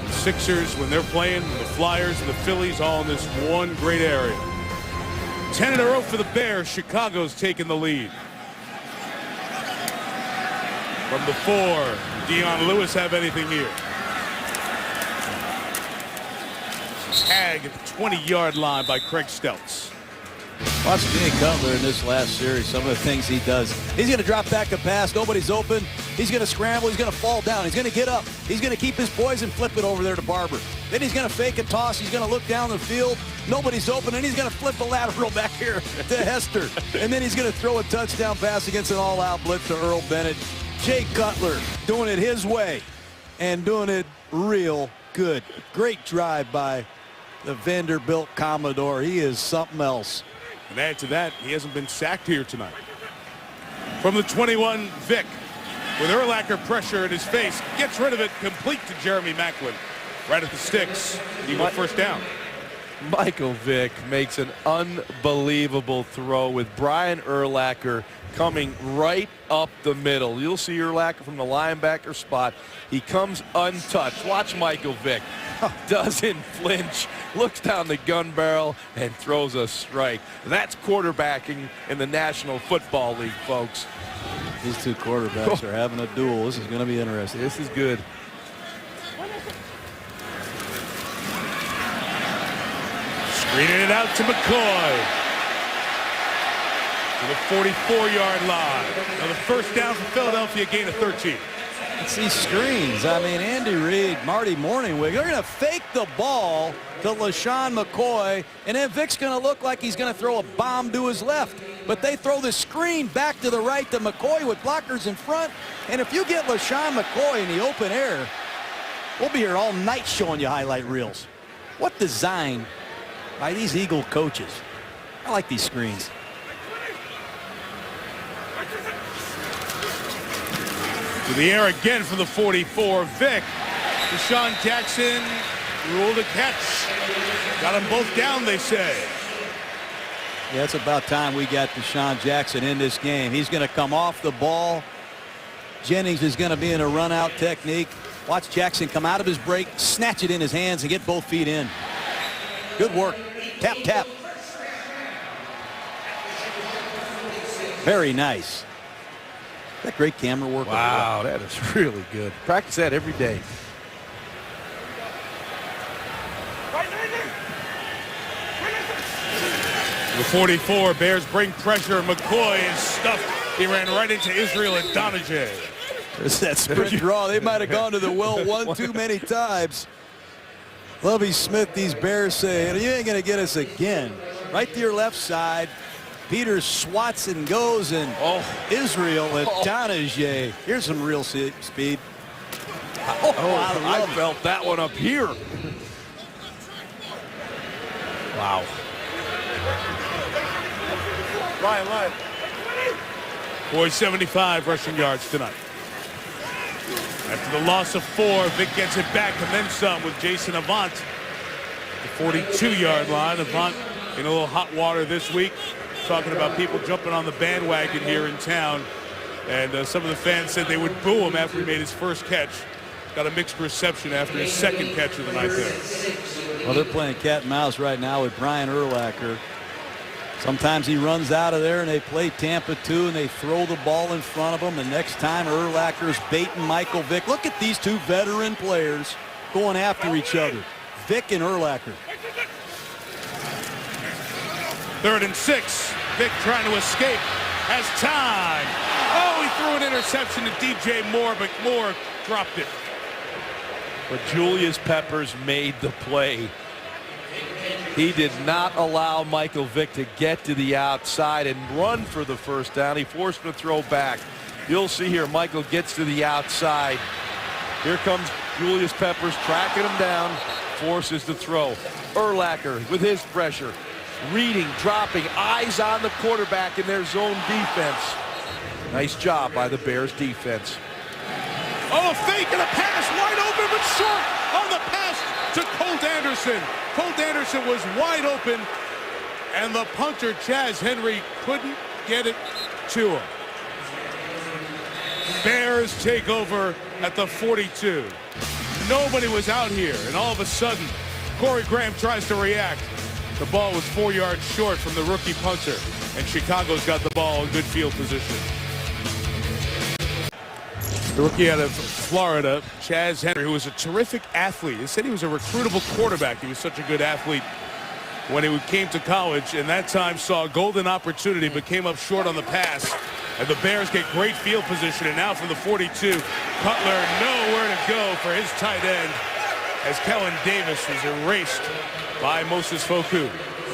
Sixers, when they're playing, the Flyers and the Phillies all in this one great area. 10 in a row for the Bears. Chicago's taking the lead. From the 4, Dion Lewis have anything here? Tag at the 20-yard line by Craig Steltz. Watch Jay Cutler in this last series, some of the things he does. He's going to drop back a pass. Nobody's open. He's going to scramble. He's going to fall down. He's going to get up. He's going to keep his poise and flip it over there to Barber. Then he's going to fake a toss. He's going to look down the field. Nobody's open. And he's going to flip a lateral back here to Hester. And then he's going to throw a touchdown pass against an all-out blitz to Earl Bennett. Jay Cutler doing it his way and doing it real good. Great drive by the Vanderbilt Commodore. He is something else. And add to that, he hasn't been sacked here tonight. From the 21, Vick, with Urlacher pressure in his face, gets rid of it, complete to Jeremy Maclin. Right at the sticks, Eagle first down. Michael Vick makes an unbelievable throw with Brian Urlacher coming right up the middle. You'll see Urlacher from the linebacker spot. He comes untouched. Watch Michael Vick. Doesn't flinch, looks down the gun barrel, and throws a strike. That's quarterbacking in the National Football League, folks. These two quarterbacks are having a duel. This is going to be interesting. This is good. Screening it out to McCoy. To the 44-yard line. Now the first down for Philadelphia, gain of 13. It's these screens. I mean, Andy Reid, Marty Morningwig, they're going to fake the ball to LaShawn McCoy, and then Vick's going to look like he's going to throw a bomb to his left. But they throw the screen back to the right to McCoy with blockers in front. And if you get LaShawn McCoy in the open air, we'll be here all night showing you highlight reels. What design by these Eagle coaches. I like these screens. To the air again for the 44. Vick. DeSean Jackson ruled a catch. Got them both down, they say. Yeah, it's about time we got DeSean Jackson in this game. He's going to come off the ball. Jennings is going to be in a run-out technique. Watch Jackson come out of his break, snatch it in his hands, and get both feet in. Good work. Tap, tap. Very nice. That great camera work. Wow, that is really good. Practice that every day. The 44, Bears bring pressure. McCoy is stuffed. He ran right into Israel and Donijay. There's that sprint draw. They might have gone to the well one too many times. Lovie Smith, these Bears say, you ain't going to get us again. Right to your left side. Peters swats and goes, and Israel Etanije. Here's some real speed. I felt that one up here. Wow. Ryan. Boys 75 rushing yards tonight. After the loss of 4, Vic gets it back and then some with Jason Avant. The 42-yard line. Avant in a little hot water this week. Talking about people jumping on the bandwagon here in town. And some of the fans said they would boo him after he made his first catch. Got a mixed reception after his second catch of the night there. Well, they're playing cat and mouse right now with Brian Urlacher. Sometimes he runs out of there and they play Tampa 2 and they throw the ball in front of him. The next time Urlacher's baiting Michael Vick. Look at these two veteran players going after each other. Vick and Urlacher. 3rd and 6. Vick trying to escape. Has time. Oh, he threw an interception to DJ Moore, but Moore dropped it. But Julius Peppers made the play. He did not allow Michael Vick to get to the outside and run for the first down. He forced him to throw back. You'll see here Michael gets to the outside. Here comes Julius Peppers tracking him down, forces the throw. Urlacher with his pressure. Reading, dropping, eyes on the quarterback in their zone defense. Nice job by the Bears defense. Oh, a fake and a pass, wide open but short on the pass to Colt Anderson. Colt Anderson was wide open, and the punter, Chaz Henry, couldn't get it to him. Bears take over at the 42. Nobody was out here, and all of a sudden, Corey Graham tries to react. The ball was 4 yards short from the rookie punter, and Chicago's got the ball in good field position. The rookie out of Florida, Chaz Henry, who was a terrific athlete. He said he was a recruitable quarterback. He was such a good athlete when he came to college, and that time saw a golden opportunity but came up short on the pass. And the Bears get great field position, and now from the 42, Cutler nowhere to go for his tight end as Kellen Davis was erased by Moses Foku.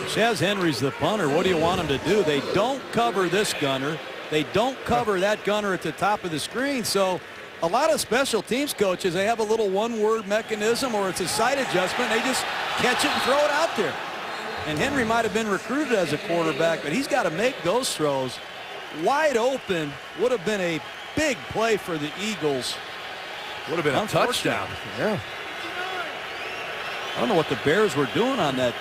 Chaz Henry's the punter. What do you want him to do? They don't cover this gunner. They don't cover that gunner at the top of the screen. So a lot of special teams coaches, they have a little one-word mechanism or it's a sight adjustment. They just catch it and throw it out there. And Henry might have been recruited as a quarterback, but he's got to make those throws. Wide open would have been a big play for the Eagles. Would have been a touchdown. Yeah. I don't know what the Bears were doing on that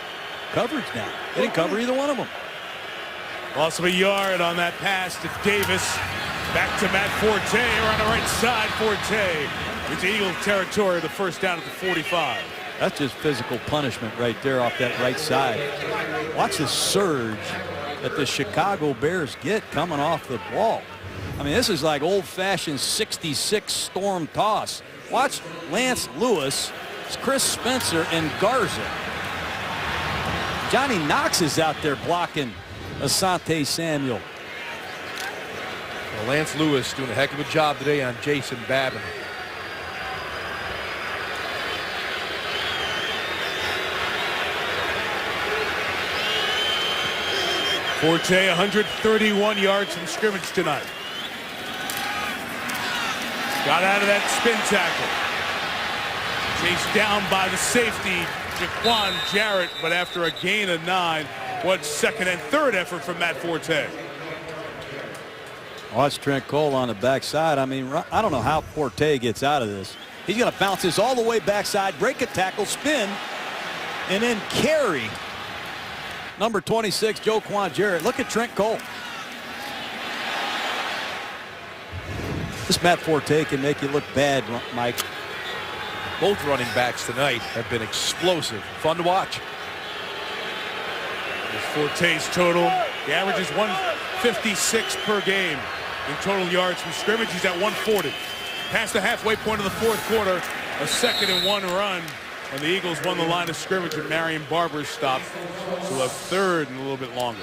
coverage now. They didn't cover either one of them. Loss of a yard on that pass to Davis. Back to Matt Forte on the right side. Forte into Eagle territory, the first down at the 45. That's just physical punishment right there off that right side. Watch the surge that the Chicago Bears get coming off the ball. I mean, this is like old-fashioned 66 storm toss. Watch Lance Lewis, Chris Spencer, and Garza. Johnny Knox is out there blocking Asante Samuel. Well, Lance Lewis doing a heck of a job today on Jason Babin. Forte 131 yards from scrimmage tonight. Got out of that spin tackle. Chased down by the safety, Jaquan Jarrett, but after a gain of 9, what second and third effort from Matt Forte? Watch Trent Cole on the backside. I mean, I don't know how Forte gets out of this. He's going to bounce this all the way backside, break a tackle, spin, and then carry number 26, Jaquan Jarrett. Look at Trent Cole. This Matt Forte can make you look bad, Mike. Both running backs tonight have been explosive. Fun to watch. Forte's total. The average is 156 per game in total yards from scrimmage. He's at 140. Past the halfway point of the fourth quarter, a 2nd-and-1 run. And the Eagles won the line of scrimmage at Marion Barber's stop. So a third and a little bit longer.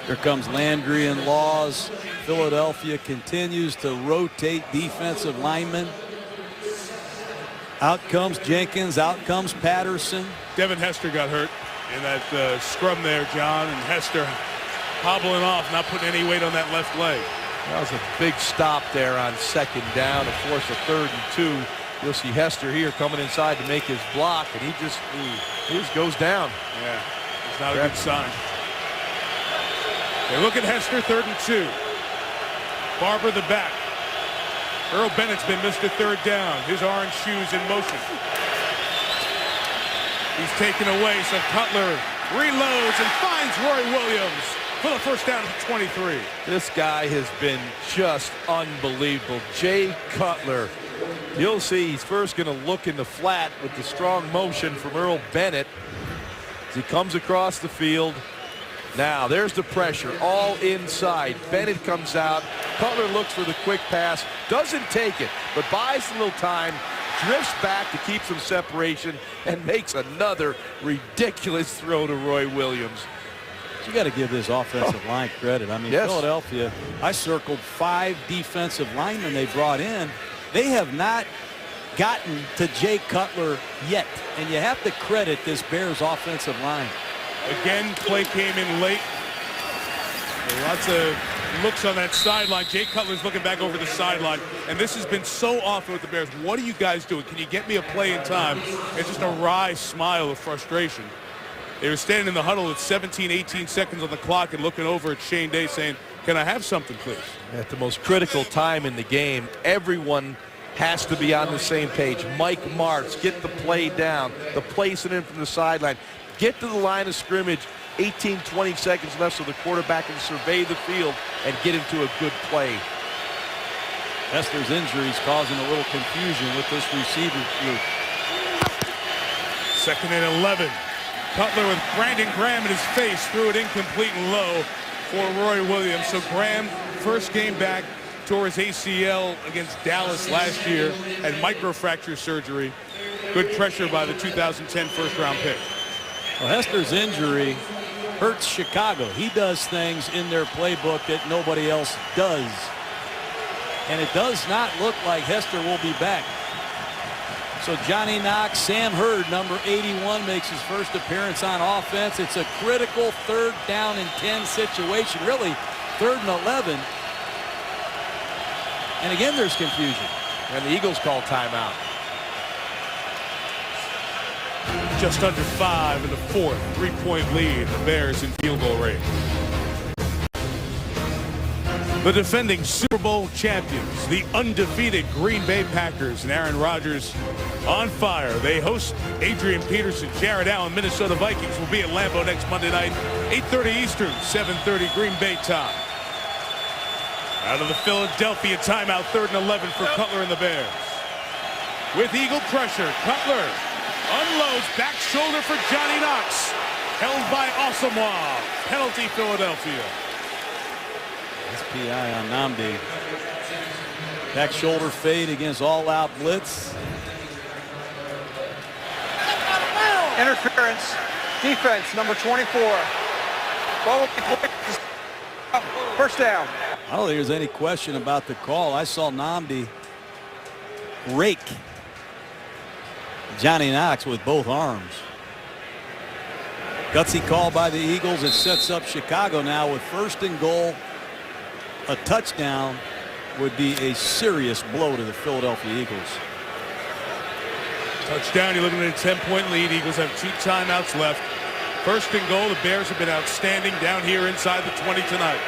Here comes Landry and Laws. Philadelphia continues to rotate defensive linemen. Out comes Jenkins. Out comes Patterson. Devin Hester got hurt in that scrum there, John. And Hester hobbling off, not putting any weight on that left leg. That was a big stop there on second down to force a 3rd and 2. You'll see Hester here coming inside to make his block, and he just goes down. Yeah, it's not a good sign. They look at Hester, 3rd and 2. Barber the back. Earl Bennett's been Mr. 3rd down. His orange shoes in motion. He's taken away, so Cutler reloads and finds Roy Williams for the first down at 23. This guy has been just unbelievable. Jay Cutler. You'll see he's first going to look in the flat with the strong motion from Earl Bennett as he comes across the field. Now there's the pressure all inside. Bennett comes out. Cutler looks for the quick pass. Doesn't take it, but buys a little time. Drifts back to keep some separation and makes another ridiculous throw to Roy Williams. You got to give this offensive line credit. I mean, yes. Philadelphia, I circled 5 defensive linemen they brought in. They have not gotten to Jay Cutler yet, and you have to credit this Bears offensive line. Again, play came in late. Lots of looks on that sideline. Jay Cutler's looking back over the sideline, and this has been so often with the Bears. What are you guys doing? Can you get me a play in time? It's just a wry smile of frustration. They were standing in the huddle with 17, 18 seconds on the clock and looking over at Shane Day saying, can I have something, please? At the most critical time in the game, everyone has to be on the same page. Mike Martz, get the play down, the placing in from the sideline. Get to the line of scrimmage, 18, 20 seconds left so the quarterback can survey the field and get into a good play. Hester's injury is causing a little confusion with this receiver group. 2nd and 11. Cutler with Brandon Graham in his face, threw it incomplete and low for Roy Williams. So Graham, first game back, tore his ACL against Dallas last year, had microfracture surgery. Good pressure by the 2010 first-round pick. Well, Hester's injury hurts Chicago. He does things in their playbook that nobody else does. And it does not look like Hester will be back. So Johnny Knox, Sam Hurd, number 81, makes his first appearance on offense. It's a critical 3rd down and 10 situation. Really, 3rd and 11. And again, there's confusion. And the Eagles call timeout. Just under 5 in the 4th. 3-point lead. The Bears in field goal range. The defending Super Bowl champions, the undefeated Green Bay Packers, and Aaron Rodgers on fire. They host Adrian Peterson. Jared Allen, Minnesota Vikings will be at Lambeau next Monday night, 8:30 Eastern, 7:30 Green Bay time. Out of the Philadelphia timeout, 3rd and 11 for Cutler and the Bears. With Eagle pressure, Cutler unloads, back shoulder for Johnny Knox. Held by Asamoah. Penalty, Philadelphia. That's PI on Nnamdi. Back shoulder fade against all-out blitz. Interference. Defense, number 24. First down. I don't think there's any question about the call. I saw Nnamdi rake Johnny Knox with both arms. Gutsy call by the Eagles. It sets up Chicago now with 1st and goal. A touchdown would be a serious blow to the Philadelphia Eagles. Touchdown, you're looking at a 10-point lead. Eagles have 2 timeouts left. 1st and goal. The Bears have been outstanding down here inside the 20 tonight.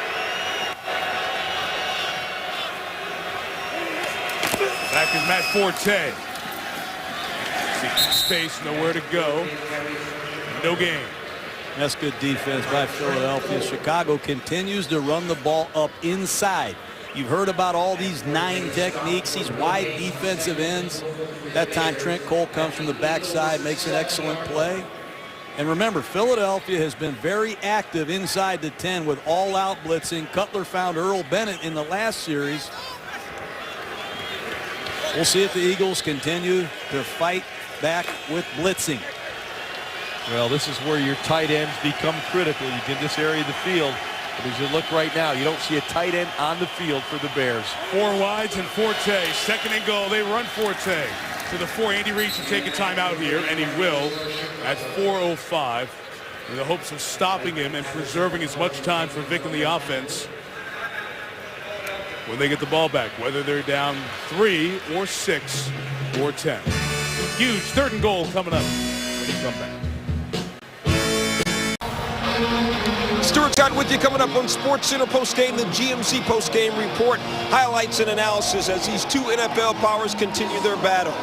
Back is Matt Forte. Seeking space, nowhere to go. No game. That's good defense by Philadelphia. Chicago continues to run the ball up inside. You've heard about all these 9 techniques, these wide defensive ends. That time Trent Cole comes from the backside, makes an excellent play. And remember, Philadelphia has been very active inside the 10 with all-out blitzing. Cutler found Earl Bennett in the last series. We'll see if the Eagles continue to fight back with blitzing. Well, this is where your tight ends become critical. You get this area of the field. But as you look right now, you don't see a tight end on the field for the Bears. 4 wides and Forte. 2nd and goal. They run Forte to the 4. Andy Reid should take a timeout here, and he will at 4:05. in the hopes of stopping him and preserving as much time for Vic in the offense when they get the ball back, whether they're down 3 or 6 or 10. Huge 3rd and goal coming up when we come back. Stuart Scott with you coming up on SportsCenter postgame, the GMC postgame report. Highlights and analysis as these two NFL powers continue their battle.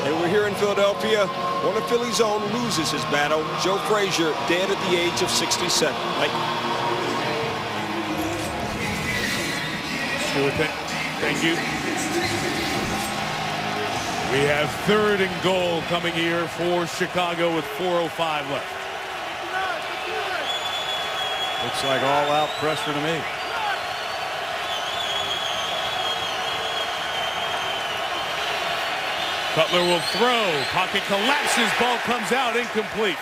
And we're here in Philadelphia. One of Philly's own loses his battle. Joe Frazier, dead at the age of 67. Mike. Stuart, thank you. We have 3rd and goal coming here for Chicago with 4:05 left. Looks like all-out pressure to me. Cutler will throw. Pocket collapses. Ball comes out incomplete.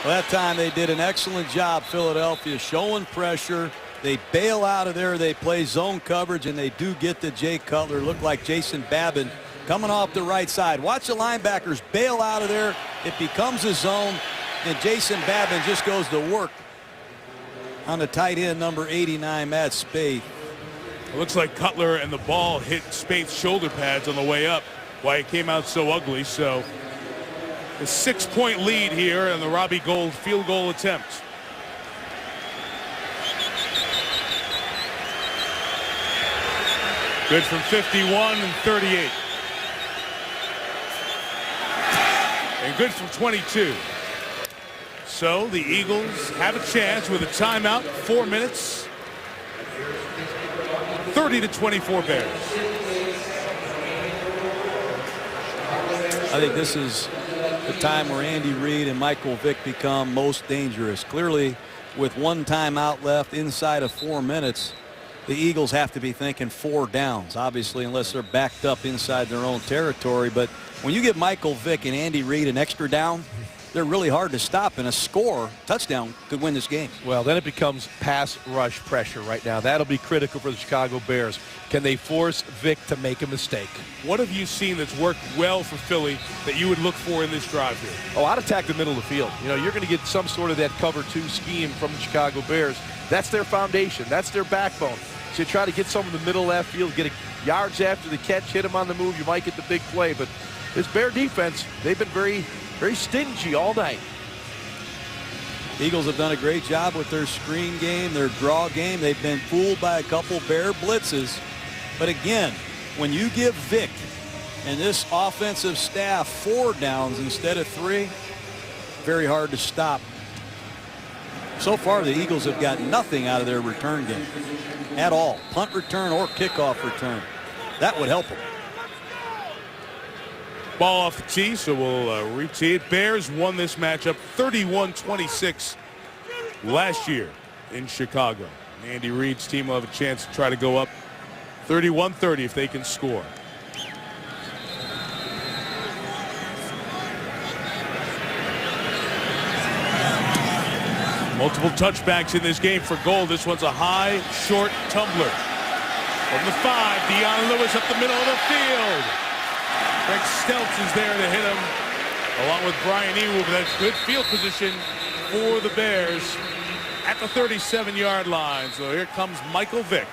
Well, that time they did an excellent job, Philadelphia, showing pressure. They bail out of there. They play zone coverage, and they do get to Jay Cutler. Looked like Jason Babin coming off the right side. Watch the linebackers bail out of there. It becomes a zone, and Jason Babin just goes to work on the tight end, number 89, Matt Spaeth. It looks like Cutler and the ball hit Spaeth's shoulder pads on the way up, why it came out so ugly. So a 6-point lead here on the Robbie Gould field goal attempt. Good from 51 and 38. And good from 22. So the Eagles have a chance with a timeout, 4 minutes. 30-24 Bears. I think this is the time where Andy Reid and Michael Vick become most dangerous. Clearly, with 1 timeout left inside of 4 minutes, the Eagles have to be thinking 4 downs, obviously, unless they're backed up inside their own territory. But when you give Michael Vick and Andy Reid an extra down, they're really hard to stop, and a touchdown could win this game. Well, then it becomes pass rush pressure right now. That'll be critical for the Chicago Bears. Can they force Vick to make a mistake? What have you seen that's worked well for Philly that you would look for in this drive here? Oh, I'd attack the middle of the field. You know, you're going to get some sort of that cover 2 scheme from the Chicago Bears. That's their foundation. That's their backbone. So you try to get some in the middle left field, get yards after the catch, hit them on the move, you might get the big play. But this Bear defense, they've been very stingy all night. Eagles have done a great job with their screen game, their draw game. They've been fooled by a couple Bear blitzes. But again, when you give Vick and this offensive staff 4 downs instead of 3, very hard to stop. So far, the Eagles have got nothing out of their return game at all. Punt return or kickoff return. That would help them. Ball off the tee, so we'll re-tee it. Bears won this matchup 31-26 last year in Chicago. Andy Reid's team will have a chance to try to go up 31-30 if they can score. Multiple touchbacks in this game for Gould. This one's a high, short tumbler. From the 5, Dion Lewis up the middle of the field. Greg Steltz is there to hit him, along with Brian Ewell. But that's good field position for the Bears at the 37-yard line. So here comes Michael Vick.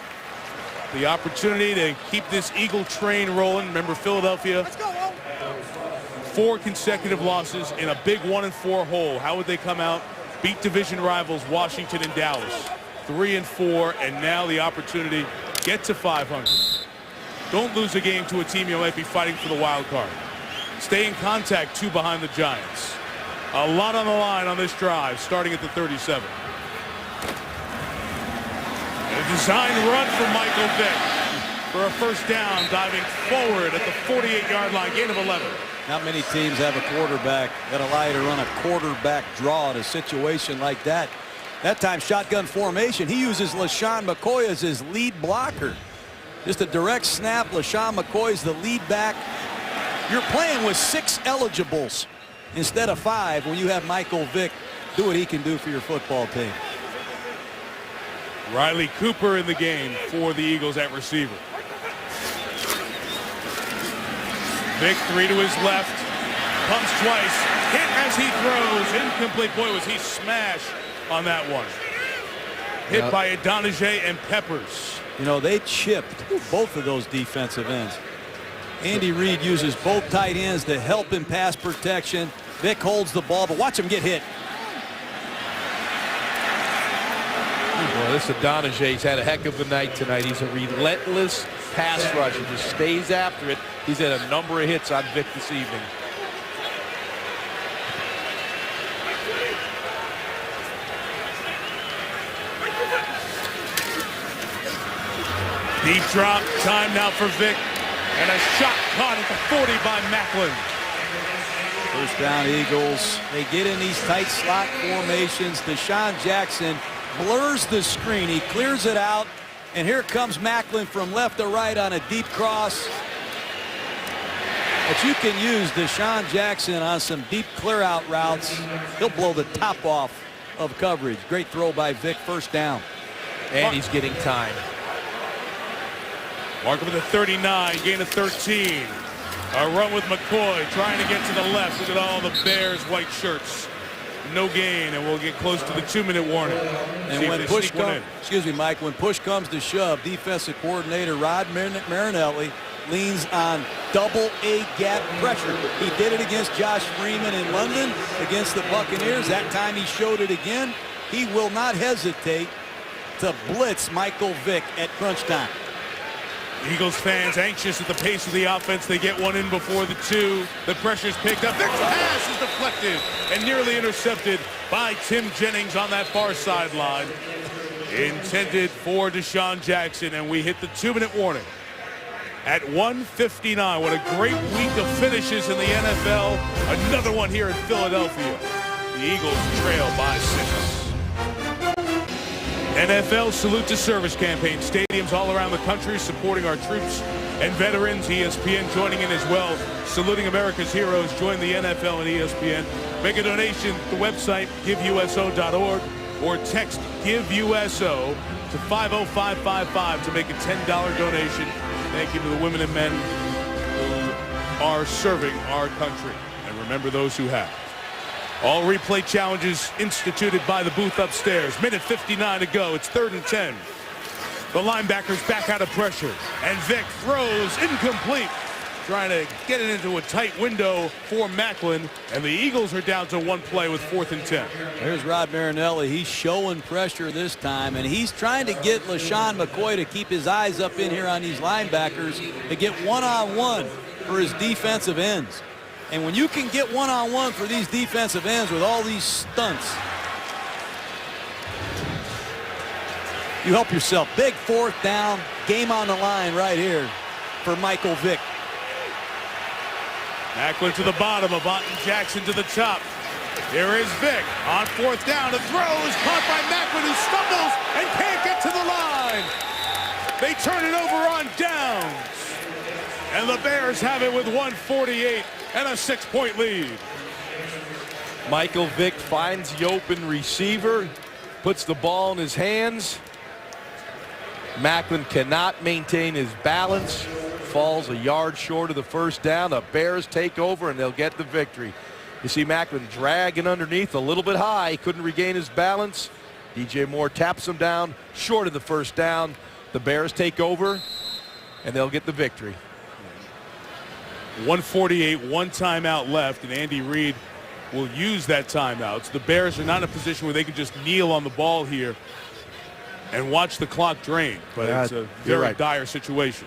The opportunity to keep this Eagle train rolling. Remember, Philadelphia, 4 consecutive losses in a big 1-4 hole. How would they come out? Beat division rivals Washington and Dallas. 3-4, and now the opportunity get to 500. Don't lose a game to a team you might be fighting for the wild card. Stay in contact 2 behind the Giants. A lot on the line on this drive, starting at the 37. A design run from Michael Vick for a first down, diving forward at the 48-yard line, gain of 11. Not many teams have a quarterback that allow you to run a quarterback draw in a situation like that. That time, shotgun formation. He uses LaShawn McCoy as his lead blocker. Just a direct snap. LaShawn McCoy's the lead back. You're playing with 6 eligibles instead of 5 when you have Michael Vick do what he can do for your football team. Riley Cooper in the game for the Eagles at receiver. Vick 3 to his left, pumps twice, hit as he throws, incomplete. Boy, was he smashed on that one. Hit by Idonije and Peppers. You know, they chipped both of those defensive ends. Andy Reid uses both tight ends to help in pass protection. Vic holds the ball, but watch him get hit. Well, this Idonije's had a heck of a night tonight. He's a relentless pass rush. He just stays after it. He's had a number of hits on Vic this evening. Deep drop, time now for Vic, and a shot caught at the 40 by Macklin. First down Eagles. They get in these tight slot formations. DeSean Jackson blurs the screen. He clears it out, and here comes Macklin from left to right on a deep cross. But you can use DeSean Jackson on some deep clear out routes. He'll blow the top off of coverage. Great throw by Vic, first down. And he's getting time. Markham at the 39, gain of 13. A run with McCoy, trying to get to the left. Look at all the Bears white shirts. No gain, and we'll get close to the 2-minute warning. And when push comes, excuse me, Mike, when push comes to shove, defensive coordinator Rod Marinelli leans on double A gap pressure. He did it against Josh Freeman in London against the Buccaneers. That time he showed it again. He will not hesitate to blitz Michael Vick at crunch time. Eagles fans anxious at the pace of the offense. They get one in before the 2. The pressure's picked up. Vick's pass is deflected and nearly intercepted by Tim Jennings on that far sideline. Intended for DeSean Jackson, and we hit the 2-minute warning at 1:59. What a great week of finishes in the NFL. Another one here in Philadelphia. The Eagles trail by 6. NFL Salute to Service campaign. Stadiums all around the country supporting our troops and veterans. ESPN joining in as well. Saluting America's heroes. Join the NFL and ESPN. Make a donation at the website giveuso.org or text GiveUSO to 50555 to make a $10 donation. Thank you to the women and men who are serving our country. And remember those who have. All replay challenges instituted by the booth upstairs. Minute 59 to go. It's 3rd and 10. The linebackers back out of pressure. And Vick throws incomplete. Trying to get it into a tight window for Macklin. And the Eagles are down to 1 play with 4th and 10. There's Rod Marinelli. He's showing pressure this time. And he's trying to get LaShawn McCoy to keep his eyes up in here on these linebackers to get one-on-one for his defensive ends. And when you can get one-on-one for these defensive ends with all these stunts, you help yourself. Big 4th down, game on the line right here for Michael Vick. Macklin to the bottom, Avonte Jackson to the top. Here is Vick on 4th down. A throw is caught by Macklin, who stumbles and can't get to the line. They turn it over on downs. And the Bears have it with 1:48 and a 6-point lead. Michael Vick finds the open receiver, puts the ball in his hands. Macklin cannot maintain his balance, falls a yard short of the 1st down. The Bears take over and they'll get the victory. You see Macklin dragging underneath a little bit high, couldn't regain his balance. DJ Moore taps him down short of the 1st down. The Bears take over and they'll get the victory. 1:48, 1 timeout left, and Andy Reid will use that timeout. So the Bears are not in a position where they can just kneel on the ball here and watch the clock drain. But it's a very dire situation.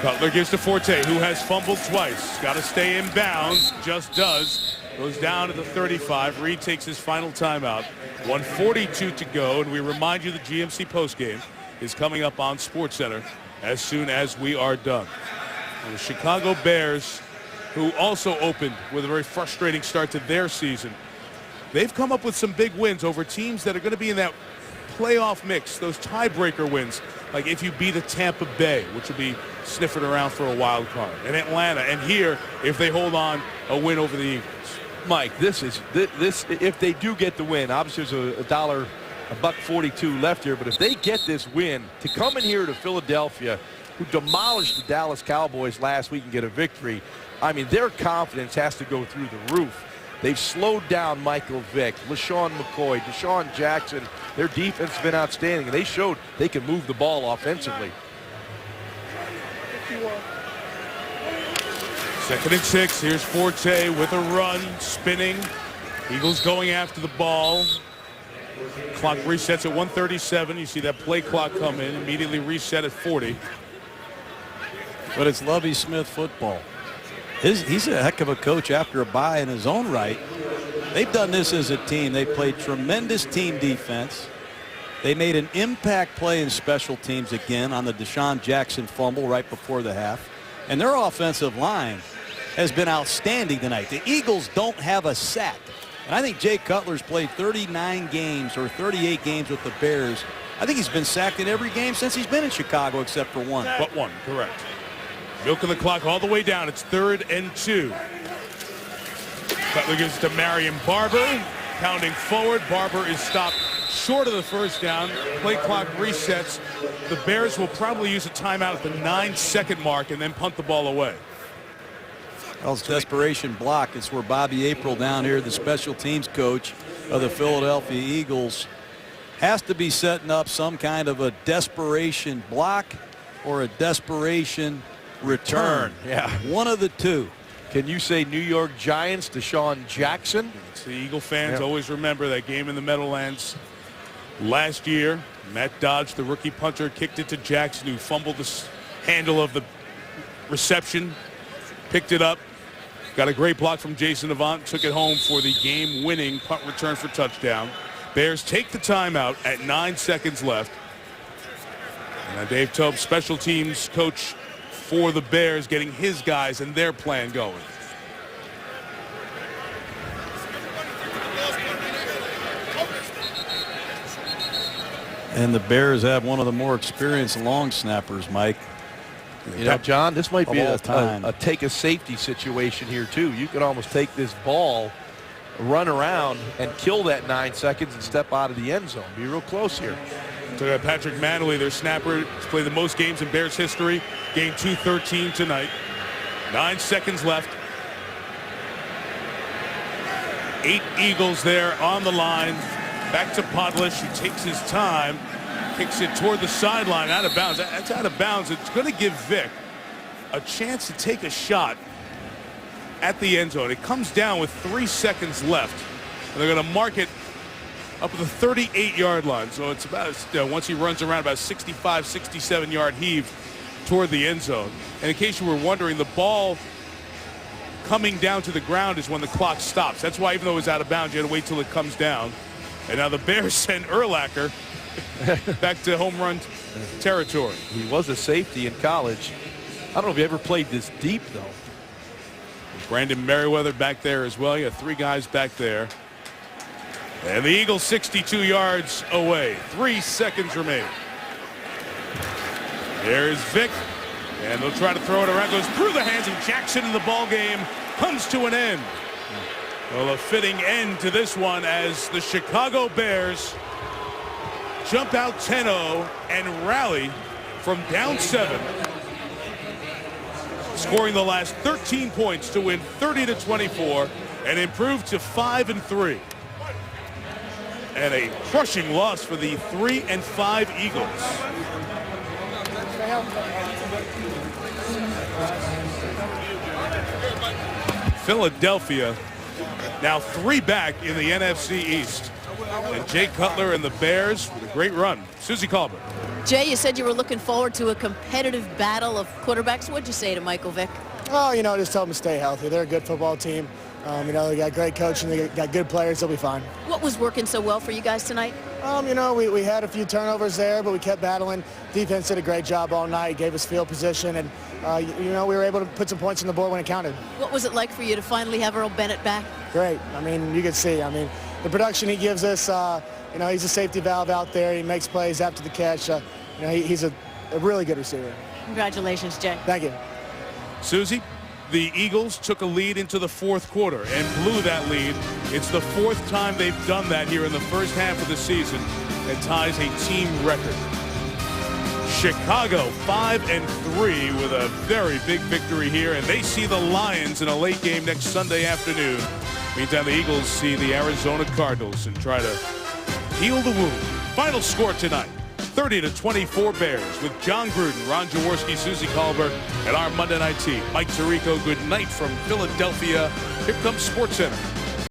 Cutler gives to Forte, who has fumbled twice. Got to stay in bounds. Just does. Goes down to the 35. Reid takes his final timeout. 1:42 to go, and we remind you the GMC postgame is coming up on SportsCenter as soon as we are done. And the Chicago Bears, who also opened with a very frustrating start to their season, they've come up with some big wins over teams that are going to be in that playoff mix, those tiebreaker wins, like if you beat a Tampa Bay, which will be sniffing around for a wild card, and Atlanta, and here if they hold on a win over the Eagles. Mike, this if they do get the win, obviously there's $1.42 left here, but if they get this win, to come in here to Philadelphia who demolished the Dallas Cowboys last week and get a victory, I mean, their confidence has to go through the roof. They've slowed down Michael Vick, LaShawn McCoy, Deshaun Jackson. Their defense has been outstanding, and they showed they can move the ball offensively. 2nd and 6. Here's Forte with a run, spinning. Eagles going after the ball. Clock resets at 1:37. You see that play clock come in, immediately reset at 40. But it's Lovie Smith football. He's a heck of a coach after a bye in his own right. They've done this as a team. They played tremendous team defense. They made an impact play in special teams again on the Deshaun Jackson fumble right before the half. And their offensive line has been outstanding tonight. The Eagles don't have a sack. And I think Jay Cutler's played 39 games or 38 games with the Bears. I think he's been sacked in every game since he's been in Chicago except for one. But one, correct. Milking the clock all the way down. It's 3rd and 2. Cutler gives it to Marion Barber. Pounding forward. Barber is stopped short of the first down. Play clock resets. The Bears will probably use a timeout at the 9-second mark and then punt the ball away. Well, it's desperation block. It's where Bobby April down here, the special teams coach of the Philadelphia Eagles, has to be setting up some kind of a desperation block or a desperation return. Yeah. One of the two. Can you say New York Giants, Deshaun Jackson? The Eagle fans always remember that game in the Meadowlands last year. Matt Dodge, the rookie punter, kicked it to Jackson, who fumbled the handle of the reception, picked it up, got a great block from Jason Avant, took it home for the game-winning punt return for touchdown. Bears take the timeout at 9 seconds left. And Dave Toub, special teams coach for the Bears, getting his guys and their plan going. And the Bears have one of the more experienced long snappers, Mike. You know, John, this might be a take a safety situation here, too. You could almost take this ball, run around, and kill that 9 seconds and step out of the end zone. Be real close here. So Patrick Manley, their snapper, has played the most games in Bears history. Gained 213 tonight. 9 seconds left. 8 Eagles there on the line. Back to Podlish. He takes his time. Kicks it toward the sideline, out of bounds. That's out of bounds. It's going to give Vick a chance to take a shot at the end zone. It comes down with 3 seconds left. And they're going to mark it up at the 38-yard line. So it's about, once he runs around, about 65, 67-yard heave toward the end zone. And in case you were wondering, the ball coming down to the ground is when the clock stops. That's why, even though it was out of bounds, you had to wait till it comes down. And now the Bears send Urlacher back to home run territory. He was a safety in college. I don't know if he ever played this deep, though. Brandon Merriweather back there as well. You got 3 guys back there. And the Eagles 62 yards away. 3 seconds remaining. There's Vick. And they'll try to throw it around. Goes through the hands of Jackson, and the ball game comes to an end. Well, a fitting end to this one as the Chicago Bears jump out 10-0 and rally from down 7, scoring the last 13 points to win 30-24 and improve to 5-3. And a crushing loss for the 3-5 Eagles. Philadelphia now 3 back in the NFC East. And Jay Cutler and the Bears with a great run. Susie Colbert. Jay, you said you were looking forward to a competitive battle of quarterbacks. What'd you say to Michael Vick? Oh, you know, just tell them to stay healthy. They're a good football team. You know, they got great coaching. They got good players. They'll be fine. What was working so well for you guys tonight? You know, we had a few turnovers there, but we kept battling. Defense did a great job all night, gave us field position, and, you know, we were able to put some points on the board when it counted. What was it like for you to finally have Earl Bennett back? Great. I mean, you could see. I mean, the production he gives us, you know, he's a safety valve out there. He makes plays after the catch. You know, he's a really good receiver. Congratulations, Jay. Thank you. Susie, the Eagles took a lead into the 4th quarter and blew that lead. It's the 4th time they've done that here in the first half of the season and ties a team record. Chicago 5-3 with a very big victory here, and they see the Lions in a late game next Sunday afternoon. Meantime, the Eagles see the Arizona Cardinals and try to heal the wound. Final score tonight, 30-24 Bears, with John Gruden, Ron Jaworski, Susie Colbert, and our Monday night team. Mike Tirico, good night from Philadelphia. Here comes SportsCenter.